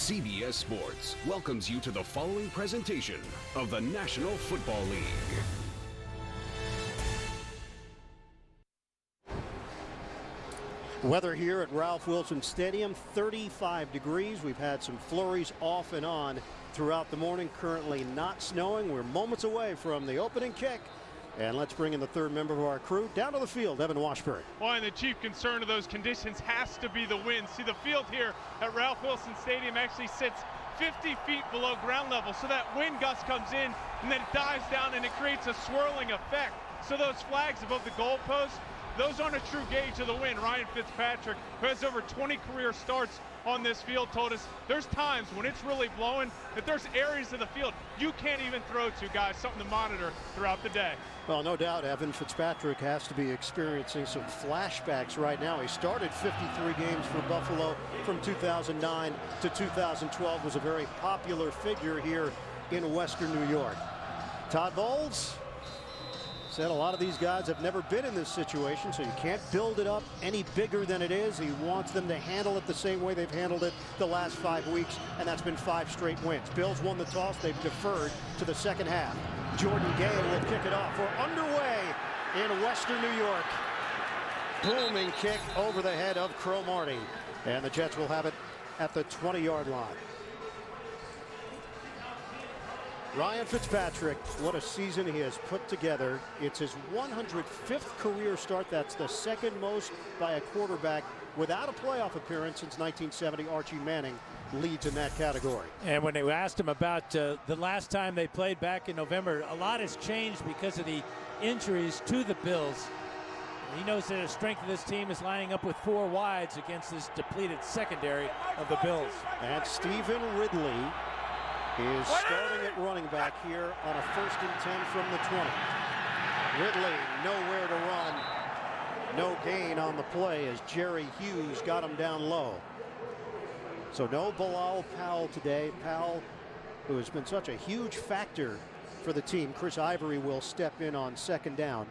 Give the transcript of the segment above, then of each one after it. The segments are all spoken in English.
CBS Sports welcomes you to the following presentation of the National Football League. Weather here at Ralph Wilson Stadium, 35 degrees. We've had some flurries off and on throughout the morning. Currently not snowing. We're moments away from the opening kick. And let's bring in the third member of our crew down to the field, Evan Washburn. Well, and the chief concern of those conditions has to be the wind. See, the field here at Ralph Wilson Stadium actually sits 50 feet below ground level. So that wind gust comes in and then it dives down and it creates a swirling effect. So those flags above the goalpost, those aren't a true gauge of the wind. Ryan Fitzpatrick, who has over 20 career starts on this field, told us there's times when it's really blowing that there's areas of the field you can't even throw to, guys. Something to monitor throughout the day. Well, no doubt Evan Fitzpatrick has to be experiencing some flashbacks right now. He started 53 games for Buffalo from 2009 to 2012, was a very popular figure here in Western New York. Todd Bowles said a lot of these guys have never been in this situation, so you can't build it up any bigger than it is. He wants them to handle it the same way they've handled it the last 5 weeks, and that's been 5 straight wins. Bills won the toss. They've deferred to the second half. Jordan Gay will kick it off. We're underway in Western New York. Booming kick over the head of Cromartie, and the Jets will have it at the 20-yard line. Ryan Fitzpatrick, what a season he has put together. It's his 105th career start. That's the second most by a quarterback without a playoff appearance since 1970. Archie Manning leads in that category. And when they asked him about the last time they played back in November, a lot has changed because of the injuries to the Bills. He knows that the strength of this team is lining up with 4 wides against this depleted secondary of the Bills. And Stephen Ridley is starting at running back here on a 1st and 10 from the 20. Ridley nowhere to run. No gain on the play as Jerry Hughes got him down low. So no Bilal Powell today. Powell, who has been such a huge factor for the team. Chris Ivory will step in on 2nd down.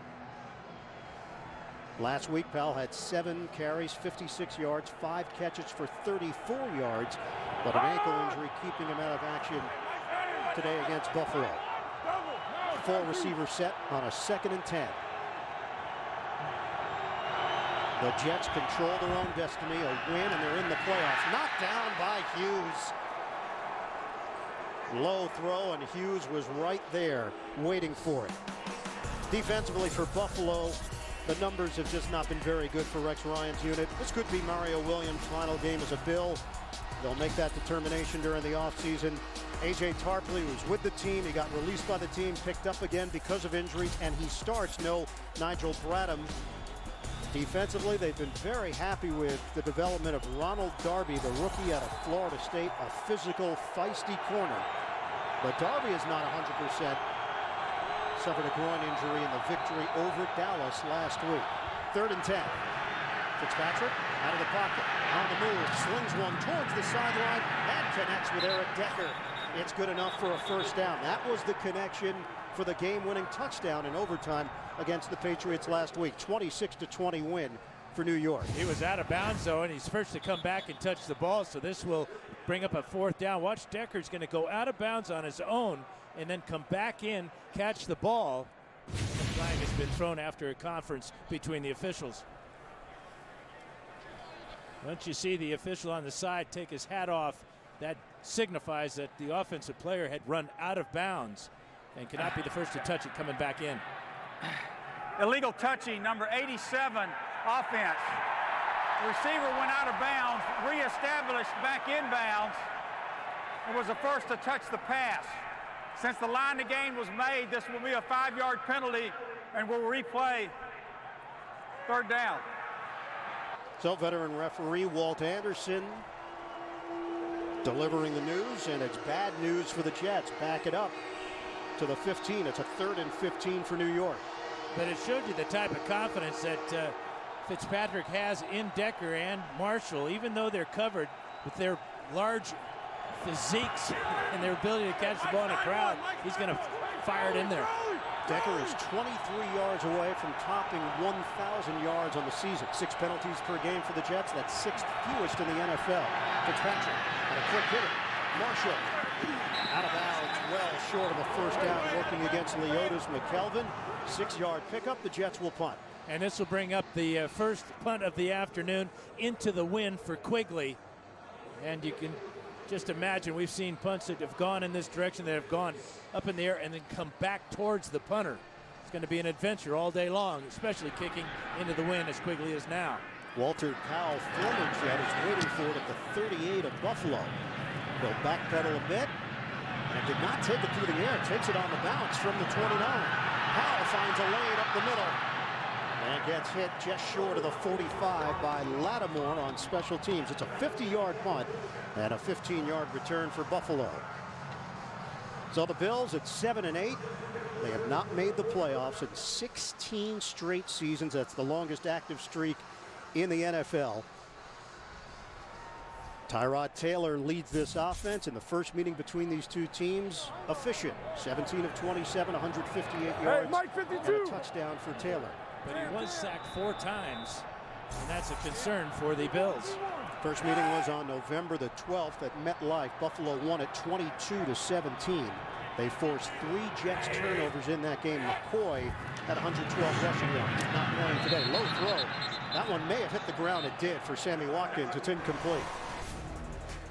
Last week, Powell had 7 carries, 56 yards, 5 catches for 34 yards, but an ankle injury keeping him out of action today against Buffalo. 4 receiver set on a 2nd and 10. The Jets control their own destiny, a win, and they're in the playoffs. Knocked down by Hughes. Low throw, and Hughes was right there waiting for it. Defensively for Buffalo, the numbers have just not been very good for Rex Ryan's unit. This could be Mario Williams' final game as a Bill. They'll make that determination during the offseason. A.J. Tarpley was with the team. He got released by the team, picked up again because of injuries, and he starts. No Nigel Bradham. Defensively, they've been very happy with the development of Ronald Darby, the rookie out of Florida State, a physical, feisty corner. But Darby is not 100%. Suffered a groin injury in the victory over Dallas last week. 3rd and 10. Fitzpatrick out of the pocket, on the move, slings one towards the sideline and connects with Eric Decker. It's good enough for a 1st down. That was the connection for the game-winning touchdown in overtime against the Patriots last week. 26-20 win for New York. He was out of bounds, though, and he's first to come back and touch the ball, so this will bring up a 4th down. Watch, Decker's going to go out of bounds on his own and then come back in, catch the ball. And the flag has been thrown after a conference between the officials. Once you see the official on the side take his hat off, that signifies that the offensive player had run out of bounds and cannot be the first to touch it coming back in. Illegal touching, number 87, offense. The receiver went out of bounds, reestablished back in bounds. It was the first to touch the pass. Since the line of game was made, this will be a 5-yard penalty, and we'll replay 3rd down. So veteran referee Walt Anderson delivering the news, and it's bad news for the Jets. Back it up to the 15. It's a 3rd and 15 for New York. But it showed you the type of confidence that Fitzpatrick has in Decker and Marshall, even though they're covered with their large physiques and their ability to catch the ball in a crowd. He's going to fire it in there. Decker is 23 yards away from topping 1,000 yards on the season. 6 penalties per game for the Jets. That's 6th fewest in the NFL. Fitzpatrick and a quick hitter. Marshall out of bounds, well short of a first down, working against Leotis McKelvin. 6-yard pickup. The Jets will punt. And this will bring up the first punt of the afternoon into the wind for Quigley. And you can just imagine, we've seen punts that have gone in this direction, that have gone up in the air and then come back towards the punter. It's going to be an adventure all day long, especially kicking into the wind as Quigley is now. Walter Powell, former Jet, is waiting for it at the 38 of Buffalo. He'll backpedal a bit, and did not take it through the air. Takes it on the bounce from the 29. Powell finds a lane up the middle and gets hit just short of the 45 by Lattimore on special teams. It's a 50-yard punt and a 15-yard return for Buffalo. So the Bills at 7-8. They have not made the playoffs in 16 straight seasons. That's the longest active streak in the NFL. Tyrod Taylor leads this offense in the first meeting between these two teams. Efficient, 17 of 27, 158 yards, Mike 52. and a touchdown for Taylor. But he was sacked 4 times, and that's a concern for the Bills. First meeting was on November the 12th at MetLife. Buffalo won it 22-17. They forced 3 Jets turnovers in that game. McCoy had 112 rushing yards. Not playing today. Low throw. That one may have hit the ground. It did for Sammy Watkins. It's incomplete.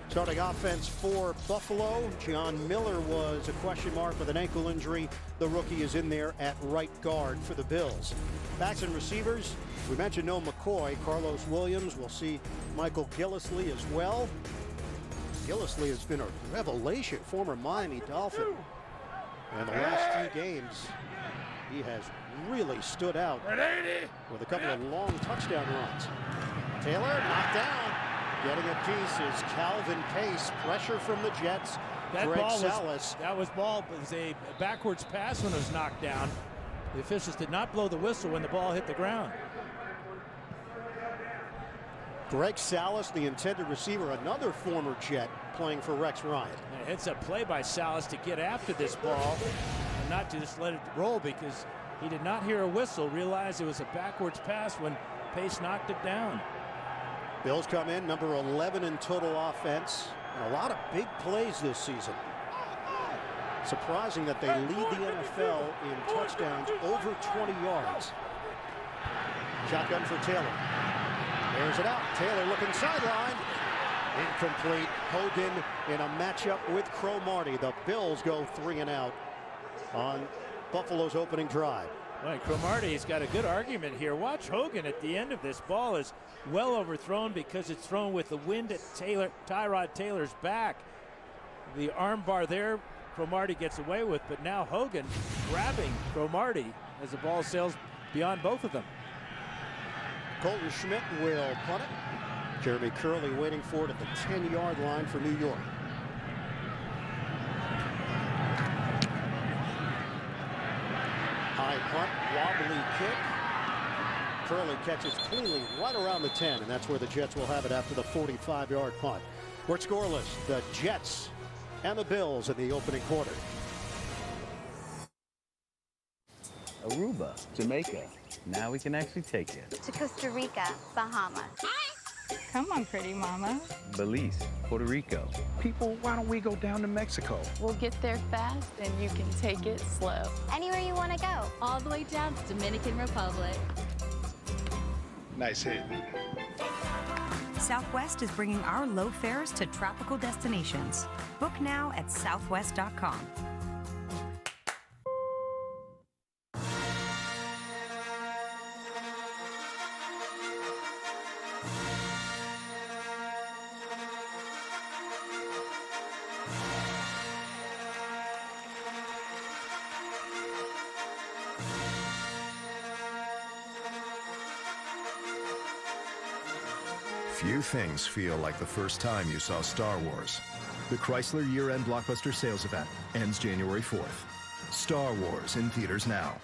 Starting offense for Buffalo. John Miller was a question mark with an ankle injury. The rookie is in there at right guard for the Bills. Backs and receivers. We mentioned no McCoy. Carlos Williams. We'll see Michael Gillislee as well. Gillislee has been a revelation, former Miami Dolphin. And the last few games, he has really stood out with a couple of long touchdown runs. Taylor knocked down. Getting a piece is Calvin Pace. Pressure from the Jets. That Greg ball Salas. was a backwards pass when it was knocked down. The officials did not blow the whistle when the ball hit the ground. Greg Salas, the intended receiver, another former Jet playing for Rex Ryan. And a heads-up play by Salas to get after this ball and not to just let it roll, because he did not hear a whistle, realized it was a backwards pass when Pace knocked it down. Bills come in number 11 in total offense. And a lot of big plays this season. Surprising that they lead the NFL in touchdowns over 20 yards. Shotgun for Taylor. Airs it out. Taylor looking sideline. Incomplete. Hogan in a matchup with Cromartie. The Bills go 3 and out on Buffalo's opening drive. Well, Cromartie's got a good argument here. Watch Hogan at the end of this. Ball is well overthrown because it's thrown with the wind at Tyrod Taylor's back. The arm bar there, Cromartie gets away with, but now Hogan grabbing Cromartie as the ball sails beyond both of them. Colton Schmidt will punt it. Jeremy Curley waiting for it at the 10-yard line for New York. High punt, wobbly kick. Curley catches cleanly right around the 10, and that's where the Jets will have it after the 45-yard punt. We're scoreless. The Jets and the Bills in the opening quarter. Aruba, Jamaica. Now we can actually take it. To Costa Rica, Bahamas. Come on, pretty mama. Belize, Puerto Rico. People, why don't we go down to Mexico? We'll get there fast and you can take it slow. Anywhere you want to go. All the way down to Dominican Republic. Nice hit. Southwest is bringing our low fares to tropical destinations. Book now at southwest.com. Few things feel like the first time you saw Star Wars. The Chrysler year-end blockbuster sales event ends January 4th. Star Wars in theaters now.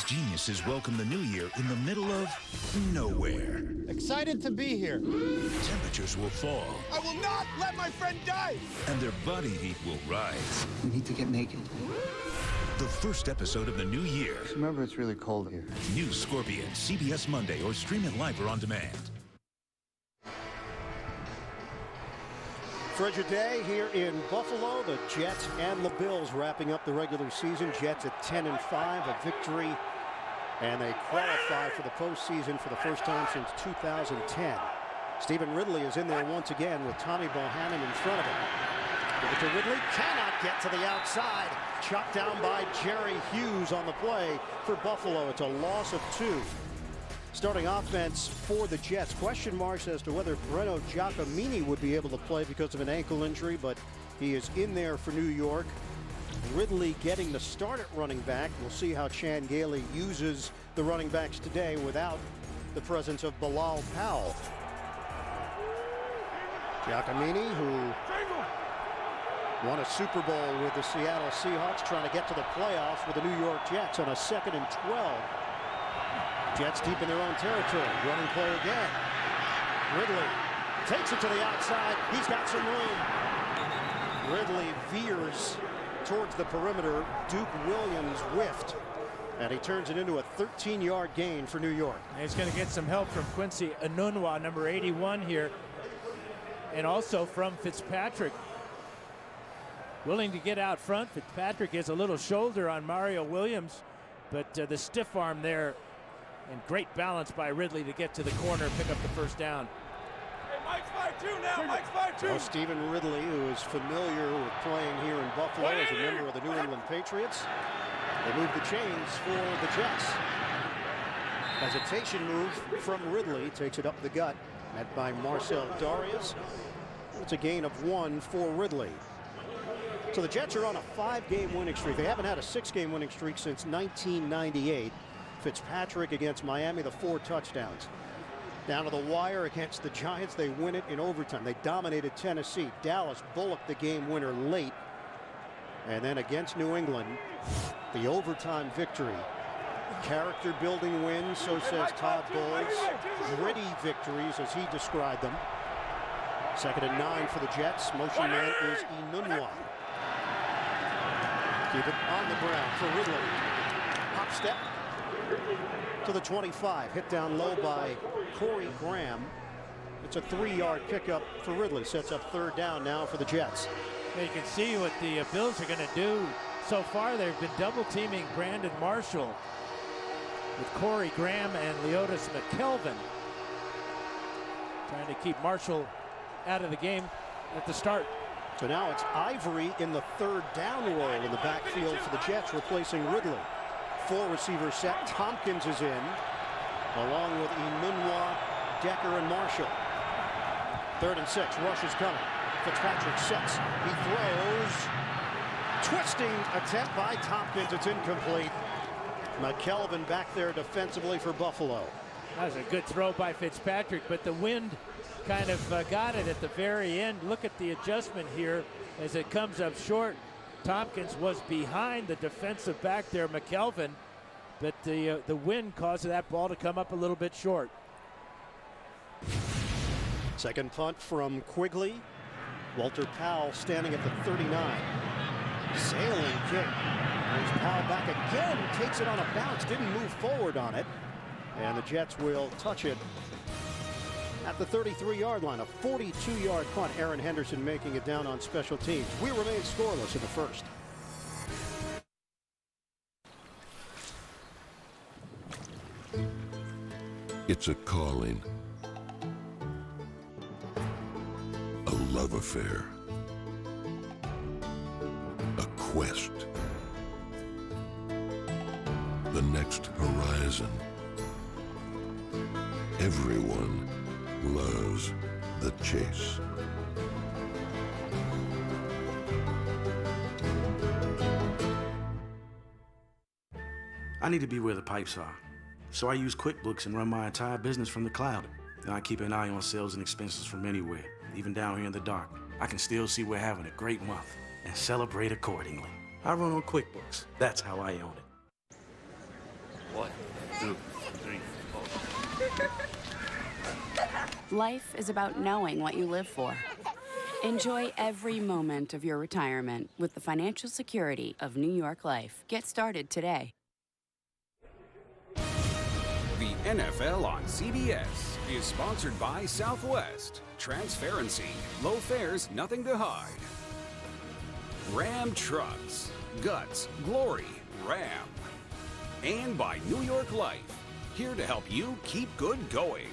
geniuses welcome the new year in the middle of nowhere. Excited to be here. Temperatures will fall. I will not let my friend die! And their body heat will rise. We need to get naked. The first episode of the new year. Remember, it's really cold here. New Scorpion, CBS Monday, or stream it live or on demand. Treasure Day here in Buffalo. The Jets and the Bills wrapping up the regular season. Jets at 10-5, a victory, and they qualify for the postseason for the first time since 2010. Stephen Ridley is in there once again with Tommy Bohannon in front of him. Give it to Ridley, cannot get to the outside. Chopped down by Jerry Hughes on the play for Buffalo. It's a loss of 2. Starting offense for the Jets. Question marks as to whether Breno Giacomini would be able to play because of an ankle injury, but he is in there for New York. Ridley getting the start at running back. We'll see how Chan Gailey uses the running backs today without the presence of Bilal Powell. Giacomini, who won a Super Bowl with the Seattle Seahawks, trying to get to the playoffs with the New York Jets on a 2nd and 12. Jets deep in their own territory. Running play again. Ridley takes it to the outside. He's got some room. Ridley veers towards the perimeter. Duke Williams whiffed, and he turns it into a 13-yard gain for New York. And he's going to get some help from Quincy Enunwa, number 81 here, and also from Fitzpatrick. Willing to get out front. Fitzpatrick has a little shoulder on Mario Williams, but the stiff arm there, and great balance by Ridley to get to the corner and pick up the first down. Hey, Mike's 5'2" now. Mike's 5'2". Well, Stephen Ridley, who is familiar with playing here in Buffalo as a member of the New England Patriots. They move the chains for the Jets. Hesitation move from Ridley. Takes it up the gut. Met by Marcel Darius. It's a gain of 1 for Ridley. So the Jets are on a 5-game winning streak. They haven't had a 6-game winning streak since 1998. Fitzpatrick against Miami, the 4 touchdowns. Down to the wire against the Giants, they win it in overtime. They dominated Tennessee. Dallas bullocked the game winner late. And then against New England, the overtime victory. Character building wins, so says Todd Bowles. Gritty victories, as he described them. 2nd and 9 for the Jets. Motion man is Enunwa. Keep it on the ground for Ridley. Hop step to the 25. Hit down low by Corey Graham. It's a 3-yard pickup for Ridley. Sets up 3rd down now for the Jets. You can see what the Bills are going to do. So far, they've been double teaming Brandon Marshall with Corey Graham and Leotis McKelvin. Trying to keep Marshall out of the game at the start. So now it's Ivory in the 3rd down role in the backfield for the Jets, replacing Ridley. 4 receiver set. Tompkins is in, along with Enunwa, Decker, and Marshall. 3rd and 6. Rush is coming. Fitzpatrick sets. He throws. Twisting attempt by Tompkins. It's incomplete. McKelvin back there defensively for Buffalo. That was a good throw by Fitzpatrick, but the wind kind of got it at the very end. Look at the adjustment here as it comes up short. Tompkins was behind the defensive back there, McKelvin, but the wind caused that ball to come up a little bit short. Second punt from Quigley. Walter Powell standing at the 39. Sailing kick. Brings Powell back again. Takes it on a bounce. Didn't move forward on it. And the Jets will touch it at the 33-yard line. A 42-yard punt. Aaron Henderson making it down on special teams. We remain scoreless in the first. It's a calling. A love affair. A quest. The next horizon. Everyone loves the chase. I need to be where the pipes are. So I use QuickBooks and run my entire business from the cloud. And I keep an eye on sales and expenses from anywhere, even down here in the dark. I can still see we're having a great month and celebrate accordingly. I run on QuickBooks. That's how I own it. 1, 2, 3, 4. Life is about knowing what you live for. Enjoy every moment of your retirement with the financial security of New York Life. Get started today. The NFL on CBS is sponsored by Southwest. Transparency, low fares, nothing to hide. Ram Trucks, guts, glory, Ram. And by New York Life, here to help you keep good going.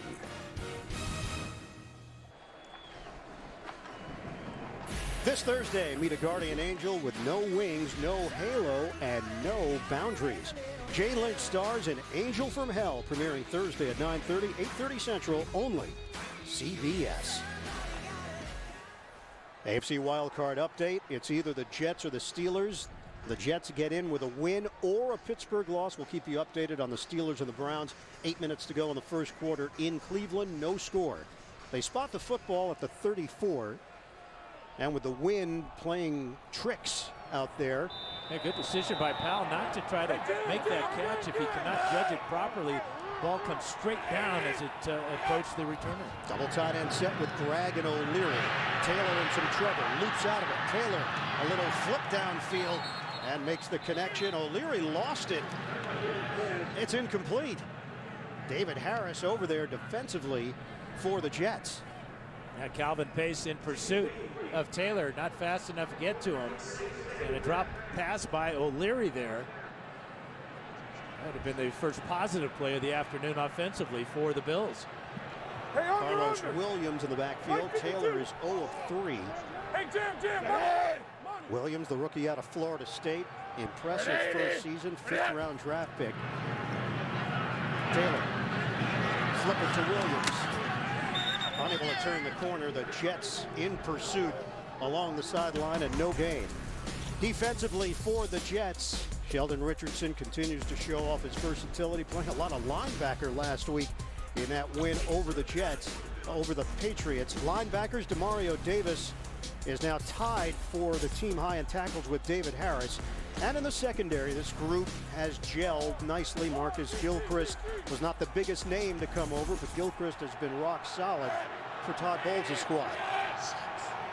This Thursday, meet a guardian angel with no wings, no halo, and no boundaries. Jay Lynch stars in Angel from Hell, premiering Thursday at 9:30, 8:30 Central, only CBS. AFC wildcard update. It's either the Jets or the Steelers. The Jets get in with a win or a Pittsburgh loss. We'll keep you updated on the Steelers and the Browns. 8 minutes to go in the first quarter in Cleveland. No score. They spot the football at the 34. And with the wind playing tricks out there. A good decision by Powell not to try to make that catch if he cannot judge it properly. Ball comes straight down as it approached the returner. Double tight end set with Bragg and O'Leary. Taylor in some trouble. Loops out of it. Taylor, a little flip downfield and makes the connection. O'Leary lost it. It's incomplete. David Harris over there defensively for the Jets. Now Calvin Pace in pursuit of Taylor, not fast enough to get to him. And a drop pass by O'Leary there. That would have been the first positive play of the afternoon offensively for the Bills. Hey, Carlos Williams in the backfield. Taylor is 0 of 3. Hey, Jim, hey! Williams, the rookie out of Florida State. Impressive first season, 5th round draft pick. Taylor, flip it to Williams. Unable to turn the corner. The Jets in pursuit along the sideline and no gain. Defensively for the Jets, Sheldon Richardson continues to show off his versatility, playing a lot of linebacker last week in that win over the Jets, over the Patriots. Linebackers, Demario Davis is now tied for the team high in tackles with David Harris. And in the secondary, this group has gelled nicely. Marcus Gilchrist was not the biggest name to come over, but Gilchrist has been rock solid for Todd Bowles' squad.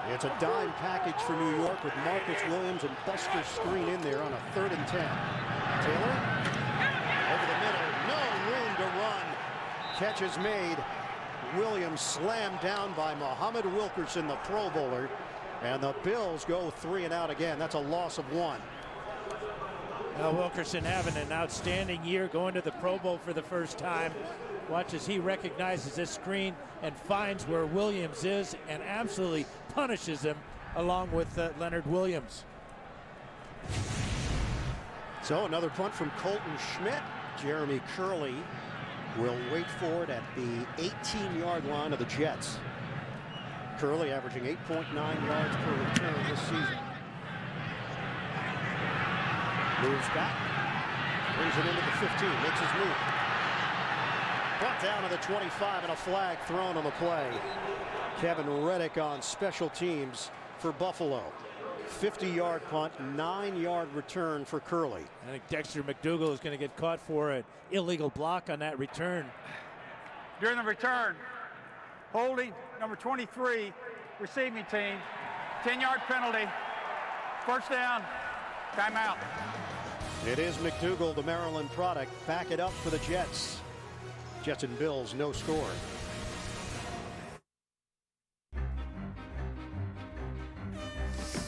It's a dime package for New York with Marcus Williams and Buster Screen in there on a 3rd and 10. Taylor over the middle, no room to run. Catch is made. Williams slammed down by Muhammad Wilkerson, the Pro Bowler. And the Bills go 3 and out again. That's a loss of 1. Wilkerson having an outstanding year, going to the Pro Bowl for the first time. Watch as he recognizes this screen and finds where Williams is and absolutely punishes him along with Leonard Williams. So another punt from Colton Schmidt. Jeremy Curley will wait for it at the 18-yard line of the Jets. Curley averaging 8.9 yards per return this season. Moves back, brings it into the 15, makes his move. Brought down to the 25 and a flag thrown on the play. Kevin Reddick on special teams for Buffalo. 50-yard punt, 9-yard return for Curley. I think Dexter McDougal is going to get caught for an illegal block on that return. During the return, holding number 23, receiving team, 10-yard penalty, first down, timeout. It is McDougal, the Maryland product. Back it up for the Jets. Jets and Bills, no score.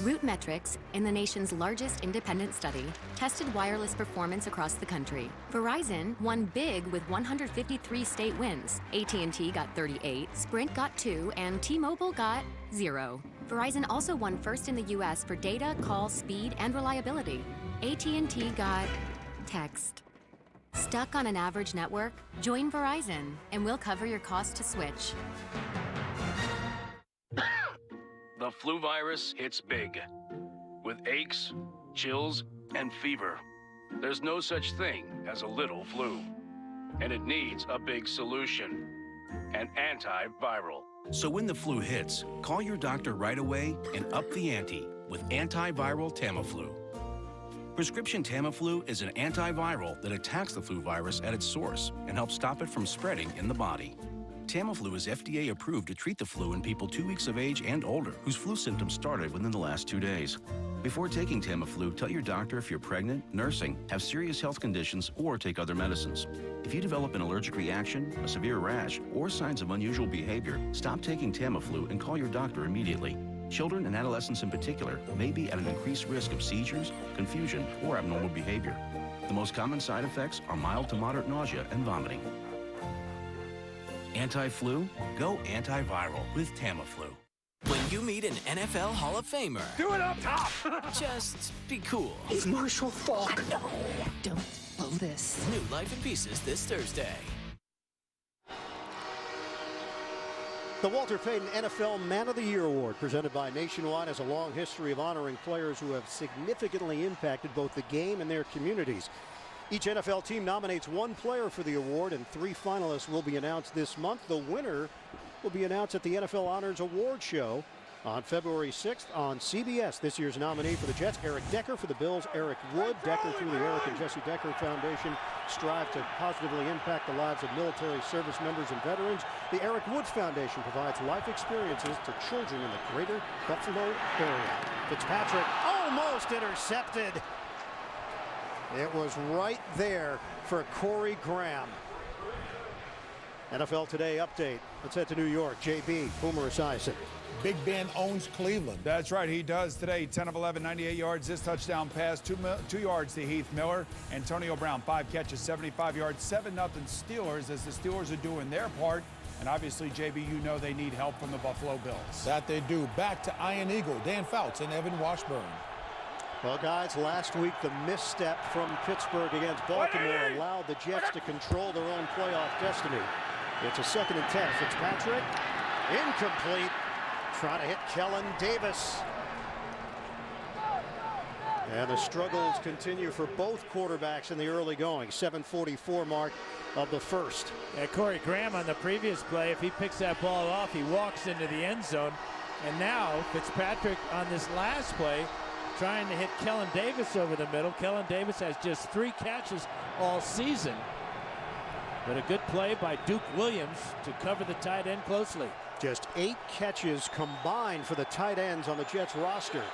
RootMetrics, in the nation's largest independent study, tested wireless performance across the country. Verizon won big with 153 state wins. AT&T got 38, Sprint got 2, and T-Mobile got 0. Verizon also won first in the U.S. for data, call, speed, and reliability. AT&T got text. Stuck on an average network? Join Verizon, and we'll cover your cost to switch. The flu virus hits big, with aches, chills, and fever. There's no such thing as a little flu, and it needs a big solution, an antiviral. So when the flu hits, call your doctor right away and up the ante with antiviral Tamiflu. Prescription Tamiflu is an antiviral that attacks the flu virus at its source and helps stop it from spreading in the body. Tamiflu is FDA approved to treat the flu in people 2 weeks of age and older whose flu symptoms started within the last 2 days. Before taking Tamiflu, tell your doctor if you're pregnant, nursing, have serious health conditions, or take other medicines. If you develop an allergic reaction, a severe rash, or signs of unusual behavior, stop taking Tamiflu and call your doctor immediately. Children and adolescents in particular may be at an increased risk of seizures, confusion, or abnormal behavior. The most common side effects are mild to moderate nausea and vomiting. Anti-flu? Go antiviral with Tamiflu. When you meet an NFL Hall of Famer, Do it up top! just be cool. It's Marshall Faulk. No, don't blow this. New Life in Pieces this Thursday. The Walter Payton NFL Man of the Year Award, presented by Nationwide, has a long history of honoring players who have significantly impacted both the game and their communities. Each NFL team nominates one player for the award, and 3 finalists will be announced this month. The winner will be announced at the NFL Honors Award Show on February 6th on CBS. This year's nominee for the Jets, Eric Decker. For the Bills, Eric Wood. Decker, through the Eric and Jesse Decker Foundation, strive to positively impact the lives of military service members and veterans. The Eric Wood Foundation provides life experiences to children in the greater Buffalo area. Fitzpatrick almost intercepted. It was right there for Corey Graham. NFL Today update. Let's head to New York. JB, Boomer Esiason. Big Ben owns Cleveland. That's right, he does today. 10 of 11, 98 yards. This touchdown pass, 2 yards to Heath Miller. Antonio Brown, 5 catches, 75 yards, 7-0 Steelers, as the Steelers are doing their part. And obviously, JB, you know they need help from the Buffalo Bills. That they do. Back to Iron Eagle, Dan Fouts and Evan Washburn. Well, guys, last week the misstep from Pittsburgh against Baltimore allowed the Jets to control their own playoff destiny. It's a 2nd and 10. Fitzpatrick, incomplete. Trying to hit Kellen Davis. And the struggles continue for both quarterbacks in the early going. 7:44 mark of the first. Yeah, Corey Graham on the previous play, if he picks that ball off, he walks into the end zone. And now Fitzpatrick on this last play trying to hit Kellen Davis over the middle. Kellen Davis has just 3 catches all season. But a good play by Duke Williams to cover the tight end closely. Just 8 catches combined for the tight ends on the Jets roster.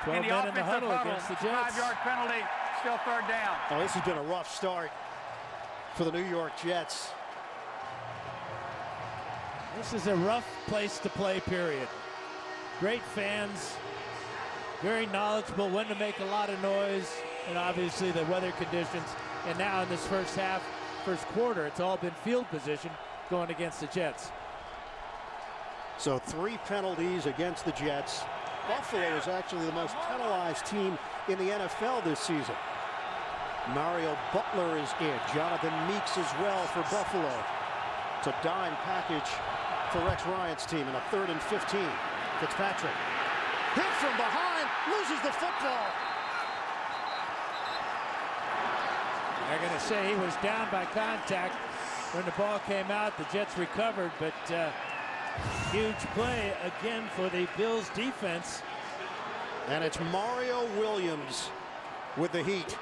12 men in the huddle against the Jets. 5-yard penalty, still 3rd down. Oh, this has been a rough start for the New York Jets. This is a rough place to play, period. Great fans, very knowledgeable when to make a lot of noise, and obviously the weather conditions. And now in this first quarter, it's all been field position going against the Jets. So 3 penalties against the Jets. Buffalo is actually the most penalized team in the NFL this season. Mario Butler is in. Jonathan Meeks as well for Buffalo. It's a dime package for Rex Ryan's team in a 3rd and 15. Fitzpatrick hit from behind, loses the football. They're going to say he was down by contact when the ball came out. The Jets recovered, but huge play again for the Bills defense. And it's Mario Williams with the heat.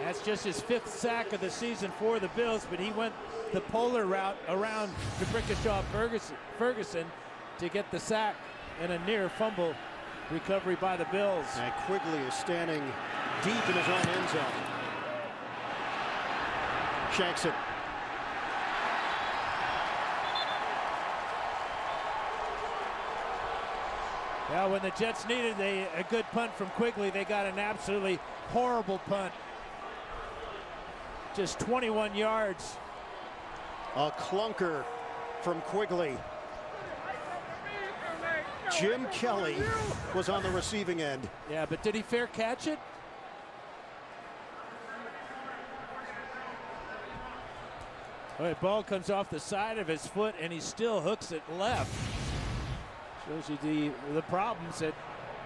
That's just his 5th sack of the season for the Bills, but he went the polar route around DeBrickashaw Ferguson to get the sack and a near fumble recovery by the Bills. And Quigley is standing deep in his own end zone. Shanks it. Now, when the Jets needed a good punt from Quigley, they got an absolutely horrible punt. Just 21 yards. A clunker from Quigley. Jim Kelly was on the receiving end. Yeah, but did he fair catch it? Well, the ball comes off the side of his foot, and he still hooks it left. Shows you the problems that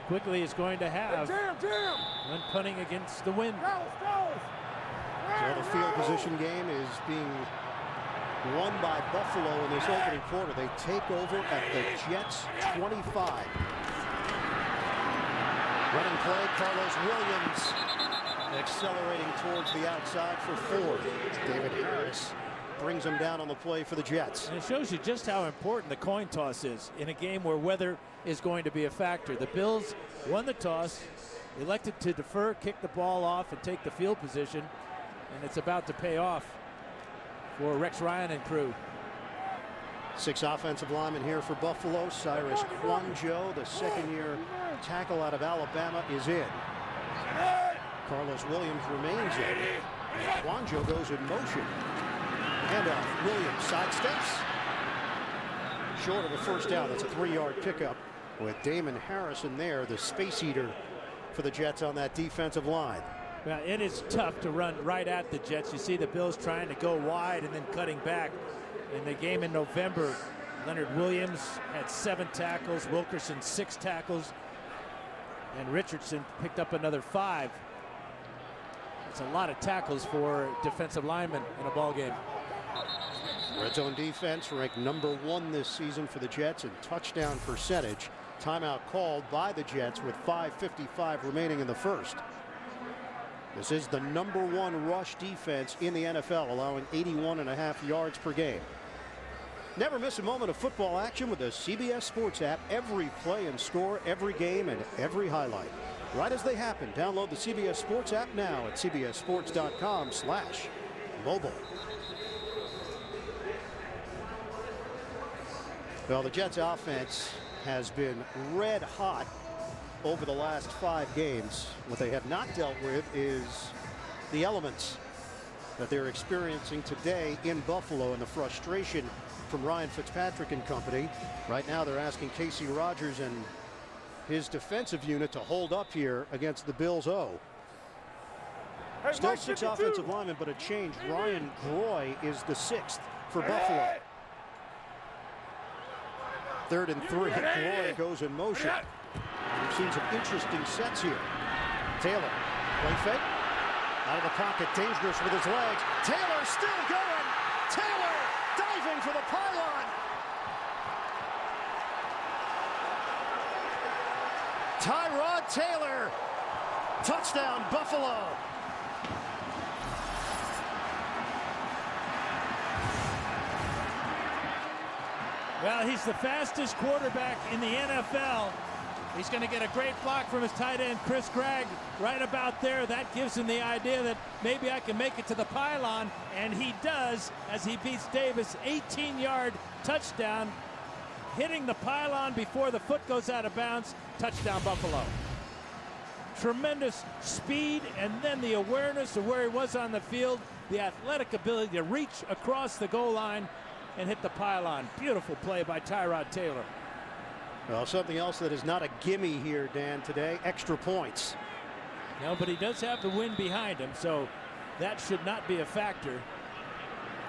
Quigley is going to have when punting against the wind. So the field position game is being won by Buffalo in this opening quarter. They take over at the Jets 25. Running play, Carlos Williams accelerating towards the outside for 4. David Harris brings him down on the play for the Jets. And it shows you just how important the coin toss is in a game where weather is going to be a factor. The Bills won the toss, elected to defer, kick the ball off, and take the field position, and it's about to pay off for Rex Ryan and crew. 6 offensive linemen here for Buffalo. Cyrus Kwanjo, the second-year tackle out of Alabama, is in. Carlos Williams remains in. And Kwanjo goes in motion. Handoff. Williams sidesteps. Short of a first down. That's a 3-yard pickup with Damon Harrison there, the space eater for the Jets on that defensive line. Well, it is tough to run right at the Jets. You see the Bills trying to go wide and then cutting back. In the game in November, Leonard Williams had 7 tackles, Wilkerson 6 tackles, and Richardson picked up another 5. It's a lot of tackles for defensive linemen in a ball game. Red zone defense ranked number 1 this season for the Jets in touchdown percentage. Timeout called by the Jets with 5:55 remaining in the first. This is the number 1 rush defense in the NFL, allowing 81.5 yards per game. Never miss a moment of football action with the CBS Sports app. Every play and score, every game, and every highlight, right as they happen. Download the CBS Sports app now at cbssports.com/mobile. Well, the Jets offense has been red hot over the last 5 games. What they have not dealt with is the elements that they're experiencing today in Buffalo and the frustration from Ryan Fitzpatrick and company. Right now they're asking Casey Rogers and his defensive unit to hold up here against the Bills O. Still 6 offensive linemen, but a change. Ryan Groy is the 6th for Buffalo. 3rd and 3. Groy goes in motion. We've seen some interesting sets here. Taylor, play fake. Out of the pocket, dangerous with his legs. Taylor still going. Taylor diving for the pylon. Tyrod Taylor. Touchdown, Buffalo. Well, he's the fastest quarterback in the NFL. He's going to get a great block from his tight end, Chris Gregg, right about there. That gives him the idea that maybe I can make it to the pylon, and he does as he beats Davis. 18-yard touchdown, hitting the pylon before the foot goes out of bounds. Touchdown, Buffalo. Tremendous speed, and then the awareness of where he was on the field, the athletic ability to reach across the goal line and hit the pylon. Beautiful play by Tyrod Taylor. Well, something else that is not a gimme here, Dan, today, extra points. No, but he does have the win behind him, so that should not be a factor.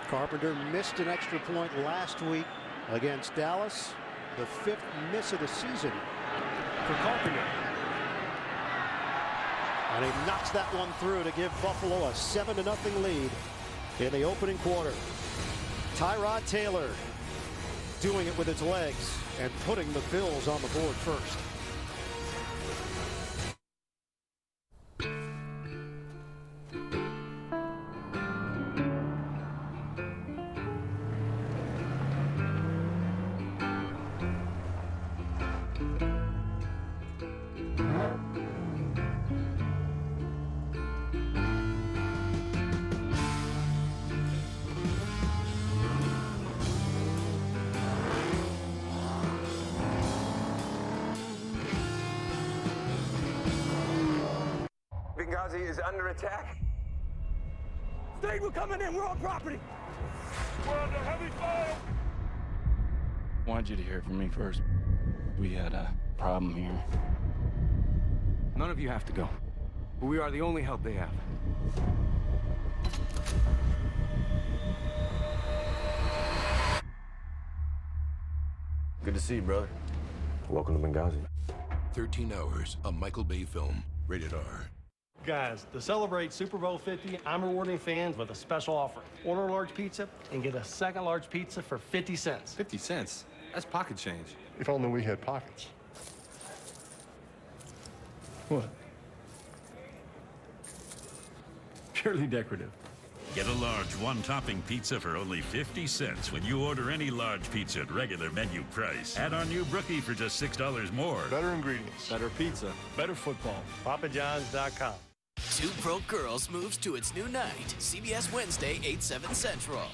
Carpenter missed an extra point last week against Dallas. The 5th miss of the season for Carpenter. And he knocks that one through to give Buffalo a 7-0 lead in the opening quarter. Tyrod Taylor doing it with his legs and putting the Bills on the board first. Benghazi is under attack. State, we're coming in. We're on property. We're under heavy fire. I wanted you to hear from me first. We had a problem here. None of you have to go. We are the only help they have. Good to see you, brother. Welcome to Benghazi. 13 Hours, a Michael Bay film. Rated R. Guys, to celebrate Super Bowl 50, I'm rewarding fans with a special offer. Order a large pizza and get a second large pizza for 50 cents. 50 cents? That's pocket change. If only we had pockets. What? Purely decorative. Get a large one-topping pizza for only 50 cents when you order any large pizza at regular menu price. Add our new Brookie for just $6 more. Better ingredients. Better pizza. Better football. PapaJohns.com. Two Broke Girls moves to its new night. CBS Wednesday, 8/7 Central.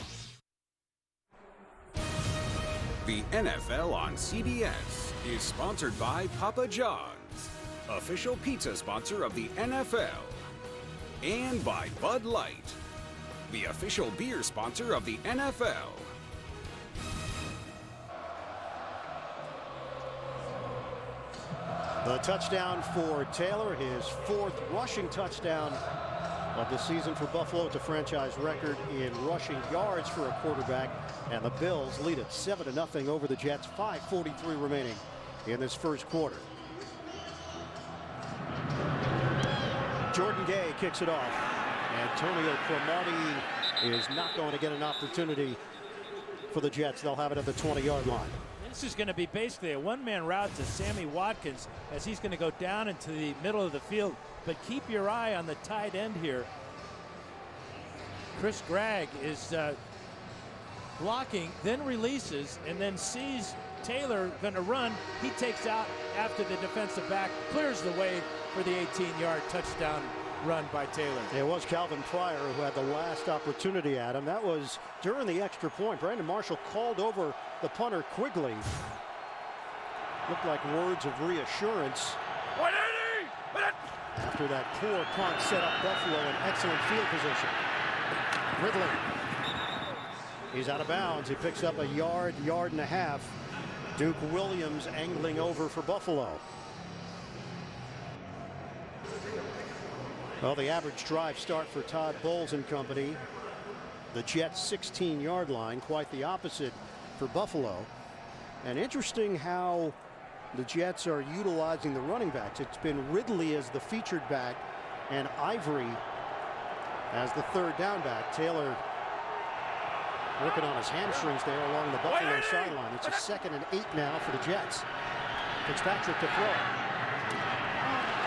The NFL on CBS is sponsored by Papa John's, official pizza sponsor of the NFL, and by Bud Light, the official beer sponsor of the NFL. The touchdown for Taylor, his 4th rushing touchdown of the season for Buffalo. It's a franchise record in rushing yards for a quarterback, and the Bills lead it 7-0 over the Jets. 5:43 remaining in this first quarter. Jordan Gay kicks it off. Antonio Primanti is not going to get an opportunity for the Jets. They'll have it at the 20-yard line. This is going to be basically a one-man route to Sammy Watkins as he's going to go down into the middle of the field. But keep your eye on the tight end here. Chris Gregg is blocking, then releases, and then sees Taylor going to run. He takes out after the defensive back, clears the way for the 18-yard touchdown run by Taylor. It was Calvin Pryor who had the last opportunity at him. That was during the extra point. Brandon Marshall called over the punter Quigley. Looked like words of reassurance. After that poor punt set up Buffalo in excellent field position. Ridley. He's out of bounds. He picks up a yard and a half. Duke Williams angling over for Buffalo. Well, the average drive start for Todd Bowles and company. The Jets' 16-yard line, quite the opposite for Buffalo. And interesting how the Jets are utilizing the running backs. It's been Ridley as the featured back and Ivory as the third down back. Taylor working on his hamstrings there along the Buffalo sideline. It's a 2nd and 8 now for the Jets. Fitzpatrick to throw.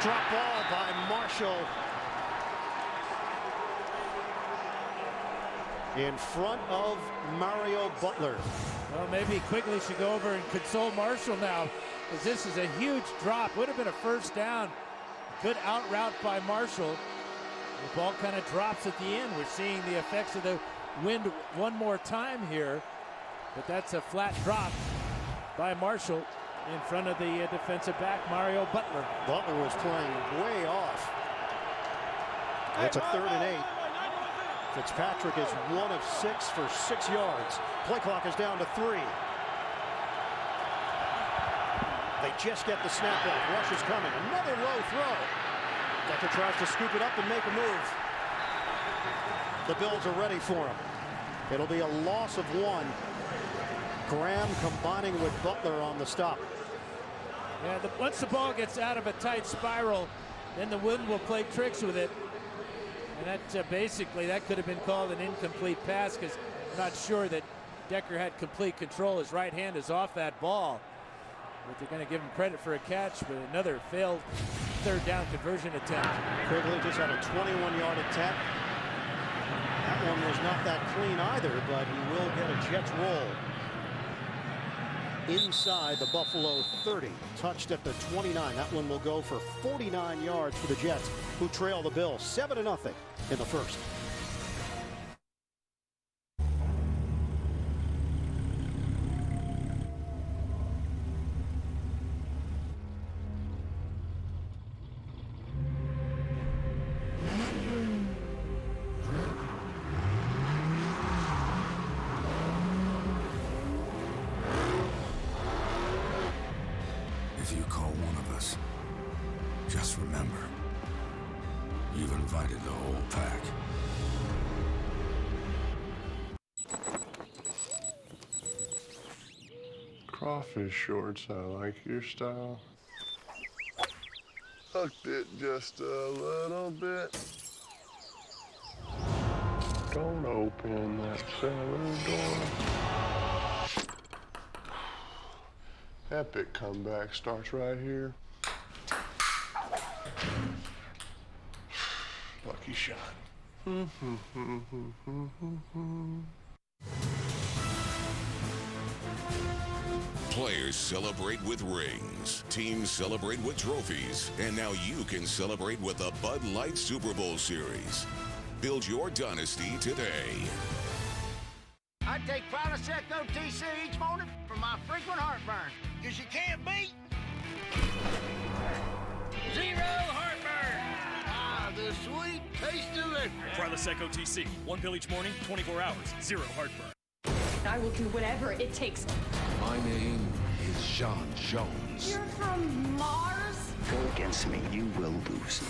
Drop ball by Marshall. In front of Mario Butler. Well, maybe Quigley should go over and console Marshall now, because this is a huge drop. Would have been a first down. Good out route by Marshall. The ball kind of drops at the end. We're seeing the effects of the wind one more time here, but that's a flat drop by Marshall in front of the defensive back, Mario Butler. Butler was playing way off. It's a 3rd and 8. Fitzpatrick is 1 of 6 for 6 yards. Play clock is down to 3. They just get the snap off. Rush is coming. Another low throw. Decker tries to scoop it up and make a move. The Bills are ready for him. It'll be a loss of 1. Graham combining with Butler on the stop. Yeah, once the ball gets out of a tight spiral, then the wind will play tricks with it. And that basically, that could have been called an incomplete pass, because I'm not sure that Decker had complete control. His right hand is off that ball. But they're going to give him credit for a catch, but another failed 3rd down conversion attempt. Quigley just had a 21-yard attempt. That one was not that clean either, but he will get a Jets roll inside the Buffalo 30. Touched at the 29. That one will go for 49 yards for the Jets, who trail the Bills 7-0 in the first. If you call one of us, just remember, you've invited the whole pack. Crawfish shorts, I like your style. Hooked it just a little bit. Don't open that cellar door. Epic comeback starts right here. lucky shot. Players celebrate with rings. Teams celebrate with trophies. And now you can celebrate with the Bud Light Super Bowl Series. Build your dynasty today. I take Primanti OTC each morning for my frequent heartburn. Because you can't beat zero heartburn. Ah, the sweet taste of it. Primanti OTC. 1 pill each morning, 24 hours, zero heartburn. I will do whatever it takes. My name is John Jones. You're from Mars? Go against me, you will lose.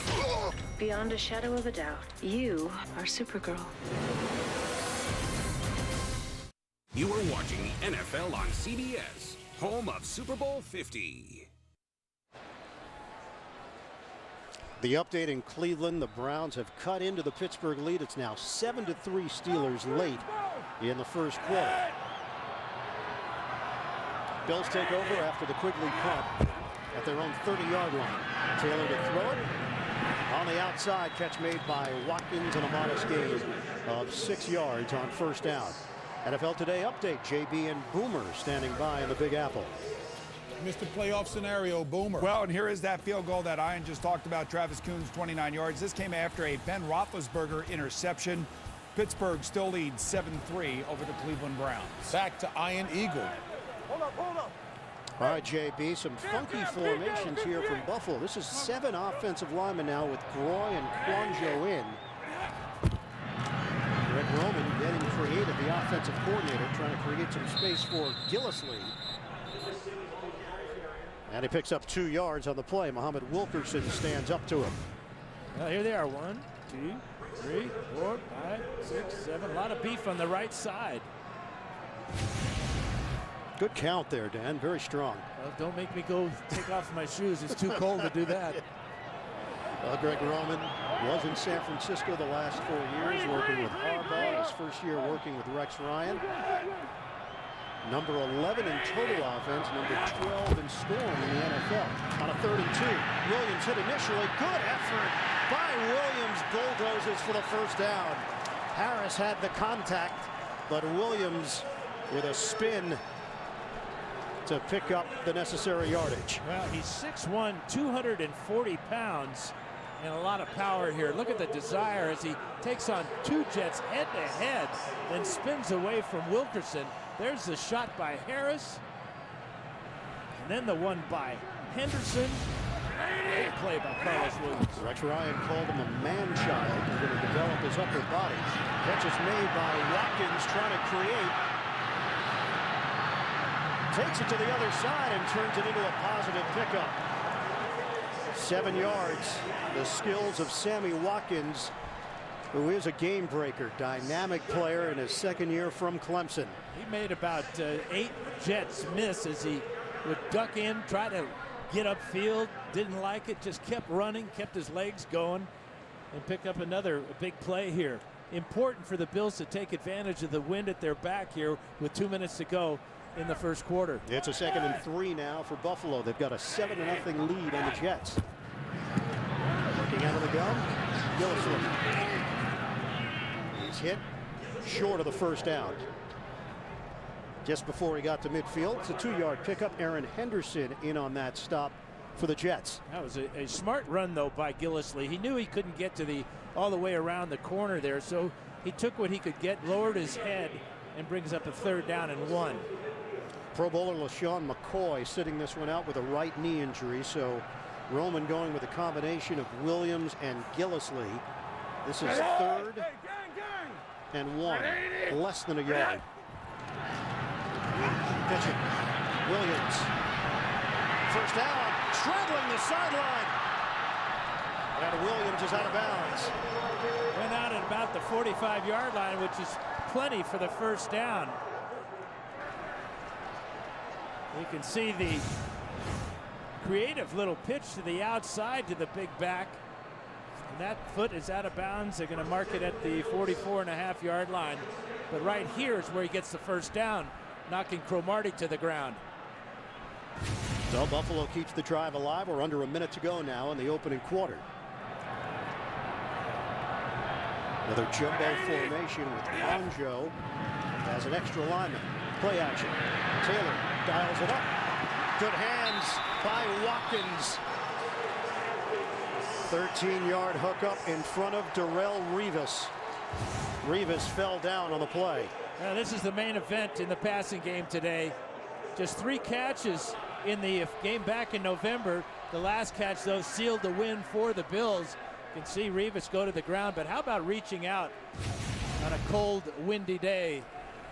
Beyond a shadow of a doubt, you are Supergirl. You are watching the NFL on CBS, home of Super Bowl 50. The update in Cleveland, the Browns have cut into the Pittsburgh lead. It's now 7-3 Steelers late in the first quarter. Bills take over after the Quigley punt at their own 30-yard line. Taylor to throw it. On the outside, catch made by Watkins and a modest gain of 6 yards on first down. NFL Today update, JB and Boomer standing by in the Big Apple. Mr. Playoff Scenario, Boomer. Well, and here is that field goal that Ian just talked about. Travis Coons, 29 yards. This came after a Ben Roethlisberger interception. Pittsburgh still leads 7-3 over the Cleveland Browns. Back to Iron Eagle. Hold up. All right, JB, some funky formations here from Buffalo. This is 7 offensive linemen now with Groy and Quanjo in. Greg Roman getting creative, the offensive coordinator, trying to create some space for Gillislee. And he picks up 2 yards on the play. Muhammad Wilkerson stands up to him. Well, here they are. 1, 2, 3, 4, 5, 6, 7. A lot of beef on the right side. Good count there, Dan. Very strong. Well, don't make me go take off my shoes. It's too cold to do that. Well, Greg Roman was in San Francisco the last 4 years working with Harbaugh. His first year working with Rex Ryan. Number 11 in total offense, number 12 in scoring in the NFL. On a 3rd and 2, Williams hit initially. Good effort by Williams. Bulldozes for the first down. Harris had the contact, but Williams with a spin to pick up the necessary yardage. Well, he's 6'1", 240 pounds, and a lot of power here. Look at the desire as he takes on 2 Jets head-to-head, then spins away from Wilkerson. There's the shot by Harris, and then the one by Henderson. Great play by Carlos Williams. Rex Ryan called him a man-child. He's going to develop his upper body. Catch is made by Watkins trying to create. Takes it to the other side and turns it into a positive pickup. 7 yards. The skills of Sammy Watkins, who is a game breaker, dynamic player in his 2nd year from Clemson. He made about 8 Jets miss as he would duck in, try to get upfield, didn't like it, just kept running, kept his legs going, and pick up another big play here. Important for the Bills to take advantage of the wind at their back here with 2 minutes to go in the first quarter. It's a 2nd and 3 now for Buffalo. They've got a 7-0 lead on the Jets. Working out of the gun, Gillislee. He's hit short of the first down. Just before he got to midfield, it's a 2-yard pickup. Aaron Henderson in on that stop for the Jets. That was a smart run, though, by Gillislee. He knew he couldn't get to all the way around the corner there, so he took what he could get, lowered his head, and brings up a 3rd down and 1. Pro Bowler LaShawn McCoy sitting this one out with a right knee injury, so Roman going with a combination of Williams and Gillislee. This is 3rd and 1, less than a yard. Pitching, Williams. First down, straddling the sideline. And Williams is out of bounds. Went out at about the 45-yard line, which is plenty for the first down. You can see the creative little pitch to the outside to the big back. And that foot is out of bounds. They're going to mark it at the 44.5-yard line. But right here is where he gets the first down, knocking Cromartie to the ground. So Buffalo keeps the drive alive. We're under a minute to go now in the opening quarter. Another jumbo formation with Anjo as an extra lineman. Play action. Taylor dials it up. Good hands by Watkins. 13-yard hookup in front of Darrelle Revis. Revis fell down on the play. Now, this is the main event in the passing game today. Just 3 catches in the game back in November. The last catch, though, sealed the win for the Bills. You can see Revis go to the ground, but how about reaching out on a cold, windy day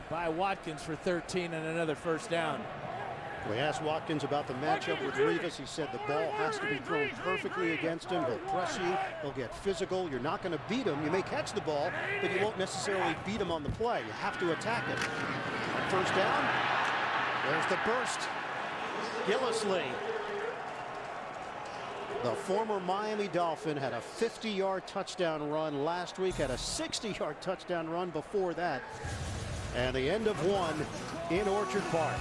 by Watkins for 13 and another first down? We asked Watkins about the matchup with Revis. He said the ball has to be thrown perfectly against him. He'll press you. He'll get physical. You're not going to beat him. You may catch the ball, but you won't necessarily beat him on the play. You have to attack it. First down. There's the burst. Gillislee. The former Miami Dolphin had a 50-yard touchdown run last week, had a 60-yard touchdown run before that. And the end of one in Orchard Park.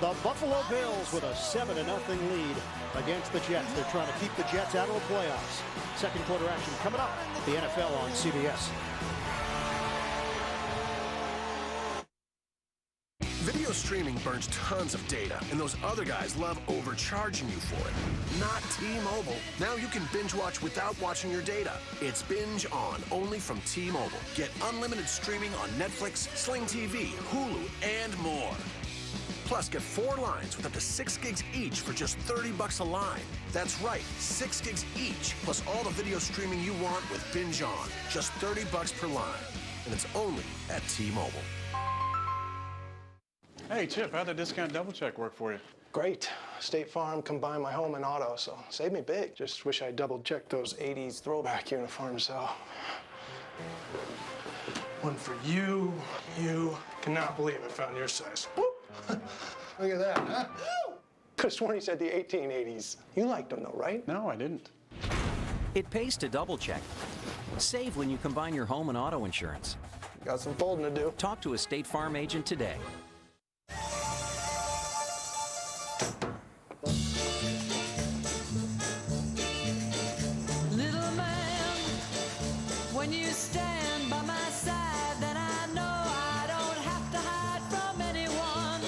The Buffalo Bills with a 7-0 lead against the Jets. They're trying to keep the Jets out of the playoffs. Second quarter action coming up. The NFL on CBS. Video streaming burns tons of data, and those other guys love overcharging you for it. Not T-Mobile. Now you can binge watch without watching your data. It's Binge On, only from T-Mobile. Get unlimited streaming on Netflix, Sling TV, Hulu, and more. Plus, get 4 lines with up to 6 gigs each for just $30 a line. That's right, 6 gigs each, plus all the video streaming you want with Binge On. Just $30 per line. And it's only at T-Mobile. Hey, Chip, how'd the discount double check work for you? Great. State Farm combined my home and auto, so saved me big. Just wish I double checked those 80s throwback uniforms, so. One for you. Cannot believe I found your size. Whoop. Look at that, huh? Could have sworn he said the 1880s. You liked them though, right? No, I didn't. It pays to double check. Save when you combine your home and auto insurance. Got some folding to do. Talk to a State Farm agent today. Little man, when you stand by my side, then I know I don't have to hide from anyone.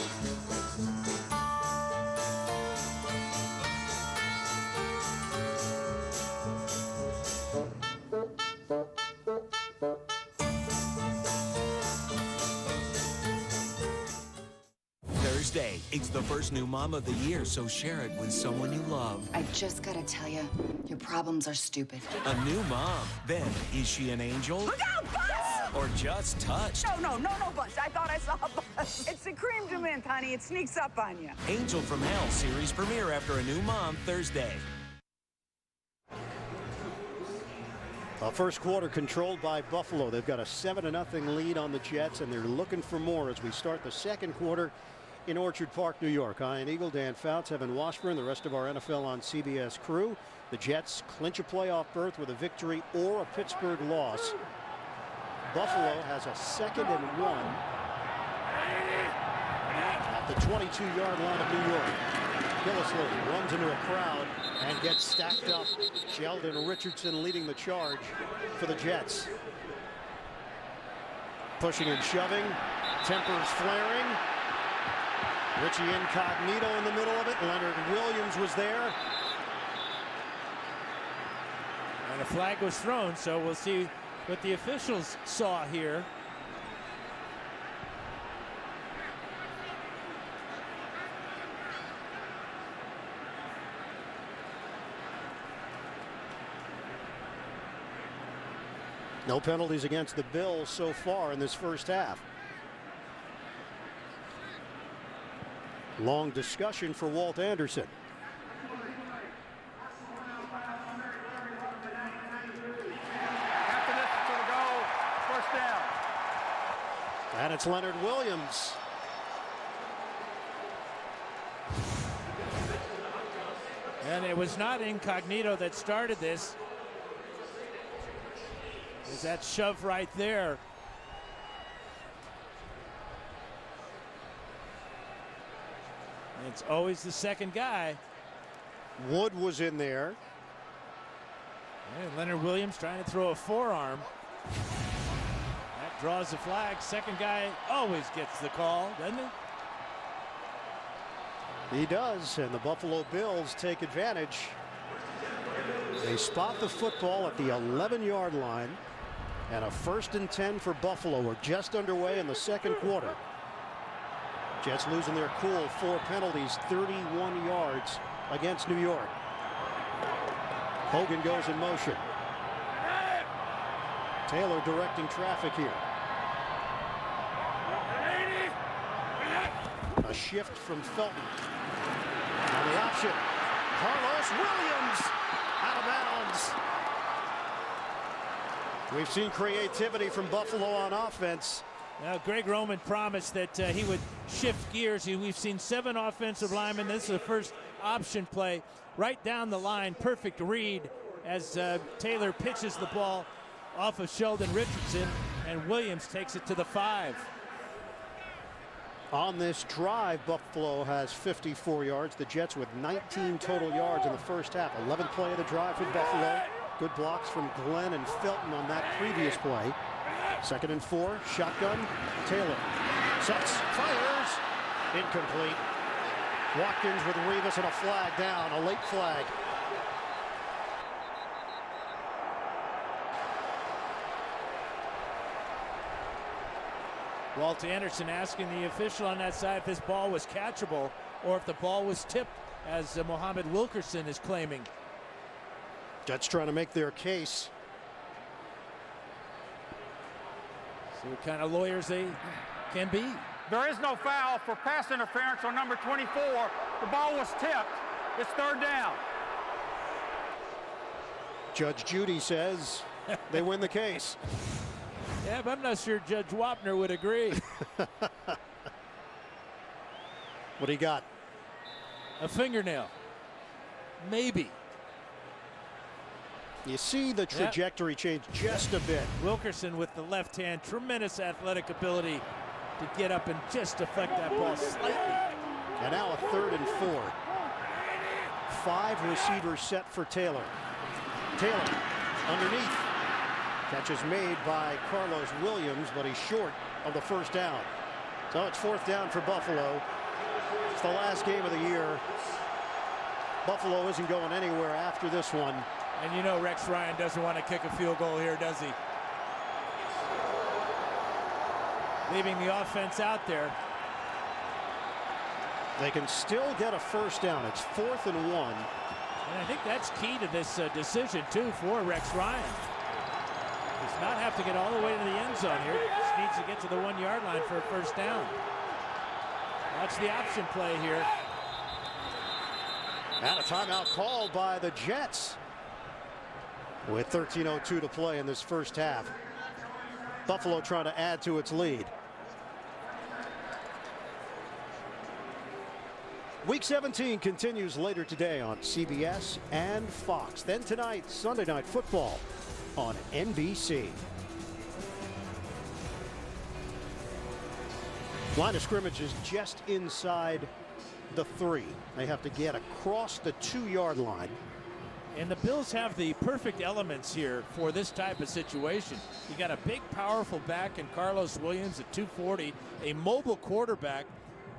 Thursday, it's the first new mom of the year, so share it with someone you love. I just gotta tell you, your problems are stupid. A new mom. Then, is she an angel? Look out, bus! Or just touched? No, bus. I thought I saw a bus. It's the cream de mint, honey. It sneaks up on you. Angel from Hell series premiere after a new mom Thursday. First quarter controlled by Buffalo. They've got a 7-0 lead on the Jets, and they're looking for more as we start the second quarter in Orchard Park, New York. Ian Eagle, Dan Fouts, Evan Washburn, the rest of our NFL on CBS crew. The Jets clinch a playoff berth with a victory or a Pittsburgh loss. Buffalo has a 2nd and 1 at the 22-yard line of New York. Gillislee runs into a crowd and gets stacked up. Sheldon Richardson leading the charge for the Jets. Pushing and shoving. Tempers flaring. Richie Incognito in the middle of it. Leonard Williams was there. And a flag was thrown, so we'll see what the officials saw here. No penalties against the Bills so far in this first half. Long discussion for Walt Anderson. After this, it's going to go first down. And it's Leonard Williams. And it was not Incognito that started this. There's that shove right there. And it's always the second guy. Wood was in there. And Leonard Williams trying to throw a forearm. That draws the flag. Second guy always gets the call, doesn't he? He does, and the Buffalo Bills take advantage. They spot the football at the 11-yard line, and a 1st and 10 for Buffalo. We're just underway in the second quarter. Jets losing their cool, 4 penalties, 31 yards against New York. Hogan goes in motion. Taylor directing traffic here. A shift from Felton. On the option, Carlos Williams out of bounds. We've seen creativity from Buffalo on offense. Now, Greg Roman promised that he would shift gears. We've seen 7 offensive linemen. This is the first option play right down the line. Perfect read as Taylor pitches the ball off of Sheldon Richardson, and Williams takes it to the 5. On this drive, Buffalo has 54 yards. The Jets with 19 total yards in the first half. 11th play of the drive for Buffalo. Good blocks from Glenn and Felton on that previous play. 2nd and 4, shotgun. Taylor sets, fires, incomplete. Watkins with Revis and a flag down, a late flag. Walt Anderson asking the official on that side if this ball was catchable or if the ball was tipped, as Muhammad Wilkerson is claiming. Jets trying to make their case. See what kind of lawyers they can be. There is no foul for pass interference on number 24. The ball was tipped. It's 3rd down. Judge Judy says they win the case. Yeah, but I'm not sure Judge Wapner would agree. What do you got? A fingernail. Maybe. You see the trajectory change just a bit. Wilkerson with the left hand, tremendous athletic ability to get up and just deflect that ball slightly. And now a 3rd and 4. 5 receivers set for Taylor. Taylor underneath. Catch is made by Carlos Williams, but he's short of the 1st down. So it's 4th down for Buffalo. It's the last game of the year. Buffalo isn't going anywhere after this one. And you know Rex Ryan doesn't want to kick a field goal here, does he? Leaving the offense out there. They can still get a 1st down. It's 4th and 1. And I think that's key to this decision, too, for Rex Ryan. Does not have to get all the way to the end zone here. Just needs to get to the 1-yard line for a 1st down. Watch the option play here. And a timeout called by the Jets with 13:02 to play in this first half. Buffalo trying to add to its lead. Week 17 continues later today on CBS and Fox. Then tonight, Sunday Night Football on NBC. Line of scrimmage is just inside the 3. They have to get across the 2-yard line. And the Bills have the perfect elements here for this type of situation. You got a big, powerful back in Carlos Williams at 240, a mobile quarterback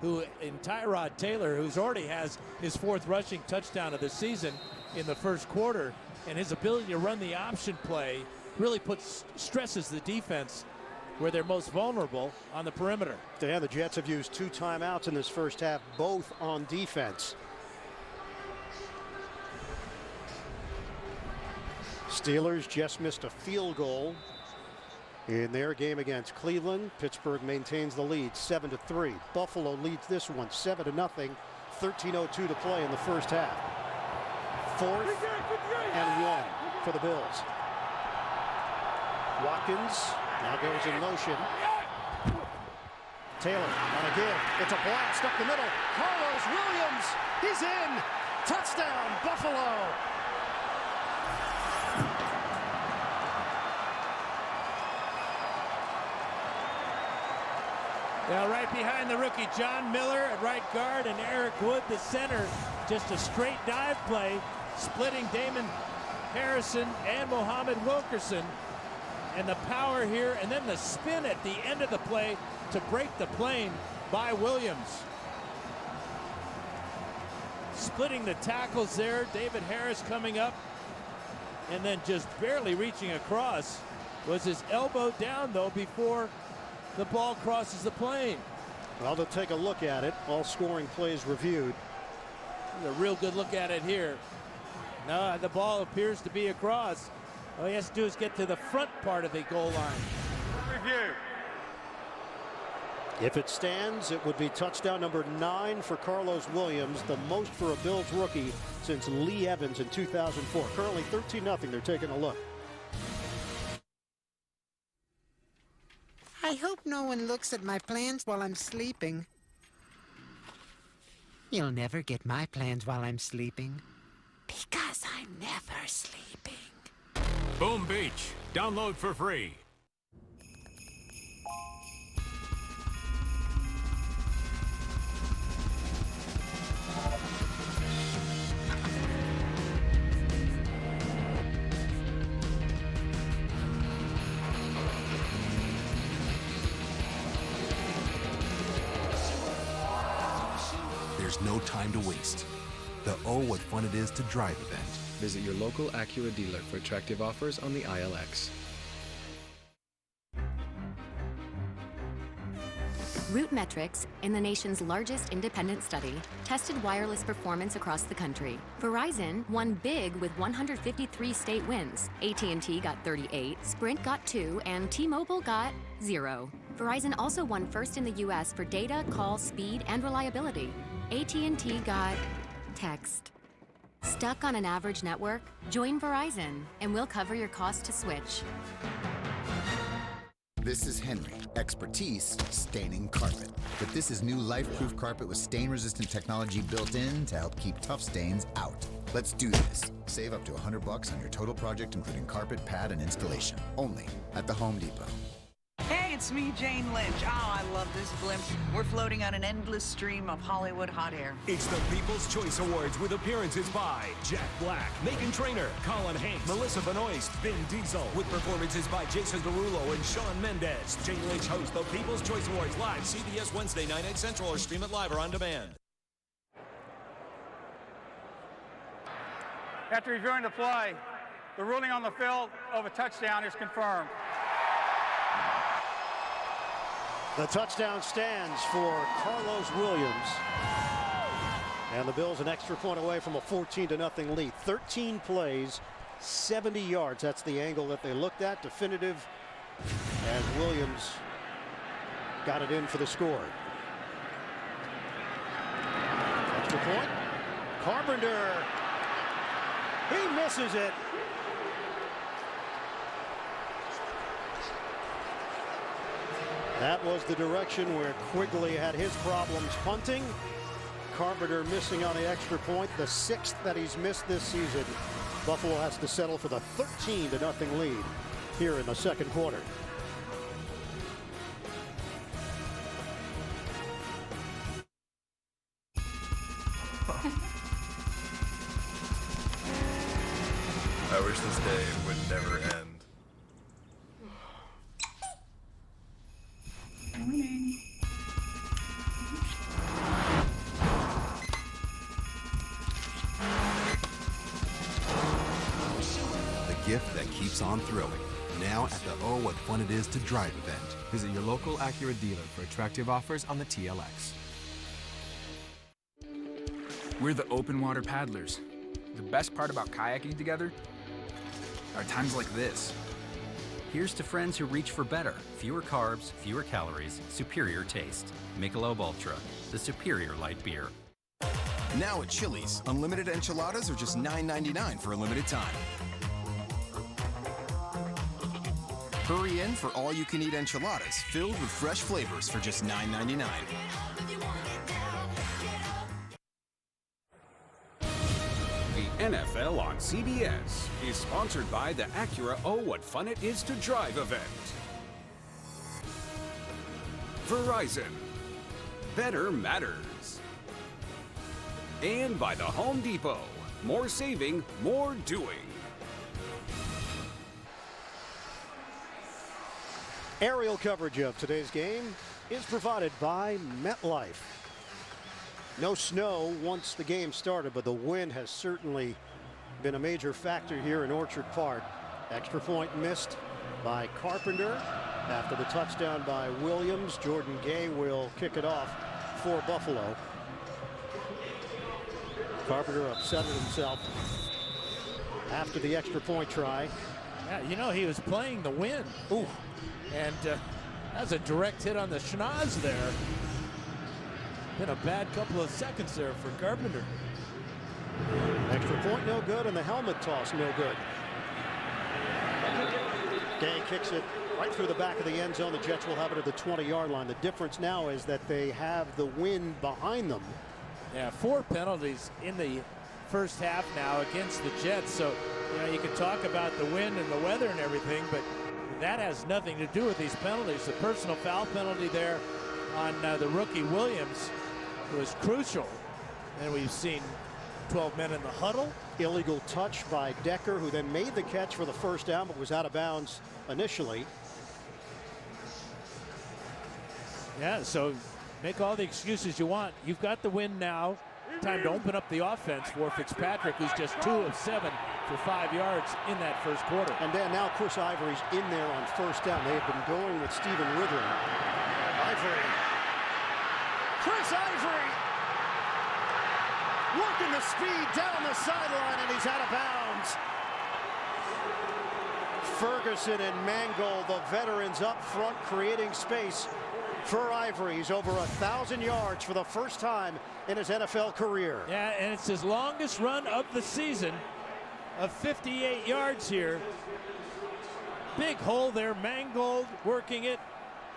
who in Tyrod Taylor, who's already has his 4th rushing touchdown of the season in the first quarter, and his ability to run the option play really stresses the defense where they're most vulnerable on the perimeter. Yeah, the Jets have used 2 timeouts in this first half, both on defense. Steelers just missed a field goal in their game against Cleveland. Pittsburgh maintains the lead 7-3. Buffalo leads this one 7-0. 13:02 to play in the first half. 4th and 1 for the Bills. Watkins now goes in motion. Taylor on a give. It's a blast up the middle. Carlos Williams, he's in. Touchdown, Buffalo. Now right behind the rookie, John Miller at right guard and Eric Wood, the center. Just a straight dive play, splitting Damon Harrison and Muhammad Wilkerson. And the power here, and then the spin at the end of the play to break the plane by Williams. Splitting the tackles there. David Harris coming up, and then just barely reaching across. Was his elbow down, though, before the ball crosses the plane? Well, they'll take a look at it. All scoring plays reviewed. A real good look at it here. No, the ball appears to be across. All he has to do is get to the front part of the goal line. Review. If it stands, it would be touchdown number 9 for Carlos Williams, the most for a Bills rookie since Lee Evans in 2004. Currently 13-0. They're taking a look. I hope no one looks at my plans while I'm sleeping. You'll never get my plans while I'm sleeping. Because I'm never sleeping. Boom Beach. Download for free. There's no time to waste. The Oh What Fun It Is to Drive event. Visit your local Acura dealer for attractive offers on the ILX. RootMetrics, in the nation's largest independent study, tested wireless performance across the country. Verizon won big with 153 state wins. AT&T got 38, Sprint got 2, and T-Mobile got 0. Verizon also won first in the U.S. for data, call, speed, and reliability. AT&T got text. Stuck on an average network? Join Verizon, and we'll cover your cost to switch. This is Henry. Expertise, staining carpet. But this is new life-proof carpet with stain-resistant technology built in to help keep tough stains out. Let's do this. Save up to $100 on your total project, including carpet, pad, and installation. Only at the Home Depot. Hey, it's me, Jane Lynch. Oh, I love this blimp. We're floating on an endless stream of Hollywood hot air. It's the People's Choice Awards with appearances by Jack Black, Meghan Trainor, Colin Hanks, Melissa Benoist, Vin Diesel, with performances by Jason Derulo and Shawn Mendes. Jane Lynch hosts the People's Choice Awards live, CBS Wednesday, 9, 8 Central, or stream it live or on demand. After reviewing the play, the ruling on the field of a touchdown is confirmed. The touchdown stands for Carlos Williams. And the Bills an extra point away from a 14-0 lead. 13 plays, 70 yards. That's the angle that they looked at. Definitive. And Williams got it in for the score. Extra point. Carpenter. He misses it. That was the direction where Quigley had his problems punting. Carpenter missing on the extra point, the 6th that he's missed this season. Buffalo has to settle for the 13-0 lead here in the second quarter. I wish this day would never end. The gift that keeps on thrilling. Now at the Oh What Fun It Is to Drive event. Visit your local Acura dealer for attractive offers on the TLX. We're the open water paddlers. The best part about kayaking together are times like this. Here's to friends who reach for better. Fewer carbs, fewer calories, superior taste. Michelob Ultra, the superior light beer. Now at Chili's, unlimited enchiladas are just $9.99 for a limited time. Hurry in for all-you-can-eat enchiladas filled with fresh flavors for just $9.99. The NFL on CBS is sponsored by the Acura Oh What Fun It Is to Drive event. Verizon. Better matters. And by the Home Depot. More saving, more doing. Aerial coverage of today's game is provided by MetLife. No snow once the game started, but the wind has certainly been a major factor here in Orchard Park. Extra point missed by Carpenter after the touchdown by Williams. Jordan Gay will kick it off for Buffalo. Carpenter upset himself after the extra point try. Yeah, you know, he was playing the wind. Ooh. And that's a direct hit on the schnoz there. Been a bad couple of seconds there for Carpenter. Extra point no good, and the helmet toss no good. Gay kicks it right through the back of the end zone. The Jets will have it at the 20-yard line. The difference now is that they have the wind behind them. Yeah, 4 penalties in the first half now against the Jets. So, you know, you can talk about the wind and the weather and everything, but that has nothing to do with these penalties. The personal foul penalty there on the rookie Williams was crucial. And we've seen 12 men in the huddle. Illegal touch by Decker, who then made the catch for the first down, but was out of bounds initially. Yeah, so make all the excuses you want. You've got the win now. Time to open up the offense for Fitzpatrick, who's just 2 of 7 for 5 yards in that first quarter. And then now Chris Ivory's in there on first down. They have been going with Stephen Ridley. Ivory. Chris Ivory working the speed down the sideline, and he's out of bounds. Ferguson and Mangold, the veterans up front, creating space for Ivory. He's over 1,000 yards for the first time in his NFL career. Yeah, and it's his longest run of the season of 58 yards here. Big hole there, Mangold working it,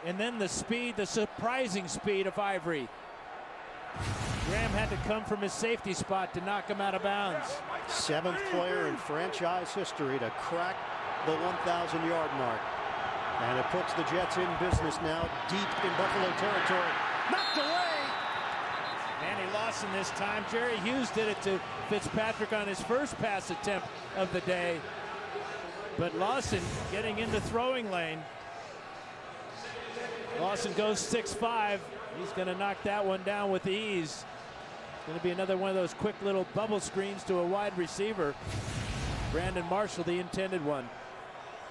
and then the speed, the surprising speed of Ivory. Graham had to come from his safety spot to knock him out of bounds. 7th player in franchise history to crack the 1,000-yard mark. And it puts the Jets in business now, deep in Buffalo territory. Knocked away! Manny Lawson this time. Jerry Hughes did it to Fitzpatrick on his first pass attempt of the day. But Lawson getting into throwing lane. Lawson goes 6'5". He's going to knock that one down with ease. Going to be another one of those quick little bubble screens to a wide receiver. Brandon Marshall, the intended one.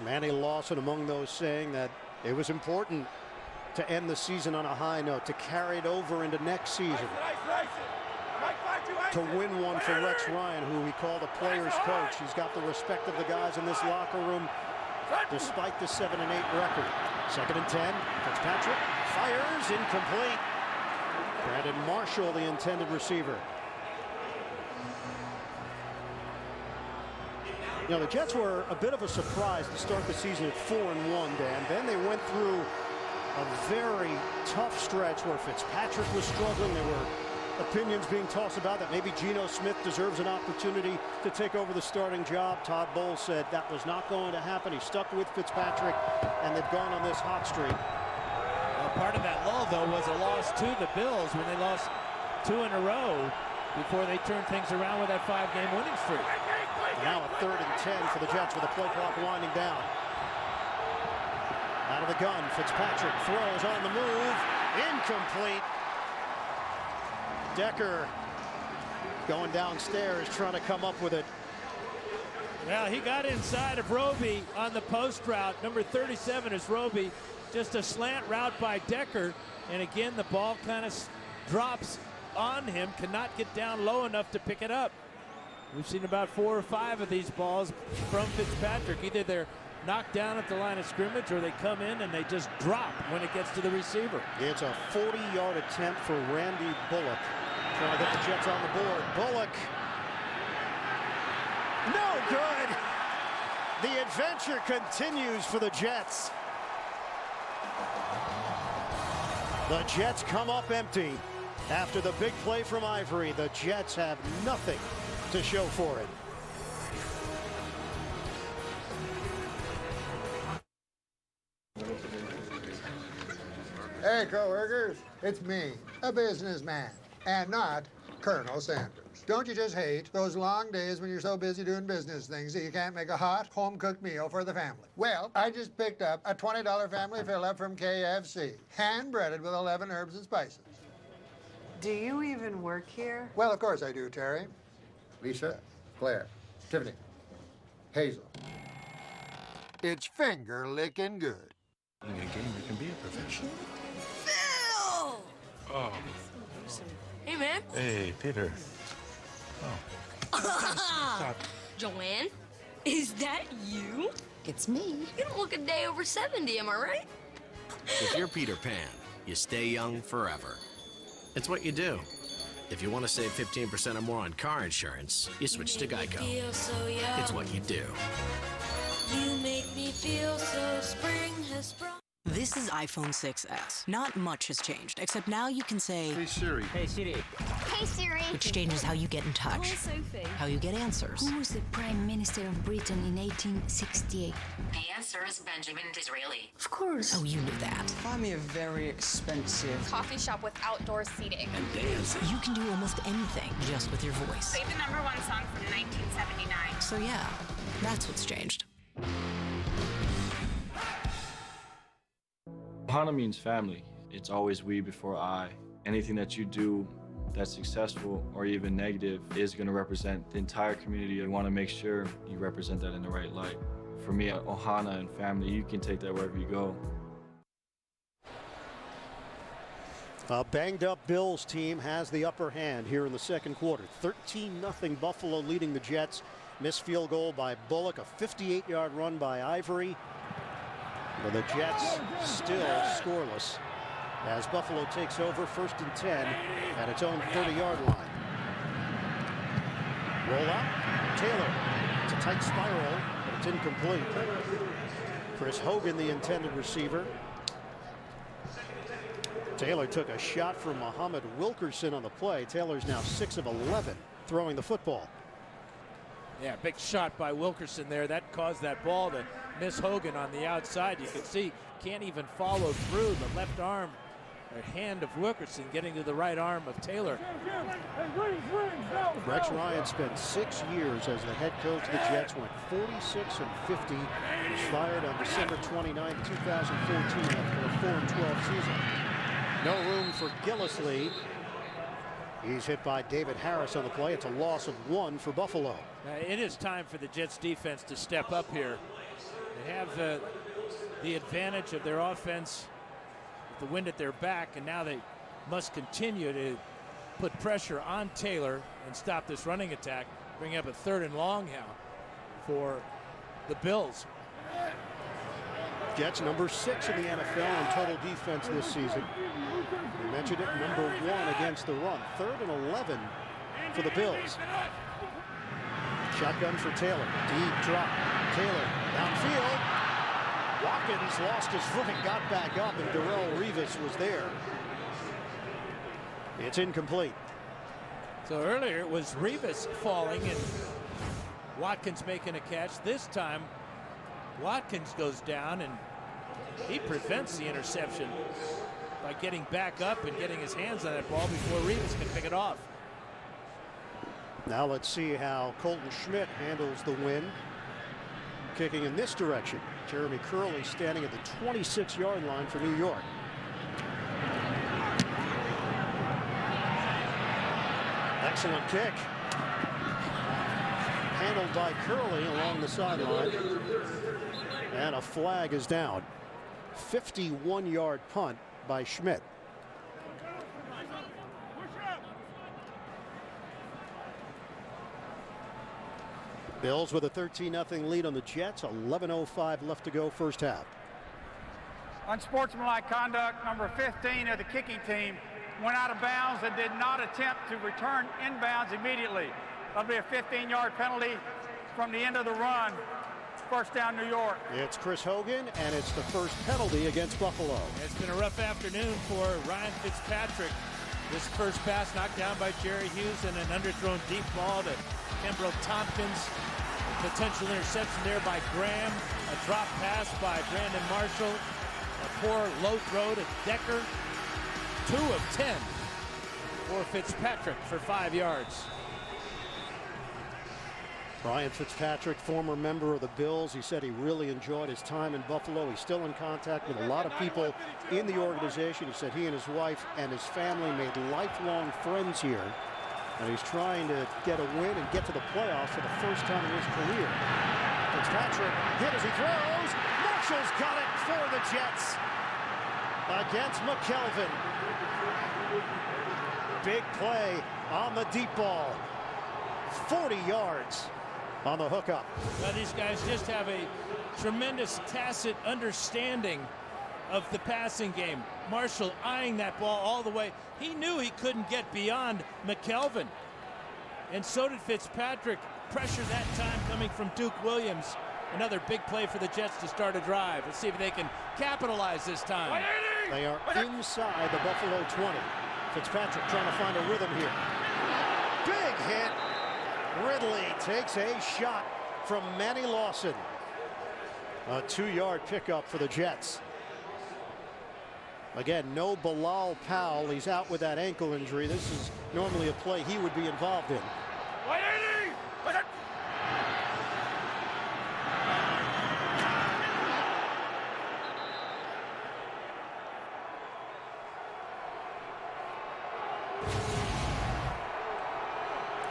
Manny Lawson among those saying that it was important to end the season on a high note, to carry it over into next season. To win one for Rex Ryan, who he called a player's coach. He's got the respect of the guys in this locker room, despite the 7-8 record. 2nd and 10. Fitzpatrick fires, incomplete. Brandon Marshall, the intended receiver. You know, the Jets were a bit of a surprise to start the season at 4-1, Dan. Then they went through a very tough stretch where Fitzpatrick was struggling. There were opinions being tossed about that maybe Geno Smith deserves an opportunity to take over the starting job. Todd Bowles said that was not going to happen. He stuck with Fitzpatrick, and they've gone on this hot streak. Well, part of that lull, though, was a loss to the Bills when they lost 2 in a row before they turned things around with that 5-game winning streak. Now a 3rd and 10 for the Jets with the play clock winding down. Out of the gun, Fitzpatrick throws on the move. Incomplete. Decker going downstairs trying to come up with it. Well, he got inside of Roby on the post route. Number 37 is Roby. Just a slant route by Decker. And again, the ball kind of drops on him, cannot get down low enough to pick it up. We've seen about 4 or 5 of these balls from Fitzpatrick. Either they're knocked down at the line of scrimmage or they come in and they just drop when it gets to the receiver. It's a 40-yard attempt for Randy Bullock. Trying to get the Jets on the board. Bullock. No good. The adventure continues for the Jets. The Jets come up empty. After the big play from Ivory, the Jets have nothing to show for it. Hey, co-workers, it's me, a businessman, and not Colonel Sanders. Don't you just hate those long days when you're so busy doing business things that you can't make a hot, home-cooked meal for the family? Well, I just picked up a $20 family fill-up from KFC, hand-breaded with 11 herbs and spices. Do you even work here? Well, of course I do, Terry. Lisa, Claire, Tiffany, Hazel. It's finger-licking good. Being a gamer can be a profession. Phil! Oh. Hey, man. Hey, Peter. Oh. Joanne, is that you? It's me. You don't look a day over 70, am I right? If you're Peter Pan, you stay young forever. It's what you do. If you want to save 15% or more on car insurance, you switch to Geico. Feel so young. It's what you do. You make me feel so spring has sprung. This is iPhone 6s. Not much has changed, except now you can say, Hey, Siri. Hey, Siri. Hey, Siri. Which changes how you get in touch. Oh, Sophie. How you get answers. Who was the Prime Minister of Britain in 1868? The answer is Benjamin Disraeli. Of course. Oh, you knew that. Find me a very expensive coffee shop with outdoor seating. And dance. You can do almost anything just with your voice. Play the #1 song from 1979. So yeah, that's what's changed. Ohana means family. It's always we before I. Anything that you do that's successful or even negative is going to represent the entire community. I want to make sure you represent that in the right light. For me, Ohana and family, you can take that wherever you go. A banged-up Bills team has the upper hand here in the second quarter. 13-0 Buffalo leading the Jets. Missed field goal by Bullock, a 58-yard run by Ivory. But the Jets still scoreless as Buffalo takes over 1st and 10 at its own 30-yard line. Roll out, Taylor. It's a tight spiral, but it's incomplete. Chris Hogan, the intended receiver. Taylor took a shot from Muhammad Wilkerson on the play. Taylor's now 6 of 11 throwing the football. Yeah, big shot by Wilkerson there. That caused that ball to miss Hogan on the outside. You can see can't even follow through the left arm or hand of Wilkerson getting to the right arm of Taylor. Rex Ryan spent 6 years as the head coach of the Jets, went 46 and 50. He was fired on December 29, 2014 after a 4-12 season. No room for Gillislee. He's hit by David Harris on the play. It's a loss of 1 for Buffalo. It is time for the Jets defense to step up here. They have the advantage of their offense with the wind at their back, and now they must continue to put pressure on Taylor and stop this running attack, bring up a 3rd and long now for the Bills. Jets number 6 in the NFL in total defense this season. We mentioned it, number 1 against the run. 3rd and 11 for the Bills. Shotgun for Taylor. Deep drop. Taylor downfield. Watkins lost his footing, got back up, and Darrelle Revis was there. It's incomplete. So earlier it was Revis falling and Watkins making a catch. This time Watkins goes down and he prevents the interception by getting back up and getting his hands on that ball before Revis can pick it off. Now let's see how Colton Schmidt handles the win. Kicking in this direction. Jeremy Curley standing at the 26-yard line for New York. Excellent kick. Handled by Curley along the sideline. And a flag is down. 51-yard punt by Schmidt. Bills with a 13-0 lead on the Jets. 11:05 left to go first half. Unsportsmanlike conduct, number 15 of the kicking team, went out of bounds and did not attempt to return inbounds immediately. That'll be a 15-yard penalty from the end of the run. First down, New York. It's Chris Hogan, and it's the first penalty against Buffalo. It's been a rough afternoon for Ryan Fitzpatrick. This first pass knocked down by Jerry Hughes and an underthrown deep ball to Pembroke Tompkins. A potential interception there by Graham. A drop pass by Brandon Marshall. A poor low throw to Decker. 2 of 10 for Fitzpatrick for 5 yards. Ryan Fitzpatrick, former member of the Bills, he said he really enjoyed his time in Buffalo. He's still in contact with a lot of people in the organization. He said he and his wife and his family made lifelong friends here. And he's trying to get a win and get to the playoffs for the first time in his career. Fitzpatrick hit as he throws. Marshall's got it for the Jets against McKelvin. Big play on the deep ball. 40 yards on the hookup. Now these guys just have a tremendous tacit understanding of the passing game. Marshall eyeing that ball all the way. He knew he couldn't get beyond McKelvin. And so did Fitzpatrick. Pressure that time coming from Duke Williams. Another big play for the Jets to start a drive. Let's see if they can capitalize this time. They are inside the Buffalo 20. Fitzpatrick trying to find a rhythm here. Big hit. Ridley takes a shot from Manny Lawson. A 2-yard pickup for the Jets. Again, no Bilal Powell. He's out with that ankle injury. This is normally a play he would be involved in.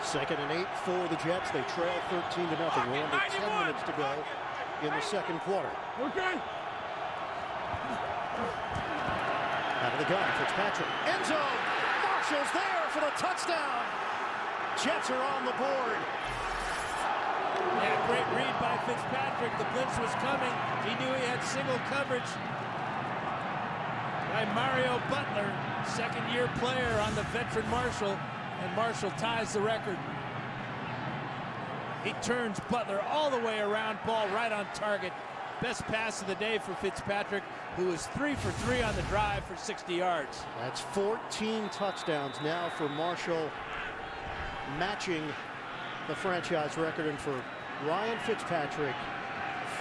Second and 8 for the Jets. They trail 13-0. We're under 10 minutes to go in the second quarter. Okay. Out of the gun, Fitzpatrick. End zone. Marshall's there for the touchdown. Jets are on the board. Yeah, great read by Fitzpatrick. The blitz was coming. He knew he had single coverage by Mario Butler, second-year player on the veteran Marshall, and Marshall ties the record. He turns Butler all the way around, ball right on target. Best pass of the day for Fitzpatrick, who is 3 for 3 on the drive for 60 yards. That's 14 touchdowns now for Marshall, matching the franchise record, and for Ryan Fitzpatrick,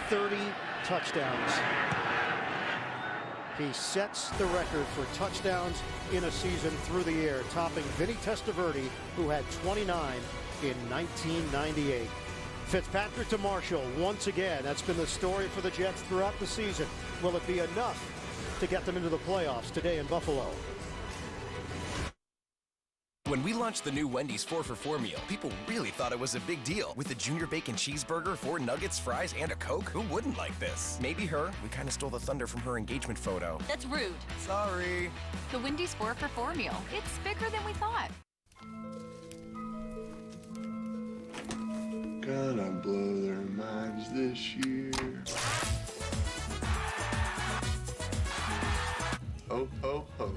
30 touchdowns. He sets the record for touchdowns in a season through the air, topping Vinny Testaverde, who had 29 in 1998. Fitzpatrick to Marshall once again. That's been the story for the Jets throughout the season. Will it be enough to get them into the playoffs today in Buffalo? When we launched the new Wendy's 4 for $4 meal, people really thought it was a big deal. With a junior bacon cheeseburger, 4 nuggets, fries, and a Coke, who wouldn't like this? Maybe her. We kind of stole the thunder from her engagement photo. That's rude. Sorry. The Wendy's 4 for $4 meal. It's bigger than we thought. Gonna blow their minds this year. Oh, oh, oh.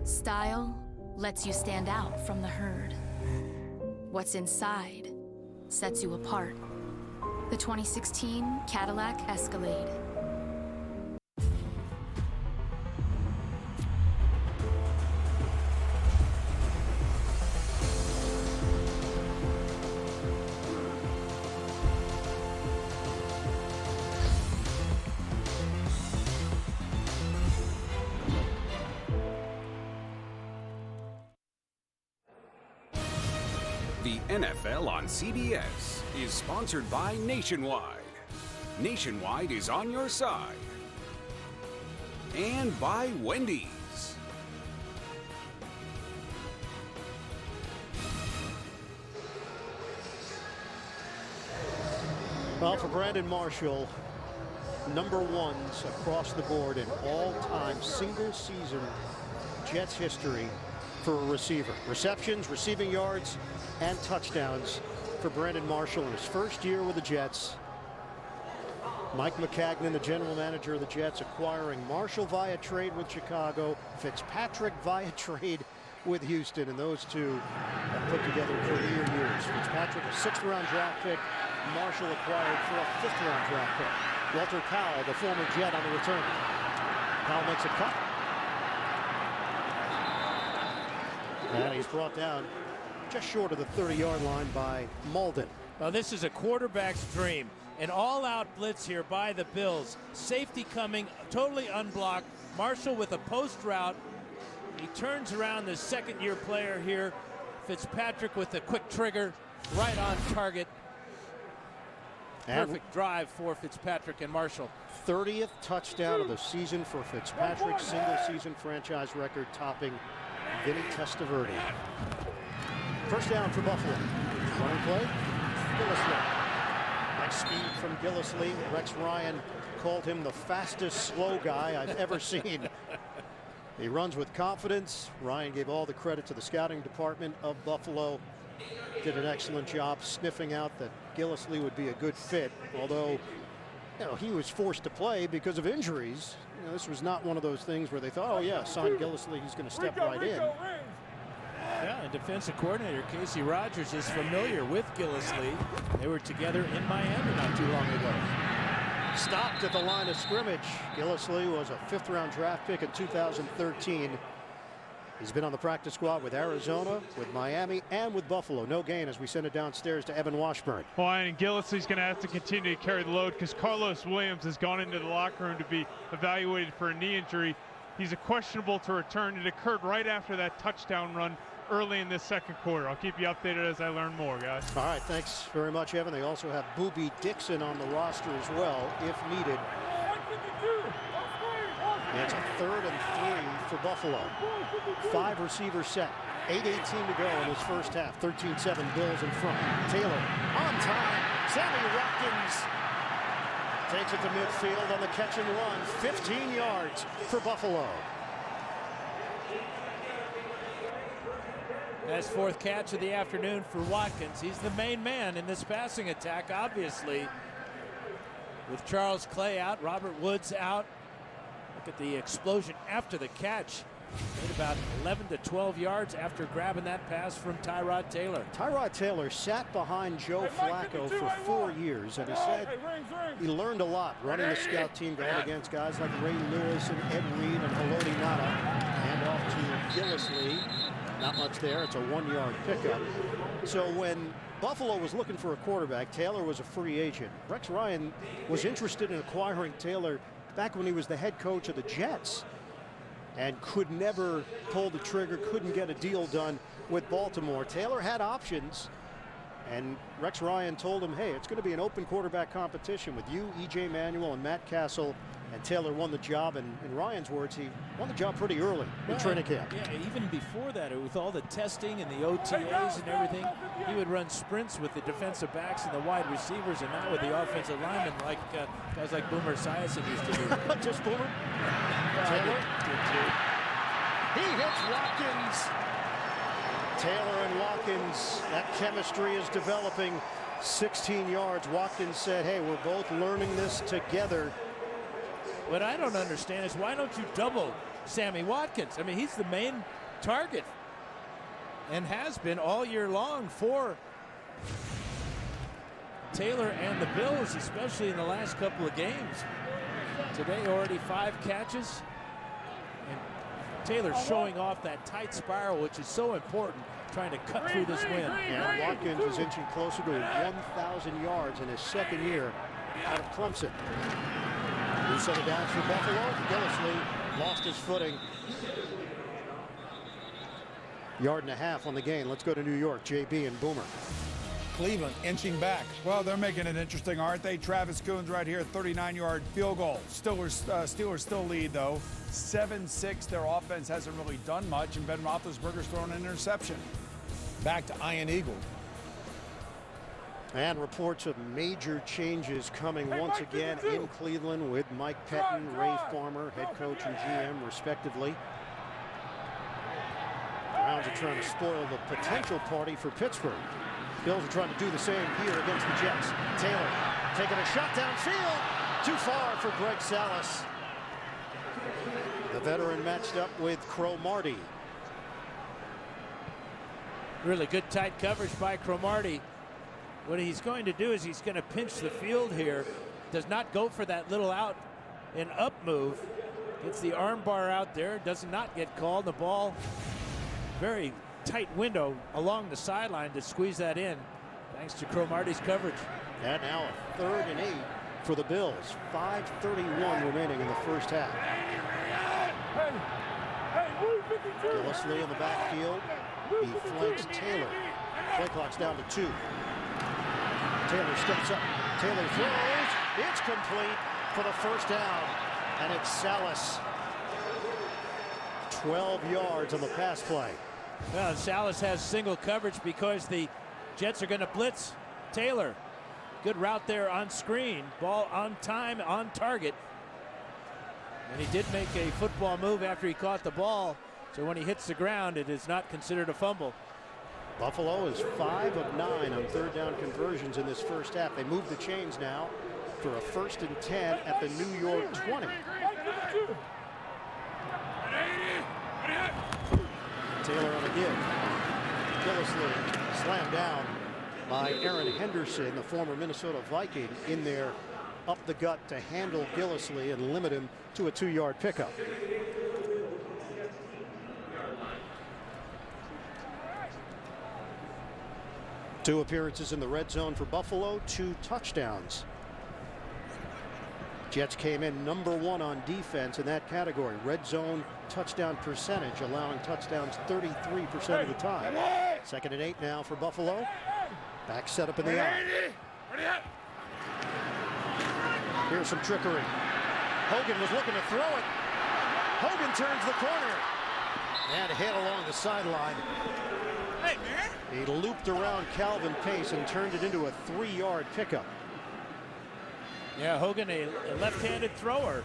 Style lets you stand out from the herd. What's inside sets you apart. The 2016 Cadillac Escalade. The NFL on CBS is sponsored by Nationwide. Nationwide is on your side. And by Wendy's. Well, for Brandon Marshall, #1s across the board in all-time single-season Jets history for a receiver. Receptions, receiving yards, and touchdowns for Brandon Marshall in his first year with the Jets. Mike McCagnon, the general manager of the Jets, acquiring Marshall via trade with Chicago, Fitzpatrick via trade with Houston, and those two have put together career years. Fitzpatrick, a 6th-round draft pick. Marshall acquired for a 5th-round draft pick. Walter Powell, the former Jet, on the return. Powell makes a cut. And he's brought down just short of the 30-yard line by Malden. Well, this is a quarterback's dream. An all-out blitz here by the Bills. Safety coming, totally unblocked. Marshall with a post route. He turns around the second-year player here. Fitzpatrick with a quick trigger, right on target. Perfect drive for Fitzpatrick and Marshall. 30th touchdown of the season for Fitzpatrick, single-season franchise record topping Vinny Testaverde. First down for Buffalo. Running play, Gillislee. Nice speed from Gillislee. Rex Ryan called him the fastest slow guy I've ever seen. He runs with confidence. Ryan gave all the credit to the scouting department of Buffalo. Did an excellent job sniffing out that Gillislee would be a good fit, although he was forced to play because of injuries. This was not one of those things where they thought, oh yeah, sign Gillislee, he's going to step right in. Yeah, and defensive coordinator Casey Rogers is familiar with Gillislee. They were together in Miami not too long ago. Stopped at the line of scrimmage. Gillislee was a 5th-round draft pick in 2013. He's been on the practice squad with Arizona, with Miami, and with Buffalo. No gain as we send it downstairs to Evan Washburn. Well, and Gillislee's going to have to continue to carry the load because Carlos Williams has gone into the locker room to be evaluated for a knee injury. He's a questionable to return. It occurred right after that touchdown run early in this second quarter. I'll keep you updated as I learn more, guys. All right, thanks very much, Evan. They also have Boobie Dixon on the roster as well, if needed. And it's a 3rd and 3 for Buffalo. 5 receiver set. 8:18 to go in this first half. 13-7 Bills in front. Taylor on time. Sammy Watkins takes it to midfield on the catch and run. 15 yards for Buffalo. That's 4th catch of the afternoon for Watkins. He's the main man in this passing attack, obviously. With Charles Clay out, Robert Woods out. Look at the explosion after the catch. Made about 11 to 12 yards after grabbing that pass from Tyrod Taylor. Tyrod Taylor sat behind Joe Flacco for 4 years, and he said he learned a lot running the scout team, going against guys like Ray Lewis and Ed Reed and Haloti Ngata. And off to Gillislee. Not much there. It's a 1-yard pickup. So when Buffalo was looking for a quarterback, Taylor was a free agent. Rex Ryan was interested in acquiring Taylor back when he was the head coach of the Jets and could never pull the trigger, couldn't get a deal done with Baltimore. Taylor had options, and Rex Ryan told him, hey, it's going to be an open quarterback competition with you, E.J. Manuel, and Matt Castle. And Taylor won the job, and in Ryan's words, he won the job pretty early in training camp. Yeah, even before that, with all the testing and the OTAs and everything, he would run sprints with the defensive backs and the wide receivers, and not with the offensive linemen like guys like Boomer Esiason used to do. Just Boomer? Taylor? He hits Watkins. Taylor and Watkins, that chemistry is developing. 16 yards. Watkins said, hey, we're both learning this together. What I don't understand is why don't you double Sammy Watkins? I mean, he's the main target and has been all year long for Taylor and the Bills, especially in the last couple of games. Today already 5 catches. And Taylor showing off that tight spiral, which is so important, trying to cut through this wind. And Watkins is inching closer to 1,000 yards in his second year out of Clemson. We set it down for Buffalo. Gillislee lost his footing. 1.5 yards on the gain. Let's go to New York. JB and Boomer. Cleveland inching back. Well, they're making it interesting, aren't they? Travis Coons right here, 39-yard field goal. Steelers still lead, though. 7-6. Their offense hasn't really done much, and Ben Roethlisberger's thrown an interception. Back to Ian Eagle. And reports of major changes coming once again in Cleveland with Mike Pettin, Ray Farmer, head coach and GM, respectively. Browns are trying to spoil the potential party for Pittsburgh. Bills are trying to do the same here against the Jets. Taylor taking a shot downfield. Too far for Greg Salas. The veteran matched up with Cromartie. Really good tight coverage by Cromartie. What he's going to do is he's going to pinch the field here. Does not go for that little out and up move. Gets the arm bar out there. Does not get called. The ball very tight window along the sideline to squeeze that in, thanks to Cromartie's coverage. And now a 3rd and 8 for the Bills. 5:31 remaining in the first half. Gillislee in the backfield. He flanks Taylor. Play clock's down to 2. Taylor steps up. Taylor throws. It's complete for the first down. And it's Salas. 12 yards on the pass play. Well, Salas has single coverage because the Jets are going to blitz Taylor. Good route there on screen. Ball on time, on target. And he did make a football move after he caught the ball. So when he hits the ground, it is not considered a fumble. Buffalo is 5 of 9 on 3rd down conversions in this first half. They move the chains now for a 1st and 10 at the New York 20. Taylor on a give. Gillislee slammed down by Aaron Henderson, the former Minnesota Viking, in there up the gut to handle Gillislee and limit him to a 2-yard pickup. Two appearances in the red zone for Buffalo, 2 touchdowns. Jets came in #1 on defense in that category. Red zone touchdown percentage, allowing touchdowns 33% of the time. 2nd and 8 now for Buffalo. Back set up in the eye. Here's some trickery. Hogan was looking to throw it. Hogan turns the corner. And hit along the sideline. He looped around Calvin Pace and turned it into a 3-yard pickup. Yeah, Hogan, a left-handed thrower.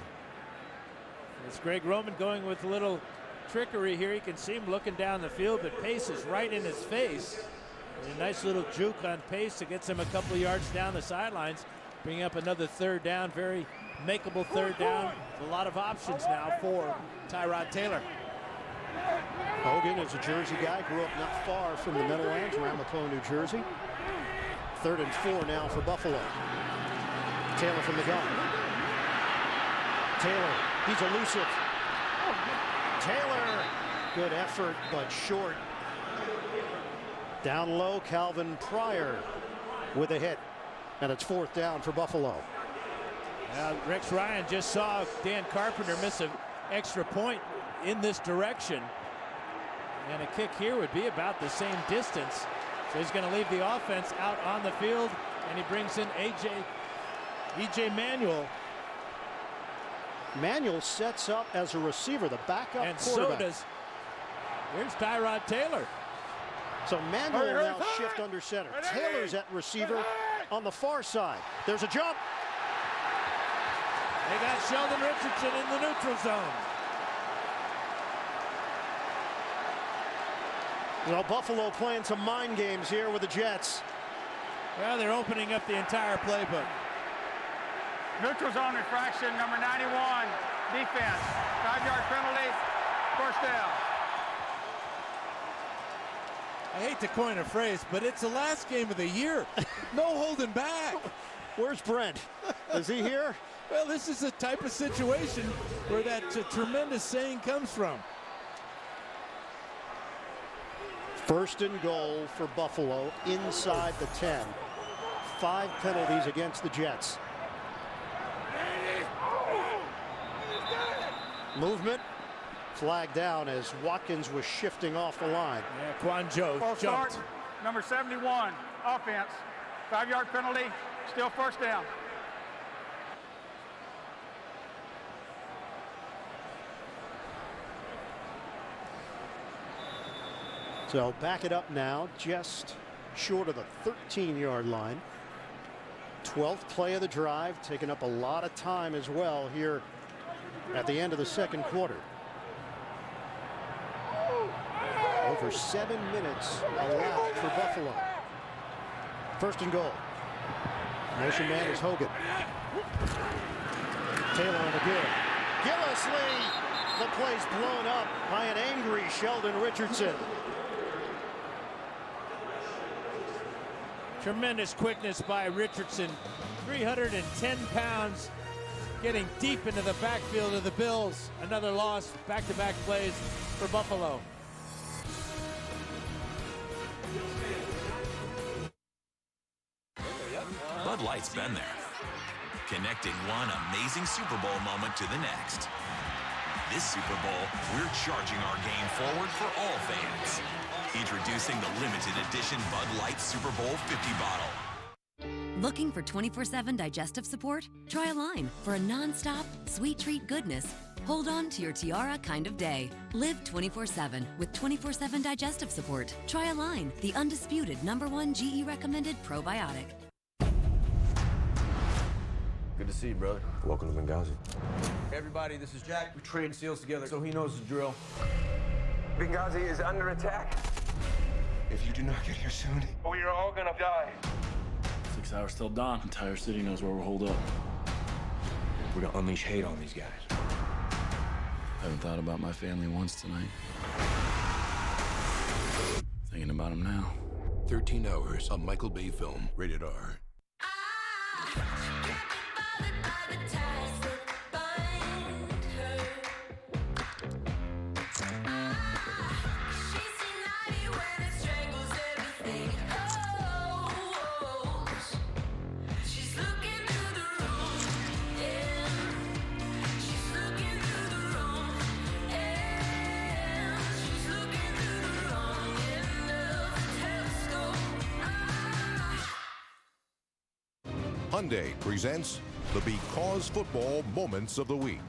It's Greg Roman going with a little trickery here. You can see him looking down the field, but Pace is right in his face. And a nice little juke on Pace that gets him a couple of yards down the sidelines, bringing up another 3rd down. Very makeable 3rd down. A lot of options now for Tyrod Taylor. Hogan is a Jersey guy, grew up not far from the Meadowlands, Ramapo, New Jersey. 3rd and 4 now for Buffalo. Taylor from the gun. Taylor, he's elusive. Taylor, good effort, but short. Down low, Calvin Pryor with a hit. And it's 4th down for Buffalo. Rex Ryan just saw Dan Carpenter miss an extra point in this direction. And a kick here would be about the same distance. So he's going to leave the offense out on the field, and he brings in E.J. Manuel. Manuel sets up as a receiver, the backup and quarterback. So does. Here's Tyrod Taylor. So Manuel will now shift under center. Taylor's at receiver on the far side. There's a jump. They got Sheldon Richardson in the neutral zone. Well, Buffalo playing some mind games here with the Jets. Well, they're opening up the entire playbook. Neutral zone infraction, number 91, defense. 5-yard penalty, 1st down. I hate to coin a phrase, but it's the last game of the year. No holding back. Where's Brent? Is he here? Well, this is the type of situation where that tremendous saying comes from. 1st and goal for Buffalo inside the 10. 5 penalties against the Jets. Movement. Flag down as Watkins was shifting off the line. Yeah, Quanjo False jumped. start, number 71, offense. 5-yard penalty, still 1st down. So back it up now, just short of the 13-yard line. 12th play of the drive, taking up a lot of time as well here at the end of the 2nd quarter. Over 7 minutes allowed for Buffalo. 1st and goal. Motion man is Hogan. Taylor on the good. Gillislee. The play's blown up by an angry Sheldon Richardson. Tremendous quickness by Richardson. 310 pounds, getting deep into the backfield of the Bills. Another loss, back-to-back plays for Buffalo. Bud Light's been there, connecting one amazing Super Bowl moment to the next. This Super Bowl, we're charging our game forward for all fans. Introducing the limited edition Bud Light Super Bowl 50 bottle. Looking for 24/7 digestive support? Try a line for a non-stop, sweet treat goodness. Hold on to your tiara kind of day. Live 24/7 with 24/7 digestive support. Try a line, the undisputed #1 GE recommended probiotic. Good to see you, brother. Welcome to Benghazi. Everybody, this is Jack. We train SEALs together, so he knows the drill. Benghazi is under attack. If you do not get here soon, we are all gonna die. 6 hours till dawn. The entire city knows where we're holed up. We're gonna unleash hate on these guys. I haven't thought about my family once tonight. Thinking about them now. 13 hours on Michael Bay film, rated R. Hyundai presents the Because Football Moments of the Week.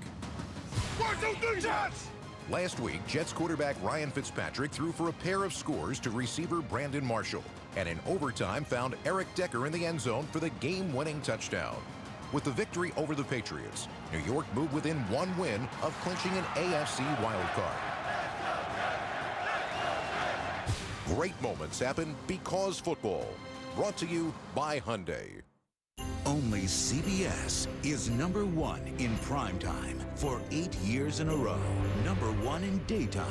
1, 2, 3, Jets! Last week, Jets quarterback Ryan Fitzpatrick threw for a pair of scores to receiver Brandon Marshall, and in overtime found Eric Decker in the end zone for the game-winning touchdown. With the victory over the Patriots, New York moved within one win of clinching an AFC wildcard. Great moments happen because football. Brought to you by Hyundai. Only CBS is #1 in primetime for 8 years in a row. #1 in daytime.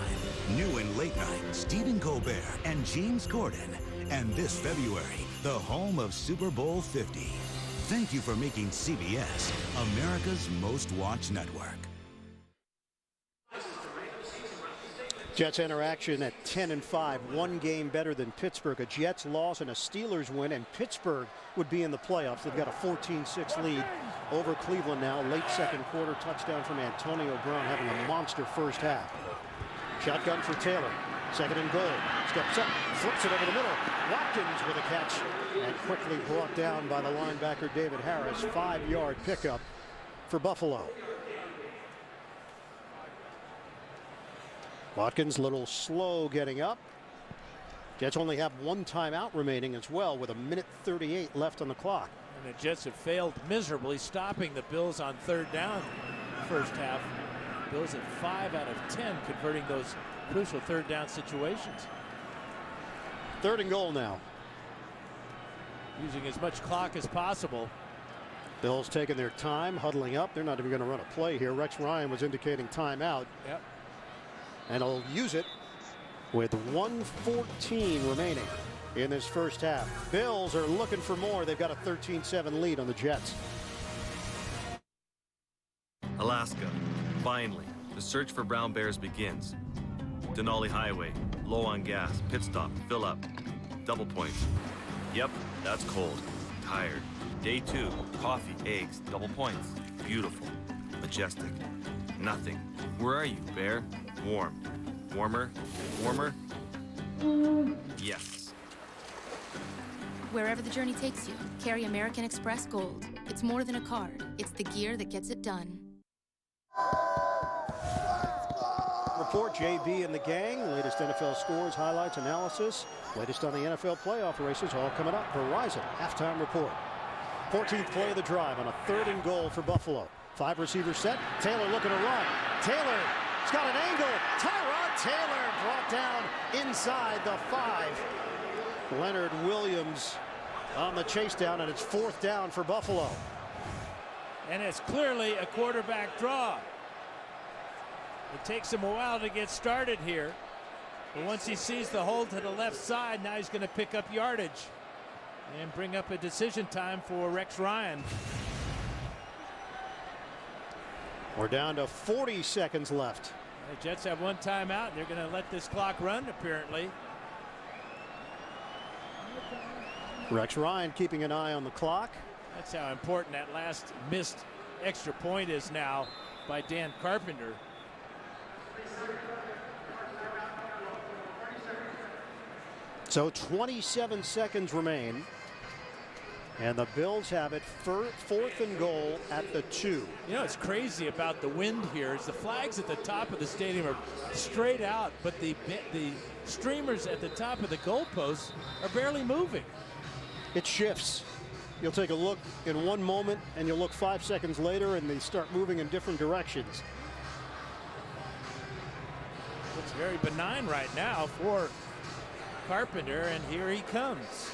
New in late night, Stephen Colbert and James Corden. And this February, the home of Super Bowl 50. Thank you for making CBS America's most watched network. Jets enter action at 10-5, one game better than Pittsburgh. A Jets loss and a Steelers win, and Pittsburgh would be in the playoffs. They've got a 14-6 lead over Cleveland now. Late second quarter touchdown from Antonio Brown, having a monster first half. Shotgun for Taylor. Second and goal. Steps up, flips it over the middle. Watkins with a catch, and quickly brought down by the linebacker David Harris. 5-yard pickup for Buffalo. Watkins a little slow getting up. Jets only have one timeout remaining as well, with 1:38 left on the clock. And the Jets have failed miserably stopping the Bills on third down first half. Bills at 5 out of 10 converting those crucial third down situations. Third and goal now. Using as much clock as possible. Bills taking their time, huddling up. They're not even going to run a play here. Rex Ryan was indicating timeout. Yep. And he'll use it with 1:14 remaining in this first half. Bills are looking for more. They've got a 13-7 lead on the Jets. Alaska. Finally, the search for brown bears begins. Denali Highway, low on gas, pit stop, fill up, double points. Yep, that's cold. Tired. Day 2, coffee, eggs, double points. Beautiful. Majestic. Nothing. Where are you, bear? Warm. Warmer? Warmer? Yes. Wherever the journey takes you, carry American Express Gold. It's more than a card. It's the gear that gets it done. Report JB and the gang. Latest NFL scores, highlights, analysis. Latest on the NFL playoff races, all coming up. Verizon halftime report. 14th play of the drive on a 3rd and goal for Buffalo. 5 receivers set. Taylor looking to run. Taylor's got an angle. Tyrod Taylor brought down inside the 5. Leonard Williams on the chase down, and it's 4th down for Buffalo. And it's clearly a quarterback draw. It takes him a while to get started here. But once he sees the hole to the left side, now he's going to pick up yardage and bring up a decision time for Rex Ryan. We're down to 40 seconds left. The Jets have one timeout, and they're going to let this clock run, apparently. Rex Ryan keeping an eye on the clock. That's how important that last missed extra point is now by Dan Carpenter. So 27 seconds remain. And the Bills have it 4th and goal at the 2. You know, it's crazy about the wind here is the flags at the top of the stadium are straight out, but the streamers at the top of the goalposts are barely moving. It shifts. You'll take a look in one moment and you'll look 5 seconds later and they start moving in different directions. Looks very benign right now for Carpenter, and here he comes.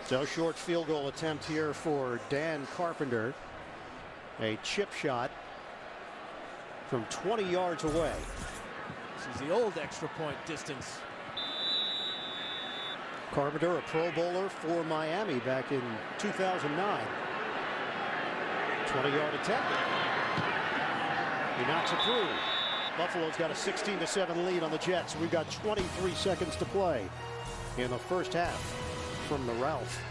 So short field goal attempt here for Dan Carpenter. A chip shot from 20 yards away. This is the old extra point distance. Carpenter, a Pro Bowler for Miami back in 2009. 20-yard attempt. He knocks it through. Buffalo's got a 16-7 lead on the Jets. We've got 23 seconds to play in the first half. From the Ralph.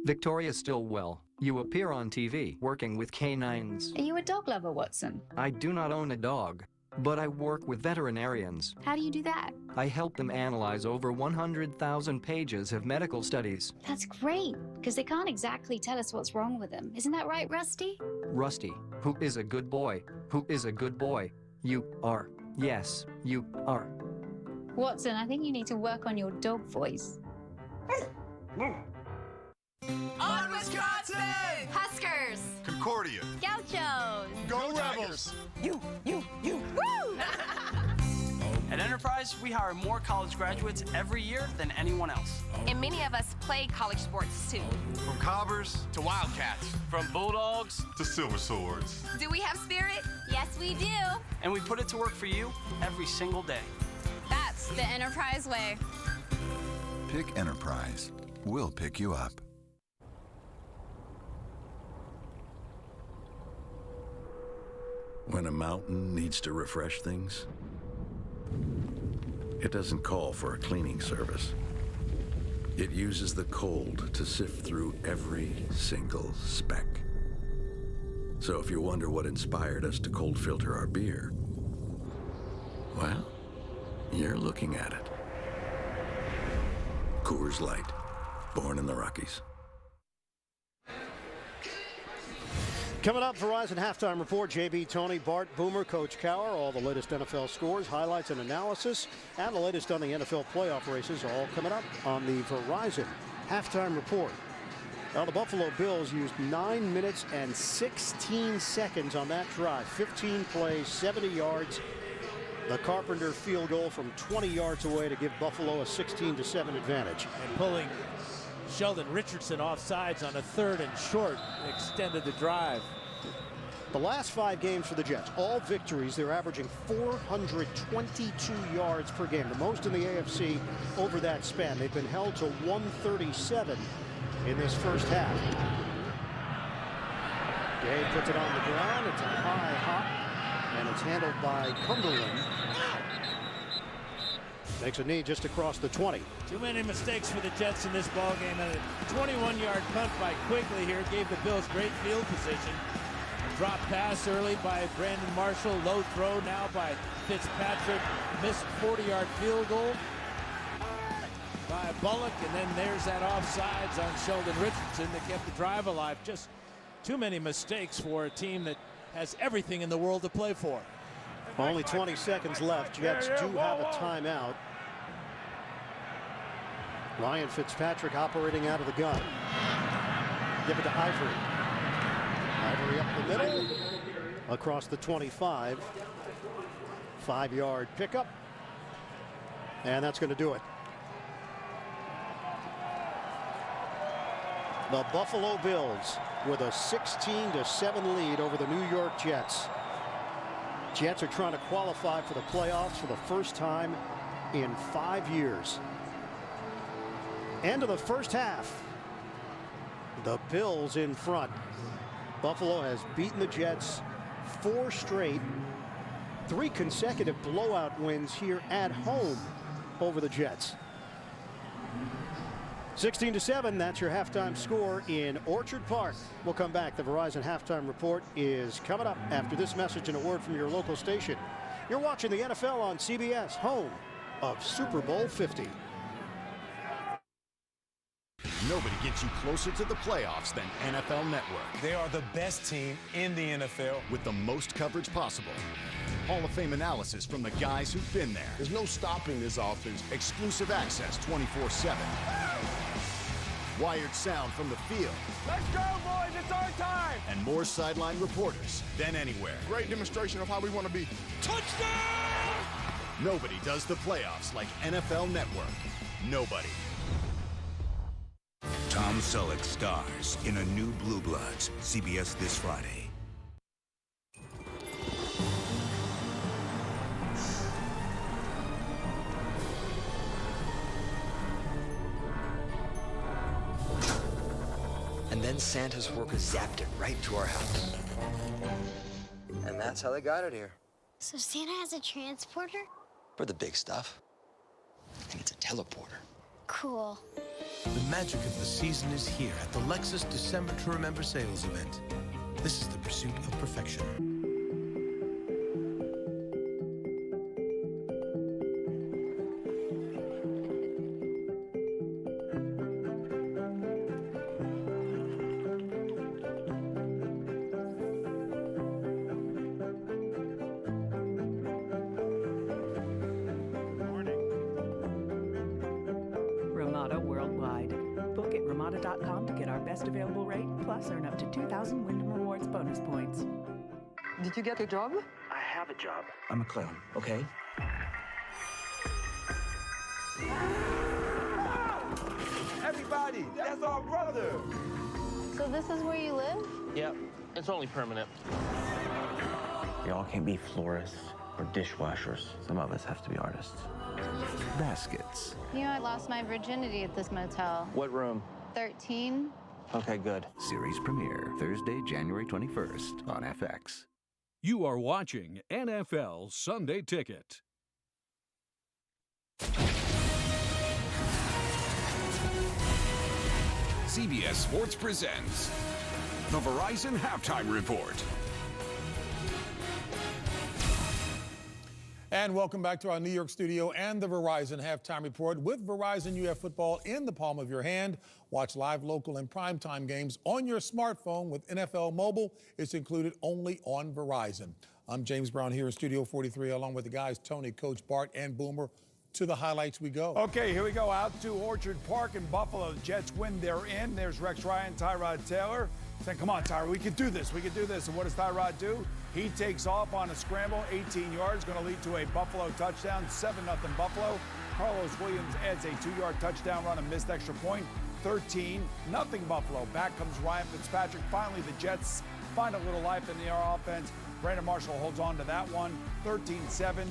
Victoria Stillwell, you appear on TV working with canines. Are you a dog lover, Watson? I do not own a dog, but I work with veterinarians. How do you do that? I help them analyze over 100,000 pages of medical studies. That's great, because they can't exactly tell us what's wrong with them. Isn't that right, Rusty? Rusty, who is a good boy? Who is a good boy? You are. Yes, you are. Watson, I think you need to work on your dog voice. On Wisconsin! Huskers! Concordia! Gauchos! Go Rebels! You! Woo! At Enterprise, we hire more college graduates every year than anyone else. And many of us play college sports too. From Cobbers to Wildcats. From Bulldogs to Silver Swords. Do we have spirit? Yes, we do. And we put it to work for you every single day. That's the Enterprise way. Pick Enterprise. We'll pick you up. When a mountain needs to refresh things, it doesn't call for a cleaning service. It uses the cold to sift through every single speck. So if you wonder what inspired us to cold filter our beer, well, you're looking at it. Coors Light, born in the Rockies. Coming up, Verizon Halftime Report, JB, Tony, Bart, Boomer, Coach Cowher, all the latest NFL scores, highlights, and analysis, and the latest on the NFL playoff races, all coming up on the Verizon Halftime Report. Well, the Buffalo Bills used 9 minutes and 16 seconds on that drive. 15 plays, 70 yards. The Carpenter field goal from 20 yards away to give Buffalo a 16-7 advantage. And pulling Sheldon Richardson off sides on a 3rd and short extended the drive. The last 5 games for the Jets, all victories. They're averaging 422 yards per game, the most in the AFC over that span. They've been held to 137 in this first half. Gabe puts it on the ground. It's a high hop, and it's handled by Cumberland. Makes a knee just across the 20. Too many mistakes for the Jets in this ballgame. And a 21-yard punt by Quigley here gave the Bills great field position. A drop pass early by Brandon Marshall. Low throw now by Fitzpatrick. Missed 40-yard field goal by Bullock. And then there's that offsides on Sheldon Richardson that kept the drive alive. Just too many mistakes for a team that has everything in the world to play for. Only 20 seconds left. Jets do have a timeout. Ryan Fitzpatrick operating out of the gun. Give it to Ivory. Ivory up the middle. Across the 25. 5-yard pickup. And that's going to do it. The Buffalo Bills with a 16-7 lead over the New York Jets. Jets are trying to qualify for the playoffs for the first time in 5 years. End of the first half. The Bills in front. Buffalo has beaten the Jets 4 straight, 3 consecutive blowout wins here at home over the Jets. 16-7, that's your halftime score in Orchard Park. We'll come back. The Verizon Halftime Report is coming up after this message and a word from your local station. You're watching the NFL on CBS, home of Super Bowl 50. Nobody gets you closer to the playoffs than NFL Network. They are the best team in the NFL. With the most coverage possible. Hall of Fame analysis from the guys who've been there. There's no stopping this offense. Exclusive access 24/7. Wired sound from the field. Let's go, boys. It's our time. And more sideline reporters than anywhere. Great demonstration of how we want to be. Touchdown! Nobody does the playoffs like NFL Network. Nobody. Tom Selleck stars in a new Blue Bloods, CBS this Friday. And then Santa's workers zapped it right to our house. And that's how they got it here. So Santa has a transporter? For the big stuff. And it's a teleporter. Cool. The magic of the season is here at the Lexus December to Remember sales event. This is the pursuit of perfection. Ramada.com to get our best available rate, plus earn up to 2,000 Wyndham Rewards bonus points. Did you get a job? I have a job. I'm a clown, okay? Everybody, that's our brother! So this is where you live? Yep, it's only permanent. Y'all can't be florists or dishwashers. Some of us have to be artists. Baskets. You know, I lost my virginity at this motel. What room? 13. Okay, good. Series premiere Thursday, January 21st on FX. You are watching NFL Sunday Ticket. CBS Sports presents the Verizon Halftime Report. And welcome back to our New York studio and the Verizon Halftime Report. With Verizon, you have football in the palm of your hand. Watch live, local, and primetime games on your smartphone with NFL Mobile. It's included only on Verizon. I'm James Brown here in Studio 43, along with the guys Tony, Coach Bart, and Boomer. To the highlights we go. Okay, here we go. Out to Orchard Park in Buffalo. The Jets win. They're in. There's Rex Ryan, Tyrod Taylor. Saying, come on, Tyrod, we can do this. We can do this. And what does Tyrod do? He takes off on a scramble, 18 yards, going to lead to a Buffalo touchdown, 7-0 Buffalo. Carlos Williams adds a 2-yard touchdown run, a missed extra point, 13-0 Buffalo. Back comes Ryan Fitzpatrick. Finally, the Jets find a little life in their offense. Brandon Marshall holds on to that one, 13-7.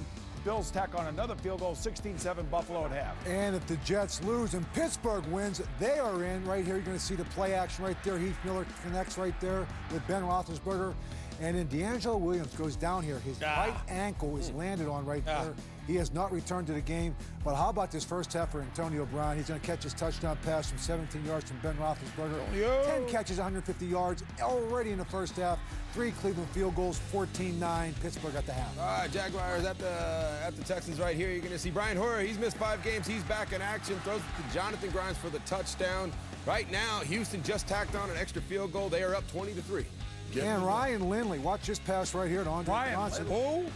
Bills tack on another field goal, 16-7 Buffalo at half. And if the Jets lose and Pittsburgh wins, they are in. Right here, you're going to see the play action right there. Heath Miller connects right there with Ben Roethlisberger. And then D'Angelo Williams goes down here. His right ankle is landed on right there. He has not returned to the game. But how about this first half for Antonio Brown? He's going to catch his touchdown pass from 17 yards from Ben Roethlisberger. 10 catches, 150 yards already in the first half. 3 Cleveland field goals, 14-9. Pittsburgh at the half. All right, Jaguars at the Texans right here. You're going to see Brian Hoyer. He's missed 5 games. He's back in action. Throws it to Jonathan Grimes for the touchdown. Right now, Houston just tacked on an extra field goal. They are up 20-3. And Ryan Lindley, watch this pass right here to Andre Johnson.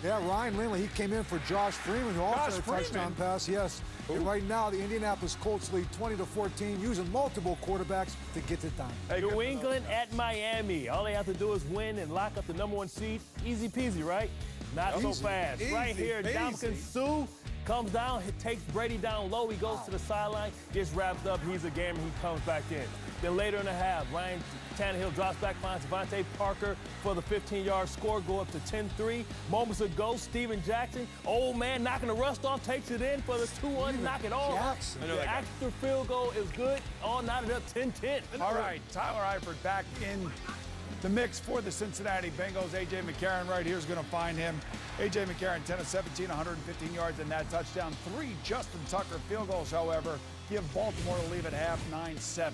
Yeah, Ryan Lindley, he came in for Josh Freeman, who also had a touchdown pass, yes. And right now, the Indianapolis Colts lead 20-14, using multiple quarterbacks to get it done. New England at Miami. All they have to do is win and lock up the #1 seed. Easy peasy, right? Not so fast. Right here, Ndamukong Suh comes down, takes Brady down low. He goes to the sideline, gets wrapped up. He's a gamer. He comes back in. Then later in the half, Ryan Tannehill drops back, finds Devontae Parker for the 15-yard score, go up to 10-3. Moments ago, Steven Jackson, old man knocking the rust off, takes it in for the 2-1, knock it off. The extra field goal is good, all knotted up 10-10. All right, Tyler Eifert back in The mix for the Cincinnati Bengals, A.J. McCarron right here is going to find him. A.J. McCarron, 10 of 17, 115 yards and that touchdown. 3 Justin Tucker field goals, however, give Baltimore the lead at half, 9-7.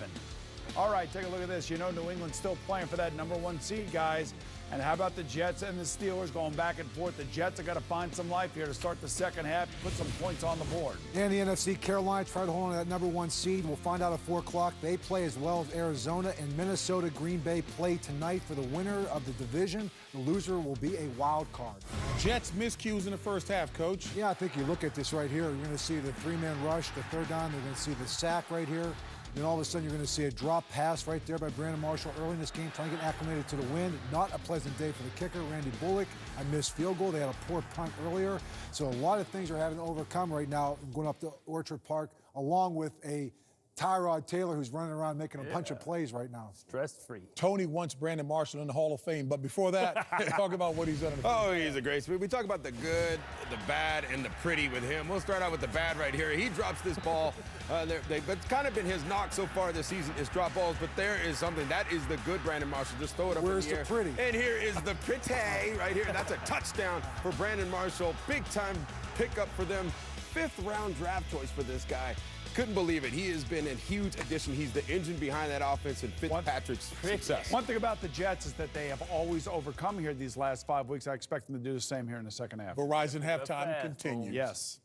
All right, take a look at this. You know New England's still playing for that #1 seed, guys. And how about the Jets and the Steelers going back and forth? The Jets have got to find some life here to start the second half, put some points on the board. And the NFC, Carolina tried to hold on to that #1 seed. We'll find out at 4 o'clock. They play as well as Arizona and Minnesota. Green Bay play tonight for the winner of the division. The loser will be a wild card. Jets miscues in the first half, Coach. Yeah, I think you look at this right here. You're going to see the 3-man rush, the third down. They're going to see the sack right here. Then all of a sudden, you're going to see a drop pass right there by Brandon Marshall early in this game, trying to get acclimated to the wind. Not a pleasant day for the kicker, Randy Bullock. A missed field goal. They had a poor punt earlier. So a lot of things are having to overcome right now going up to Orchard Park, along with a Tyrod Taylor who's running around making a bunch of plays right now. Stress-free. Tony wants Brandon Marshall in the Hall of Fame, but before that, talk about what he's done. Oh, he's a great speaker. We talk about the good, the bad, and the pretty with him. We'll start out with the bad right here. He drops this ball. But it's kind of been his knock so far this season is drop balls, but there is something. That is the good Brandon Marshall. Just throw it up Where's in the air. the pretty? And here is the pretty right here. That's a touchdown for Brandon Marshall. Big-time pickup for them. 5th-round draft choice for this guy. Couldn't believe it. He has been a huge addition. He's the engine behind that offense and Fitzpatrick's success. One thing about the Jets is that they have always overcome here these last 5 weeks. I expect them to do the same here in the second half. Verizon halftime continues. Yes.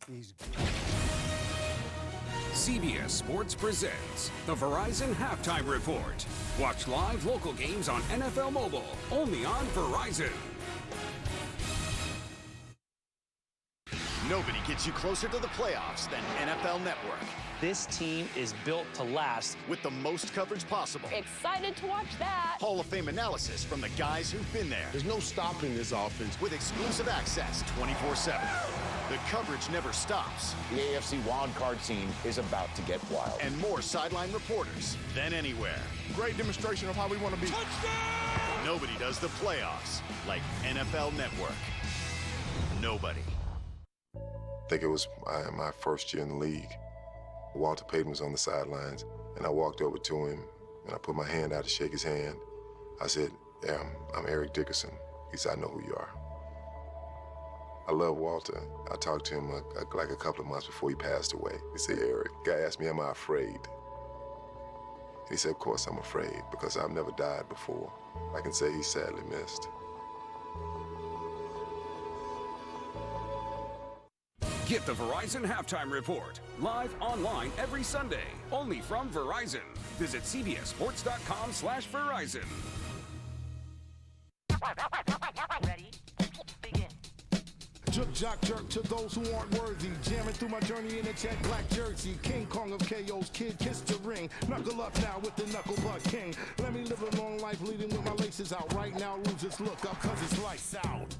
CBS Sports presents the Verizon Halftime Report. Watch live local games on NFL Mobile, only on Verizon. Nobody gets you closer to the playoffs than NFL Network. This team is built to last. With the most coverage possible. Excited to watch that. Hall of Fame analysis from the guys who've been there. There's no stopping this offense. With exclusive access 24/7. The coverage never stops. The AFC wildcard scene is about to get wild. And more sideline reporters than anywhere. Great demonstration of how we want to be. Touchdown! Nobody does the playoffs like NFL Network. Nobody. I think it was my first year in the league. Walter Payton was on the sidelines, and I walked over to him, and I put my hand out to shake his hand. I said, yeah, I'm Eric Dickerson. He said, I know who you are. I love Walter. I talked to him like a couple of months before he passed away. He said, Eric, guy asked me, am I afraid? And he said, of course I'm afraid, because I've never died before. I can say he's sadly missed. Get the Verizon Halftime Report, live online every Sunday, only from Verizon. Visit cbssports.com/Verizon. Ready? Begin. Jerk, jock, jerk to those who aren't worthy. Jamming through my journey in a jet black jersey. King Kong of KO's kid, kiss the ring. Knuckle up now with the knuckle butt king. Let me live a long life leading with my laces out. Right now, losers look up cause it's lights out.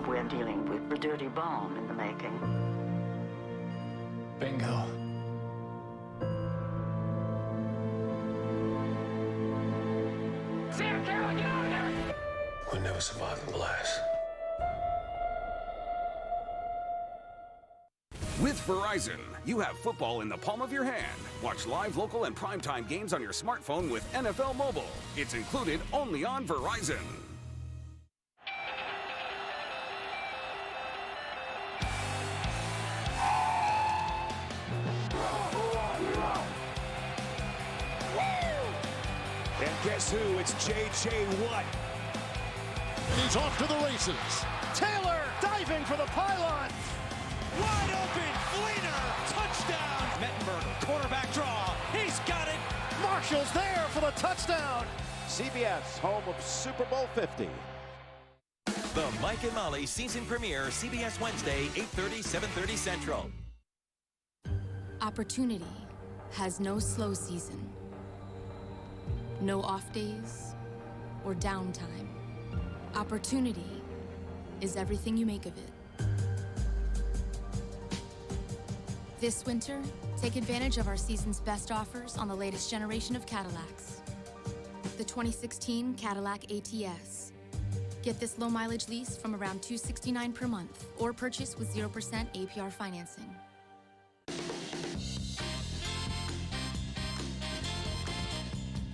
We're dealing with the dirty bomb in the making. Bingo. Sam Carroll, get out of there! We'll never survive the blast. With Verizon, you have football in the palm of your hand. Watch live, local, and primetime games on your smartphone with NFL Mobile. It's included only on Verizon. And guess who? It's J.J. Watt. He's off to the races. Taylor diving for the pylon. Wide open. Fleener. Touchdown. Mettenberger, quarterback draw. He's got it. Marshall's there for the touchdown. CBS, home of Super Bowl 50. The Mike and Molly season premiere, CBS Wednesday, 8:30, 7:30 Central. Opportunity has no slow season, no off days or downtime. Opportunity is everything you make of it. This winter, take advantage of our season's best offers on the latest generation of Cadillacs. The 2016 Cadillac ATS. Get this low mileage lease from around $269 per month or purchase with 0% APR financing.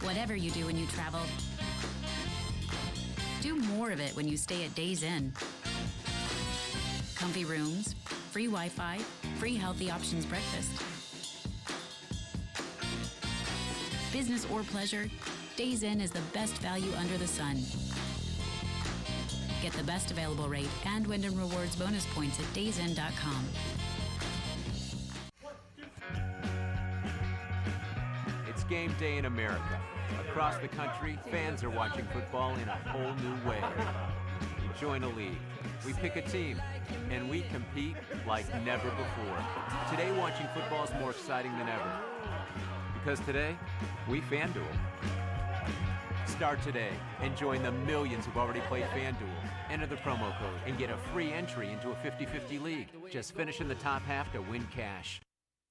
Whatever you do when you travel, do more of it when you stay at Days Inn. Comfy rooms, free Wi-Fi, free healthy options breakfast. Business or pleasure, Days Inn is the best value under the sun. Get the best available rate and Wyndham Rewards bonus points at daysinn.com. It's game day in America. Across the country, fans are watching football in a whole new way. You join a league, we pick a team, and we compete like never before. Today, watching football is more exciting than ever. Because today, we FanDuel. Start today and join the millions who've already played FanDuel. Enter the promo code and get a free entry into a 50-50 league. Just finish in the top half to win cash.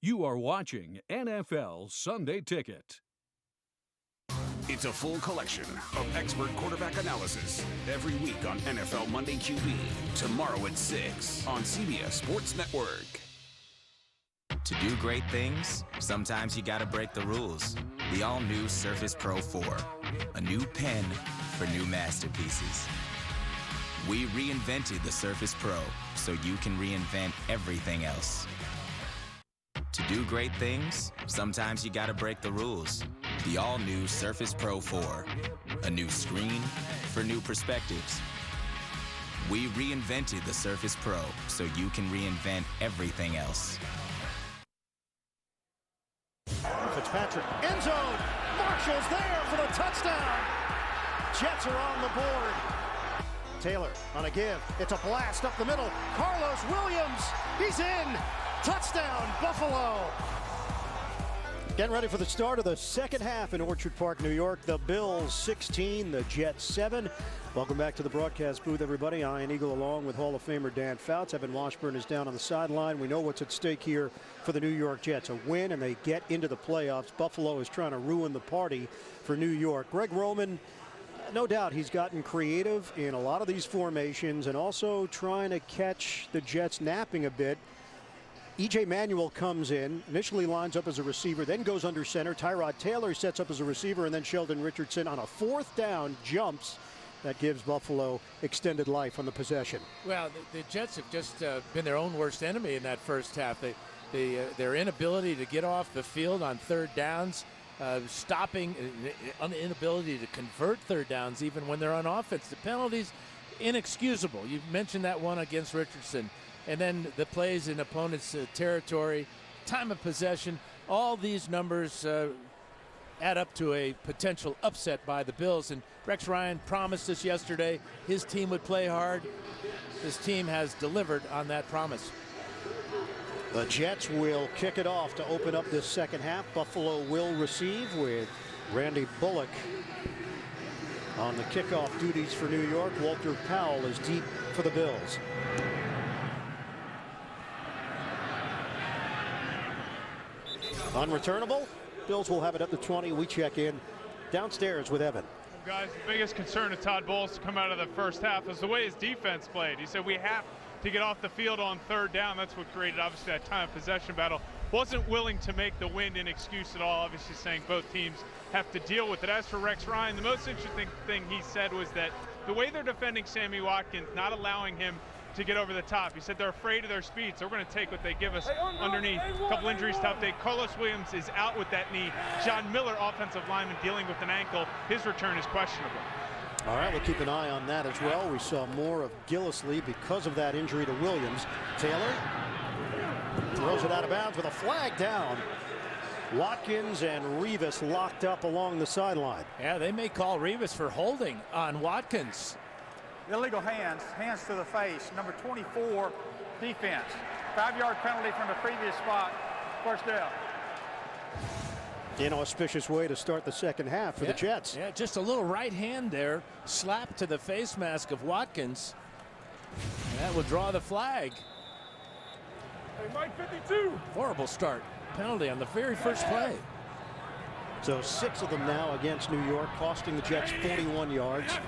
You are watching NFL Sunday Ticket. It's a full collection of expert quarterback analysis every week on NFL Monday QB. Tomorrow at 6 on CBS Sports Network. To do great things, sometimes you gotta break the rules. The all-new Surface Pro 4. A new pen for new masterpieces. We reinvented the Surface Pro so you can reinvent everything else. To do great things, sometimes you gotta break the rules. The all-new Surface Pro 4. A new screen for new perspectives. We reinvented the Surface Pro so you can reinvent everything else. Fitzpatrick, end zone. Marshall's there for the touchdown. Jets are on the board. Taylor on a give. It's a blast up the middle. Carlos Williams, he's in. Touchdown, Buffalo. Getting ready for the start of the second half in Orchard Park, New York. The Bills 16, the Jets 7. Welcome back to the broadcast booth, everybody. Ian Eagle along with Hall of Famer Dan Fouts. Evan Washburn is down on the sideline. We know what's at stake here for the New York Jets. A win and they get into the playoffs. Buffalo is trying to ruin the party for New York. Greg Roman, no doubt he's gotten creative in a lot of these formations and also trying to catch the Jets napping a bit. E.J. Manuel comes in, initially lines up as a receiver, then goes under center. Tyrod Taylor sets up as a receiver, and then Sheldon Richardson on a fourth down jumps. That gives Buffalo extended life on the possession. Well, the Jets have just been their own worst enemy in that first half. Their inability to get off the field on third downs, inability to convert third downs even when they're on offense. The penalties, inexcusable. You mentioned that one against Richardson. And then the plays in opponent's territory, time of possession, all these numbers add up to a potential upset by the Bills. And Rex Ryan promised us yesterday his team would play hard. His team has delivered on that promise. The Jets will kick it off to open up this second half. Buffalo will receive with Randy Bullock on the kickoff duties for New York. Walter Powell is deep for the Bills. Unreturnable. Bills will have it at the 20. We check in downstairs with Evan. Guys, the biggest concern of Todd Bowles to come out of the first half is the way his defense played. He said we have to get off the field on third down. That's what created, obviously, that time of possession battle. Wasn't willing to make the wind an excuse at all, obviously saying both teams have to deal with it. As for Rex Ryan, the most interesting thing he said was that the way they're defending Sammy Watkins, not allowing him to get over the top. He said they're afraid of their speed, so we're going to take what they give us underneath. A couple injuries to update. Carlos Williams is out with that knee. John Miller, offensive lineman, dealing with an ankle. His return is questionable. All right, we'll keep an eye on that as well. We saw more of Gillislee because of that injury to Williams. Taylor throws it out of bounds with a flag down. Watkins and Revis locked up along the sideline. Yeah, they may call Revis for holding on Watkins. Illegal hands to the face. Number 24, defense. 5-yard penalty from the previous spot. First down. Inauspicious way to start the second half for the Jets. Yeah, just a little right hand there, slapped to the face mask of Watkins. And that will draw the flag. Hey, Mike 52. Horrible start. Penalty on the very first play. So 6 of them now against New York, costing the Jets 41 yards.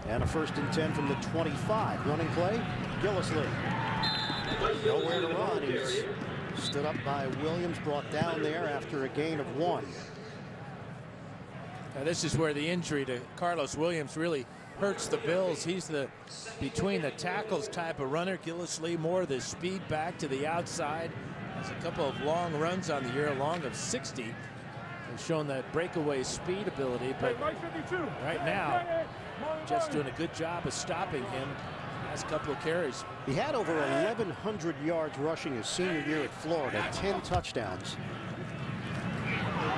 And a 1st and 10 from the 25. Running play, Gillislee. Nowhere to run. He's stood up by Williams, brought down there after a gain of 1. Now, this is where the injury to Carlos Williams really hurts the Bills. He's the between the tackles type of runner. Gillislee more the speed back to the outside. Has a couple of long runs on the year, a long of 60. Has shown that breakaway speed ability, but right now, Jets doing a good job of stopping him. Last couple of carries. He had over 1,100 yards rushing his senior year at Florida, 10 touchdowns.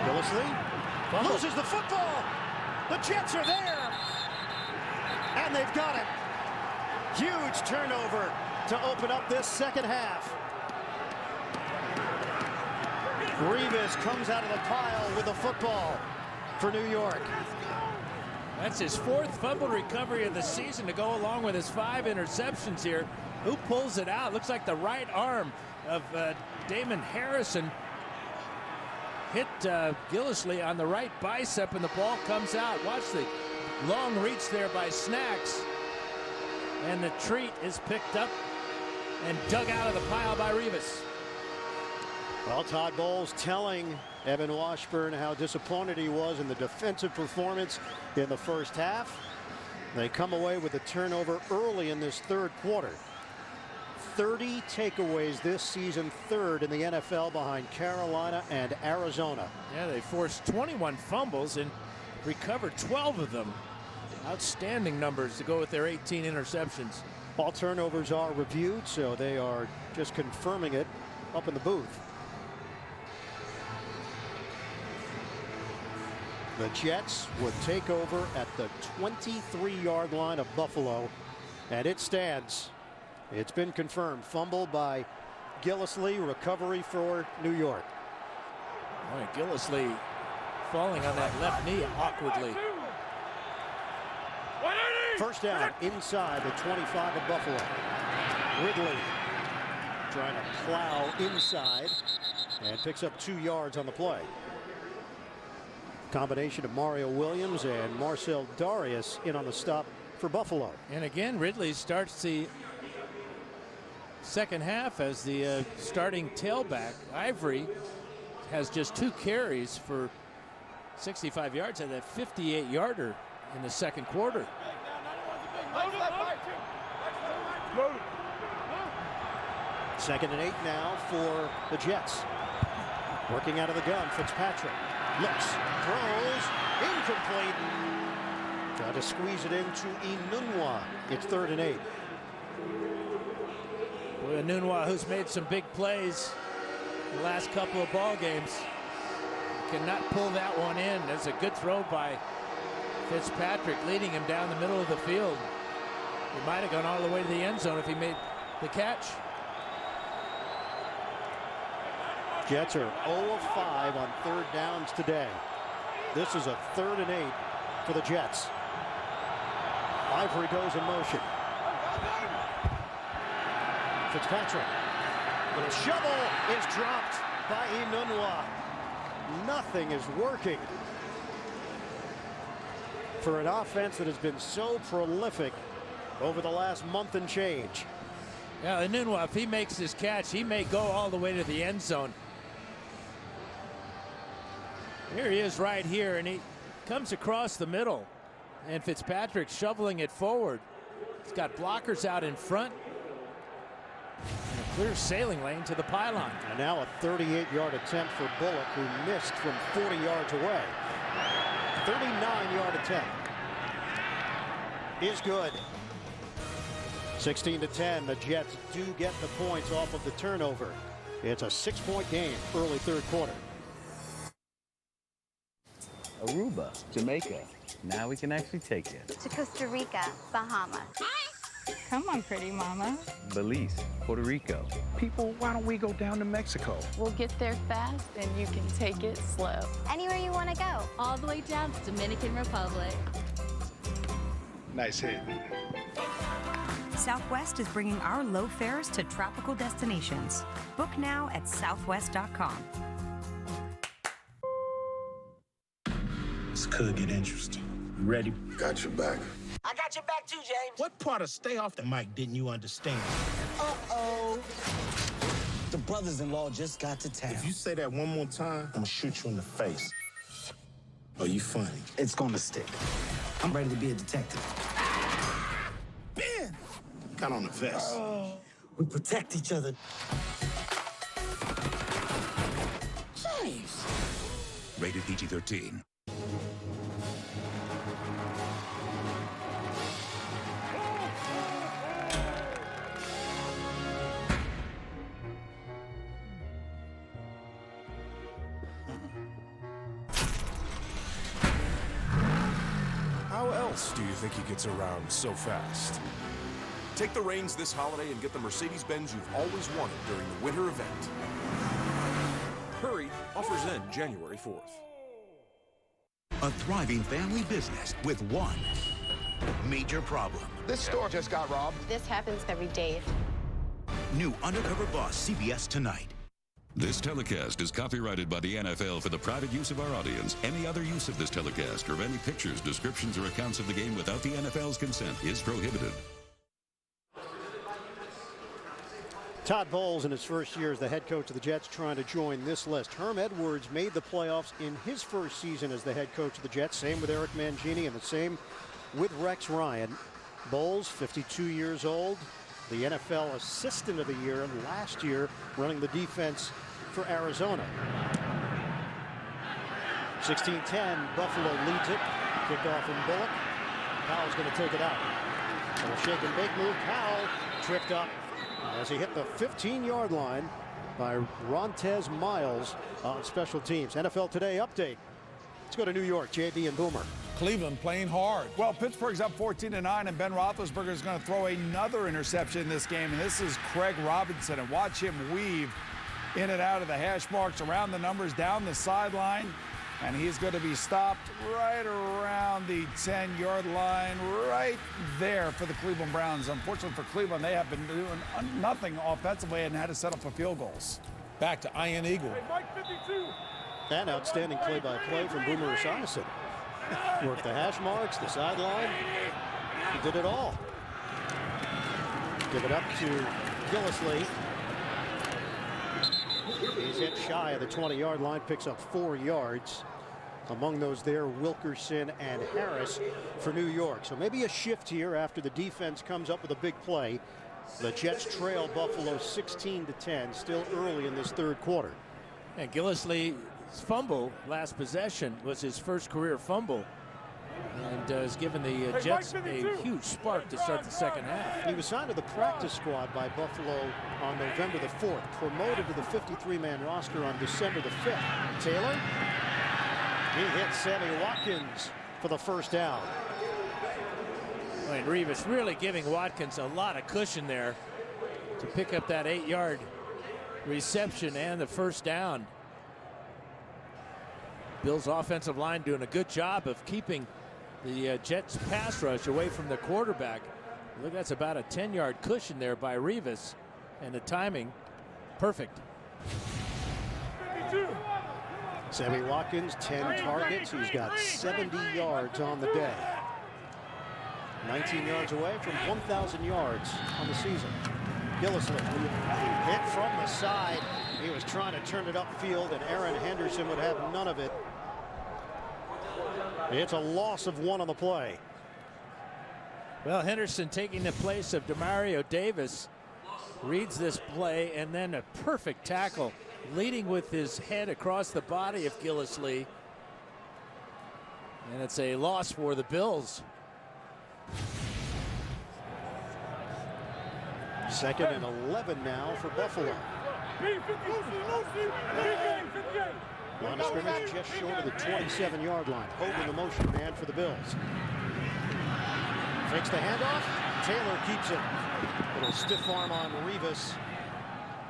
Gillislee loses the football. The Jets are there. And they've got it. Huge turnover to open up this second half. Revis comes out of the pile with the football for New York. That's his 4th fumble recovery of the season to go along with his 5 interceptions here. Who pulls it out? Looks like the right arm of Damon Harrison hit Gillislee on the right bicep, and the ball comes out. Watch the long reach there by Snacks. And the treat is picked up and dug out of the pile by Revis. Well, Todd Bowles telling Evan Washburn how disappointed he was in the defensive performance in the first half. They come away with a turnover early in this third quarter. 30 takeaways this season, 3rd in the NFL behind Carolina and Arizona. Yeah, they forced 21 fumbles and recovered 12 of them. Outstanding numbers to go with their 18 interceptions. All turnovers are reviewed, so they are just confirming it up in the booth. The Jets would take over at the 23-yard line of Buffalo, and it stands. It's been confirmed. Fumble by Gillislee, recovery for New York. Boy, Gillislee falling on that left knee awkwardly. First down inside the 25 of Buffalo. Ridley trying to plow inside and picks up 2 yards on the play. Combination of Mario Williams and Marcel Darius in on the stop for Buffalo. And again, Ridley starts the second half as the starting tailback. Ivory has just 2 carries for 65 yards and a 58-yarder in the second quarter. Second and 8 now for the Jets. Working out of the gun, Fitzpatrick looks, throws, incomplete. Try to squeeze it into Enunwa. It's 3rd and 8. Well, Enunwa, who's made some big plays the last couple of ball games, cannot pull that one in. That's a good throw by Fitzpatrick, leading him down the middle of the field. He might have gone all the way to the end zone if he made the catch. Jets are 0 of 5 on 3rd downs today. This is a 3rd and 8 for the Jets. Ivory goes in motion. Fitzpatrick with a shovel is dropped by Enunwa. Nothing is working for an offense that has been so prolific over the last month and change. Yeah, Enunwa, if he makes this catch, he may go all the way to the end zone. Here he is right here, and he comes across the middle. And Fitzpatrick shoveling it forward. He's got blockers out in front. And a clear sailing lane to the pylon. And now a 38-yard attempt for Bullock, who missed from 40 yards away. 39-yard attempt is good. 16-10, the Jets do get the points off of the turnover. It's a 6-point game early 3rd quarter. Aruba, Jamaica. Now we can actually take it. To Costa Rica, Bahamas. Come on, pretty mama. Belize, Puerto Rico. People, why don't we go down to Mexico? We'll get there fast and you can take it slow. Anywhere you want to go. All the way down to Dominican Republic. Nice hit. Southwest is bringing our low fares to tropical destinations. Book now at southwest.com. This could get interesting. You ready? Got your back. I got your back too, James. What part of stay off the mic didn't you understand? Uh-oh. The brothers-in-law just got to town. If you say that one more time, I'm gonna shoot you in the face. Oh, you funny. It's gonna stick. I'm ready to be a detective. Ben! Got on the vest. We protect each other. James! Rated PG-13. How else do you think he gets around so fast? Take the reins this holiday and get the Mercedes-Benz you've always wanted during the winter event. Hurry, offers end January 4th. A thriving family business with one major problem. This store just got robbed. This happens every day. New Undercover Boss, CBS tonight. This telecast is copyrighted by the NFL for the private use of our audience. Any other use of this telecast or of any pictures, descriptions, or accounts of the game without the NFL's consent is prohibited. Todd Bowles, in his first year as the head coach of the Jets, trying to join this list. Herm Edwards made the playoffs in his first season as the head coach of the Jets. Same with Eric Mangini and the same with Rex Ryan. Bowles, 52 years old, the NFL Assistant of the Year last year, running the defense for Arizona. 16-10, Buffalo leads it. Kickoff in Bullock. Powell's going to take it out. And a shake and bake move. Powell tripped up as he hit the 15-yard line by Rontez Miles on special teams. NFL Today update. Let's go to New York. JB and Boomer. Cleveland playing hard. Well, Pittsburgh's up 14-9, and Ben Roethlisberger is going to throw another interception in this game, and this is Craig Robinson. And watch him weave in and out of the hash marks, around the numbers, down the sideline, and he's going to be stopped right around the 10-yard line, right there for the Cleveland Browns. Unfortunately for Cleveland, they have been doing nothing offensively and had to settle for field goals. Back to Ian Eagle. And outstanding play-by-play from Boomer Esiason. Worked the hash marks, the sideline. He did it all. Give it up to Gillislee. He's hit shy of the 20-yard line, picks up 4 yards. Among those there, Wilkerson and Harris for New York. So maybe a shift here after the defense comes up with a big play. The Jets trail Buffalo 16-10, still early in this third quarter. And Gillislee's fumble last possession was his first career fumble, and has given the Jets a huge spark to start the second half. He was signed to the practice squad by Buffalo on November the 4th, promoted to the 53-man roster on December the 5th. Taylor, he hit Sammy Watkins for the first down. And Revis really giving Watkins a lot of cushion there to pick up that 8-yard reception and the first down. Bill's offensive line doing a good job of keeping the Jets pass rush away from the quarterback. Look, that's about a 10-yard cushion there by Revis, and the timing perfect. Sammy Watkins, 10 targets. He's got 70 yards on the day. 19 yards away from 1,000 yards on the season. Gillislee hit from the side. He was trying to turn it upfield, and Aaron Henderson would have none of it. It's a loss of 1 on the play. Well, Henderson taking the place of Demario Davis reads this play, and then a perfect tackle, leading with his head across the body of Gillislee. And it's a loss for the Bills. Second and 11 now for Buffalo. Line of scrimmage just short of the 27-yard line. Hogan, the motion man for the Bills. Fakes the handoff. Taylor keeps it. Little stiff arm on Revis.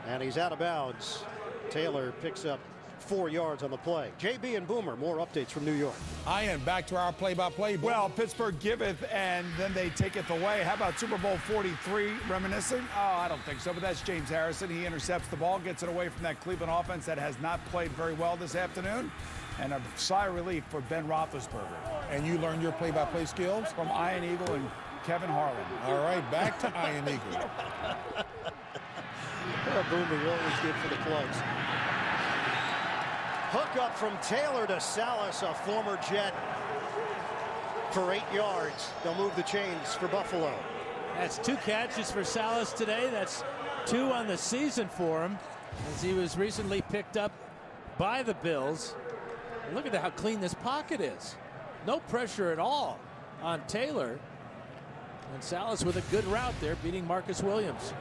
And he's out of bounds. Taylor picks up 4 yards on the play. JB and Boomer, more updates from New York. Ian, back to our play-by-play. Well, Pittsburgh giveth, and then they take it away. How about Super Bowl 43 reminiscing? Oh, I don't think so, but that's James Harrison. He intercepts the ball, gets it away from that Cleveland offense that has not played very well this afternoon. And a sigh of relief for Ben Roethlisberger. And you learned your play-by-play skills? From Ian Eagle and Kevin Harlan. All right, back to Ian Eagle. Boomer always good for the plugs. Hook up from Taylor to Salas, a former Jet, for 8 yards. They'll move the chains for Buffalo. That's 2 catches for Salas today. That's 2 on the season for him, as he was recently picked up by the Bills. And look at how clean this pocket is. No pressure at all on Taylor. And Salas with a good route there, beating Marcus Williams.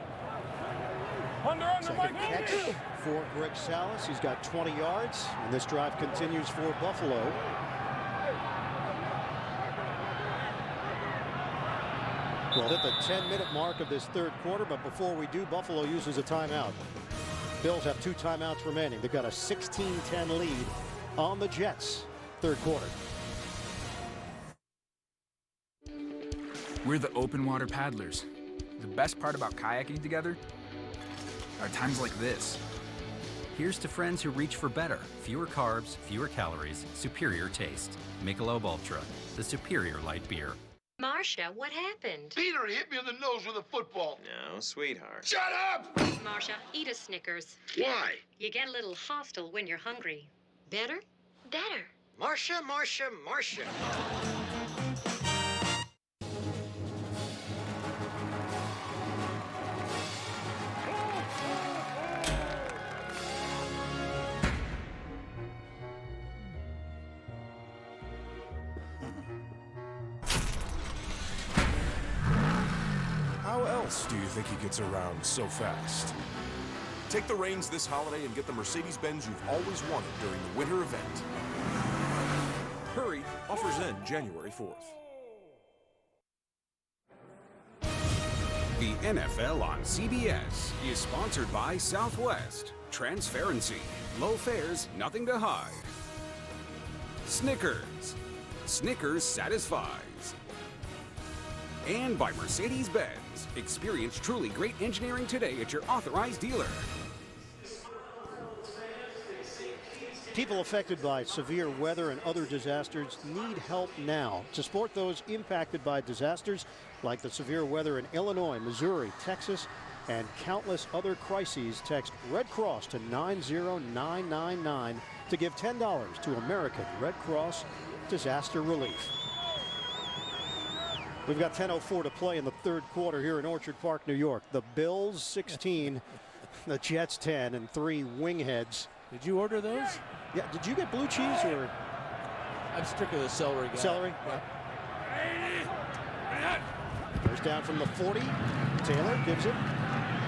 Second catch for Greg Salas. He's got 20 yards, and this drive continues for Buffalo. We'll hit the 10-minute mark of this third quarter, but before we do, Buffalo uses a timeout. Bills have 2 timeouts remaining. They've got a 16-10 lead on the Jets. Third quarter. We're the open water paddlers. The best part about kayaking together are times like this. Here's to friends who reach for better. Fewer carbs, fewer calories, superior taste. Michelob Ultra, the superior light beer. Marcia, what happened? Peter hit me in the nose with a football. No, sweetheart. Shut up! Marcia, eat a Snickers. Why? You get a little hostile when you're hungry. Better? Better. Marcia, Marcia, Marcia. How else do you think he gets around so fast? Take the reins this holiday and get the Mercedes-Benz you've always wanted during the winter event. Hurry, offers end January 4th. The NFL on CBS is sponsored by Southwest. Transparency, low fares, nothing to hide. Snickers. Snickers satisfies. And by Mercedes-Benz. Experience truly great engineering today at your authorized dealer. People affected by severe weather and other disasters need help now. To support those impacted by disasters like the severe weather in Illinois, Missouri, Texas, and countless other crises, text Red Cross to 90999 to give $10 to American Red Cross Disaster Relief. We've got 10:04 to play in the third quarter here in Orchard Park, New York. The Bills 16, the Jets 10, and 3 wingheads. Did you order those? Yeah. Did you get blue cheese or? I'm strictly the celery guy. Celery? Yeah. First down from the 40. Taylor gives it.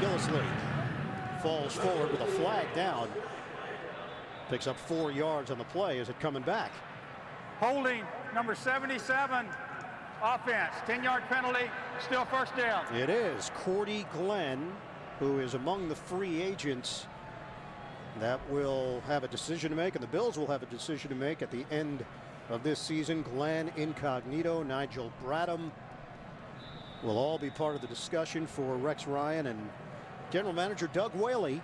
Gillislee falls forward with a flag down. Picks up 4 yards on the play. Is it coming back? Holding number 77. Offense, 10-yard penalty, still first down. It is Cordy Glenn, who is among the free agents that will have a decision to make, and the Bills will have a decision to make at the end of this season. Glenn, Incognito, Nigel Bradham will all be part of the discussion for Rex Ryan and General Manager Doug Whaley.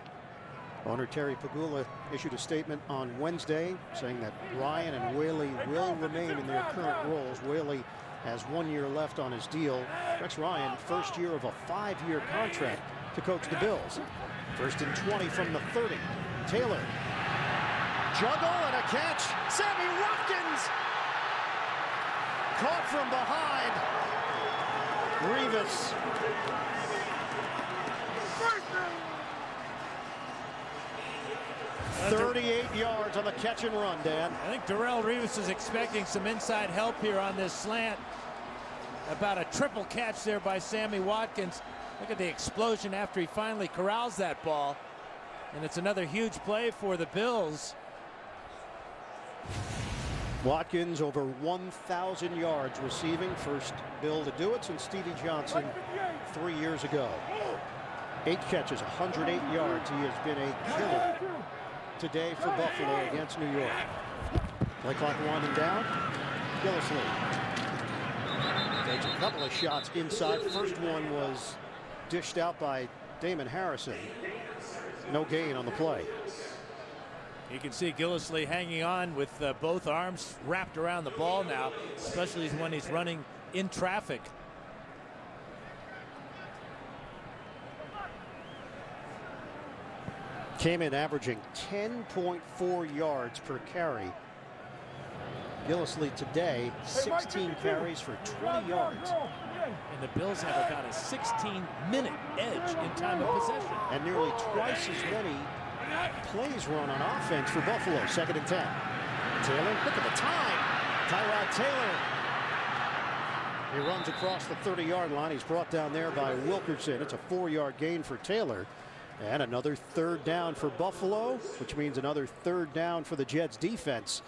Owner Terry Pagula issued a statement on Wednesday saying that Ryan and Whaley will remain in their current roles. Whaley has 1 year left on his deal. Rex Ryan, first year of a 5-year contract to coach the Bills. First and 20 from the 30. Taylor. Juggle and a catch. Sammy Watkins. Caught from behind. Rivas. Uh, 38 yards on the catch and run, Dan. I think Darrelle Revis is expecting some inside help here on this slant. About a triple catch there by Sammy Watkins. Look at the explosion after he finally corrals that ball. And it's another huge play for the Bills. Watkins over 1,000 yards receiving. First Bill to do it since Stevie Johnson 3 years ago. 8 catches, 108 yards. He has been a killer today for Buffalo against New York. Play clock winding down. Gillislee takes a couple of shots inside. First one was dished out by Damon Harrison. No gain on the play. You can see Gillislee hanging on with both arms wrapped around the ball now, especially when he's running in traffic. Came in averaging 10.4 yards per carry. Gillislee today, 16 carries for 20 yards. And the Bills have about a 16-minute edge in time of possession. And nearly twice as many plays run on offense for Buffalo. 2nd and 10. Taylor, look at the time. Tyrod Taylor. He runs across the 30-yard line. He's brought down there by Wilkerson. It's a 4-yard gain for Taylor. And another 3rd down for Buffalo, which means another 3rd down for the Jets defense.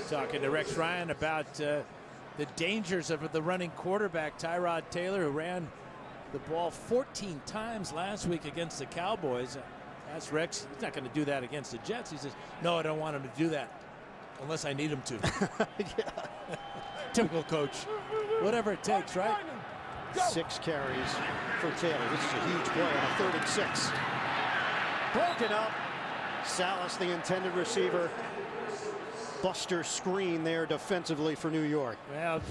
Talking to Rex Ryan about the dangers of the running quarterback, Tyrod Taylor, who ran the ball 14 times last week against the Cowboys. That's Rex. He's not going to do that against the Jets. He says, no, I don't want him to do that unless I need him to. Yeah. Typical coach. Whatever it takes, right? 6 carries for Taylor. This is a huge play on a 3rd and 6. Broken up. Salas, the intended receiver. Buster screen there defensively for New York. Well,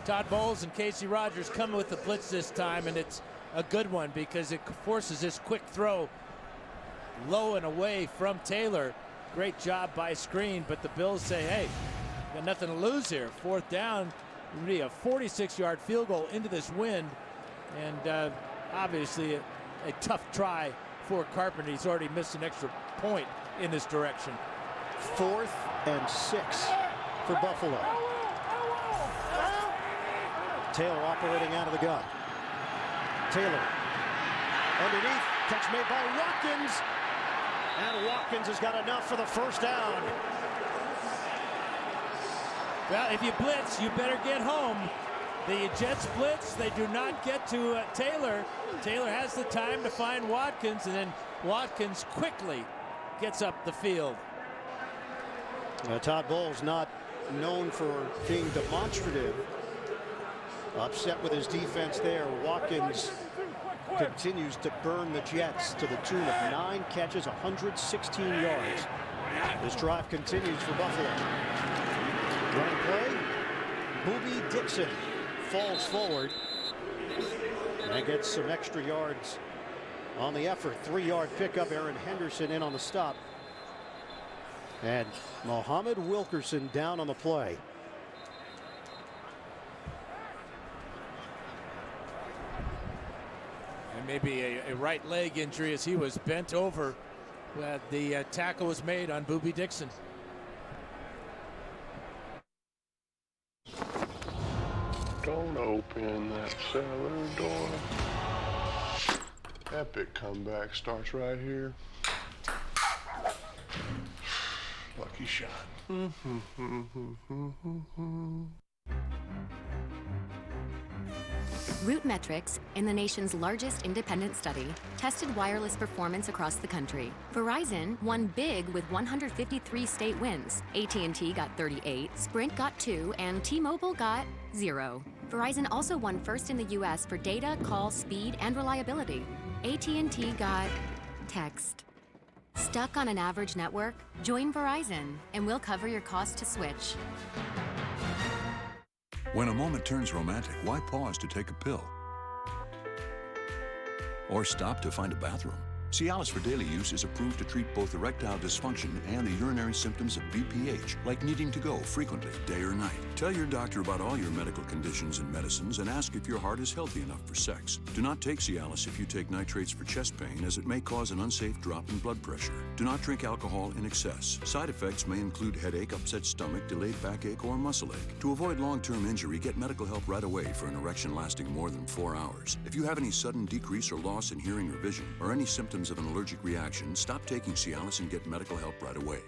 Todd Bowles and Casey Rogers come with the blitz this time, and it's a good one because it forces this quick throw low and away from Taylor. Great job by screen, but the Bills say, hey, got nothing to lose here. 4th down, it would be a 46-yard field goal into this wind, and obviously a tough try for Carpenter. He's already missed an extra point in this direction. 4th and 6 for Buffalo. Taylor operating out of the gun. Taylor underneath, catch made by Watkins, and Watkins has got enough for the 1st down. Well, if you blitz, you better get home. The Jets blitz, they do not get to Taylor. Taylor has the time to find Watkins, and then Watkins quickly gets up the field. Todd Bowles not known for being demonstrative. Upset with his defense there. Watkins continues to burn the Jets to the tune of 9 catches, 116 yards. This drive continues for Buffalo. Running play. Boobie Dixon falls forward and gets some extra yards on the effort. 3-yard pickup. Aaron Henderson in on the stop. And Muhammad Wilkerson down on the play. And maybe a right leg injury as he was bent over. The tackle was made on Boobie Dixon. Don't open that cellar door. Epic comeback starts right here. Lucky shot. RootMetrics, in the nation's largest independent study, tested wireless performance across the country. Verizon won big with 153 state wins. AT&T got 38, Sprint got 2, and T-Mobile got 0. Verizon also won first in the U.S. for data, call, speed, and reliability. AT&T got text. Stuck on an average network? Join Verizon, and we'll cover your cost to switch. When a moment turns romantic, why pause to take a pill? Or stop to find a bathroom? Cialis for daily use is approved to treat both erectile dysfunction and the urinary symptoms of BPH, like needing to go frequently, day or night. Tell your doctor about all your medical conditions and medicines and ask if your heart is healthy enough for sex. Do not take Cialis if you take nitrates for chest pain, as it may cause an unsafe drop in blood pressure. Do not drink alcohol in excess. Side effects may include headache, upset stomach, delayed backache, or muscle ache. To avoid long-term injury, get medical help right away for an erection lasting more than 4 hours. If you have any sudden decrease or loss in hearing or vision, or any symptoms of an allergic reaction, stop taking Cialis and get medical help right away.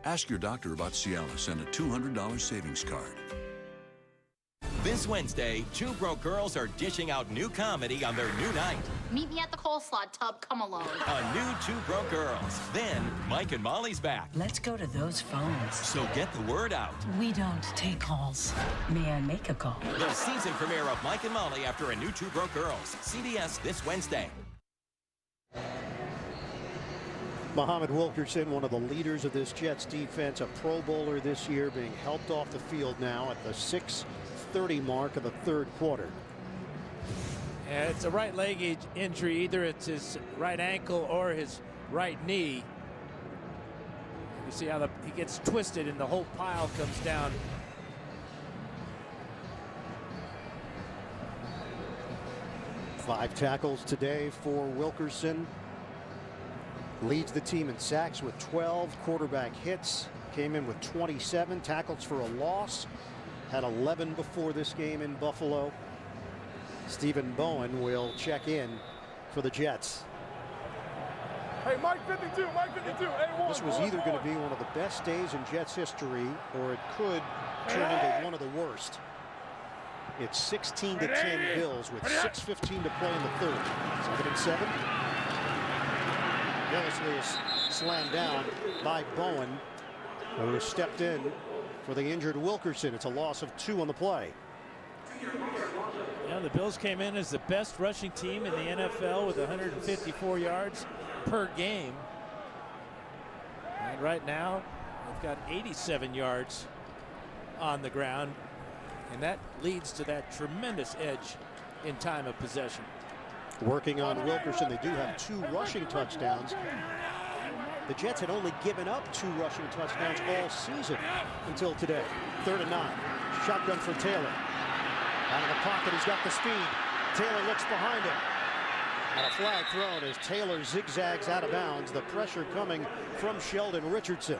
Ask your doctor about Cialis and a $200 savings card. This Wednesday, Two Broke Girls are dishing out new comedy on their new night. Meet me at the coleslaw tub, come alone. A new Two Broke Girls. Then, Mike and Molly's back. Let's go to those phones. So get the word out. We don't take calls. May I make a call? The season premiere of Mike and Molly after a new Two Broke Girls. CBS this Wednesday. Muhammad Wilkerson, one of the leaders of this Jets defense, a Pro Bowler this year, being helped off the field now at the 6:30 mark of the third quarter. And it's a right leg injury. Either it's his right ankle or his right knee. You see how he gets twisted and the whole pile comes down. Five tackles today for Wilkerson. Leads the team in sacks with 12. Quarterback hits. Came in with 27. Tackles for a loss. Had 11 before this game in Buffalo. Stephen Bowen will check in for the Jets. Hey, Mike 52, Mike 52, A1. This was either going to be one of the best days in Jets history, or it could turn into one of the worst. It's 16-10 Bills with 6:15 to play in the third. 2nd and 7. Gillisley is slammed down by Bowen, who stepped in for the injured Wilkerson. It's a loss of 2 on the play. Yeah, the Bills came in as the best rushing team in the NFL with 154 yards per game. And right now, they've got 87 yards on the ground. And that leads to that tremendous edge in time of possession. Working on Wilkerson, they do have 2 rushing touchdowns. The Jets had only given up 2 rushing touchdowns all season until today. 3rd and 9. Shotgun for Taylor. Out of the pocket, he's got the speed. Taylor looks behind him. And a flag thrown as Taylor zigzags out of bounds. The pressure coming from Sheldon Richardson.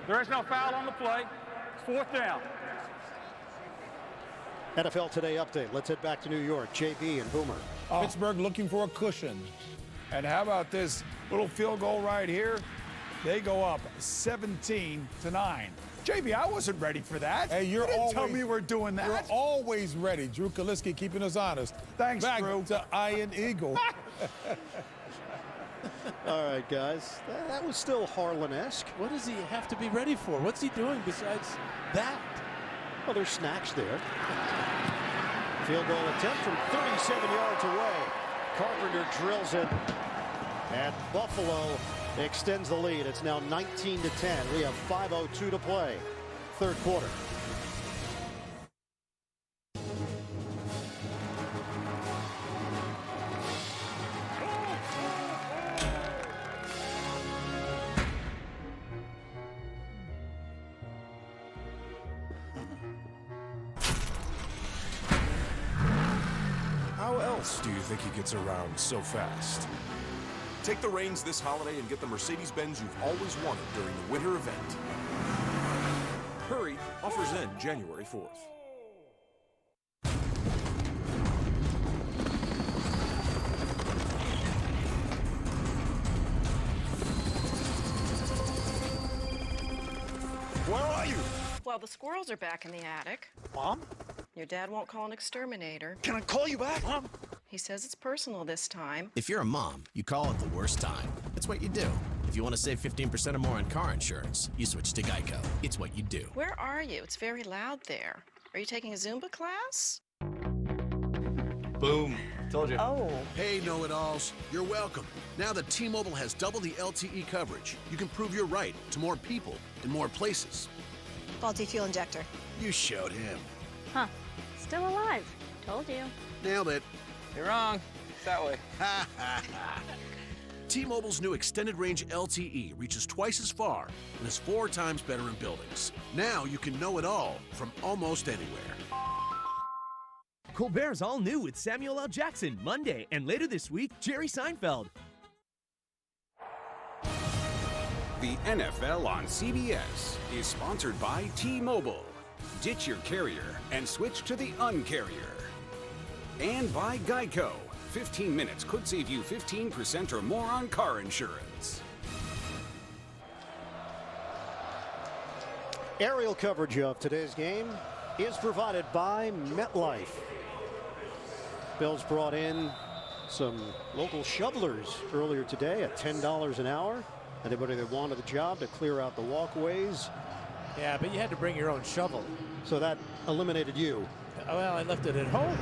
There is no foul on the play. It's 4th down. NFL Today update. Let's head back to New York. JB and Boomer. Pittsburgh looking for a cushion. And how about this little field goal right here? They go up 17-9. JB, I wasn't ready for that. Hey, you didn't tell me we're doing that. You're always ready. Drew Kaliski keeping us honest. Thanks, back Drew. to Iron Eagle. All right, guys. That was still Harlan-esque. What does he have to be ready for? What's he doing besides that? Well, there's snacks there. Field goal attempt from 37 yards away. Carpenter drills it. And Buffalo extends the lead. It's now 19-10. We have 5:02 to play. 3rd quarter. How else do you think he gets around so fast? Take the reins this holiday and get the Mercedes-Benz you've always wanted during the winter event. Hurry, offers end January 4th. Where are you? Well, the squirrels are back in the attic. Mom? Your dad won't call an exterminator. Can I call you back, Mom? He says it's personal this time. If you're a mom, you call it the worst time. It's what you do. If you want to save 15% or more on car insurance, you switch to Geico. It's what you do. Where are you? It's very loud there. Are you taking a Zumba class? Boom. Told you. Oh. Hey, know-it-alls. You're welcome. Now that T-Mobile has double the LTE coverage, you can prove you're right to more people in more places. Faulty fuel injector. You showed him. Huh. Still alive. Told you. Nailed it. You're wrong. It's that way. T-Mobile's new extended range LTE reaches twice as far and is 4 times better in buildings. Now you can know it all from almost anywhere. Colbert's all new with Samuel L. Jackson Monday, and later this week, Jerry Seinfeld. The NFL on CBS is sponsored by T-Mobile. Ditch your carrier and switch to the Un-carrier. And by Geico. 15 minutes could save you 15% or more on car insurance. Aerial coverage of today's game is provided by MetLife. Bills brought in some local shovelers earlier today at $10 an hour. Anybody that wanted the job to clear out the walkways. Yeah, but you had to bring your own shovel. So that eliminated you. Well, I left it at home.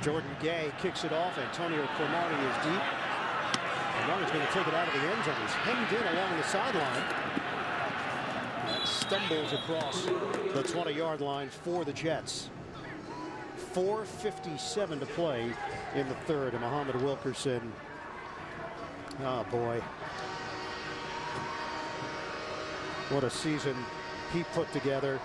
Jordan Gay kicks it off. Antonio Cromartie is deep. And Young's going to take it out of the end zone. He's hemmed in along the sideline. That's stumbles across the 20-yard line for the Jets. 4:57 to play in the third, and Muhammad Wilkerson, oh boy, what a season he put together.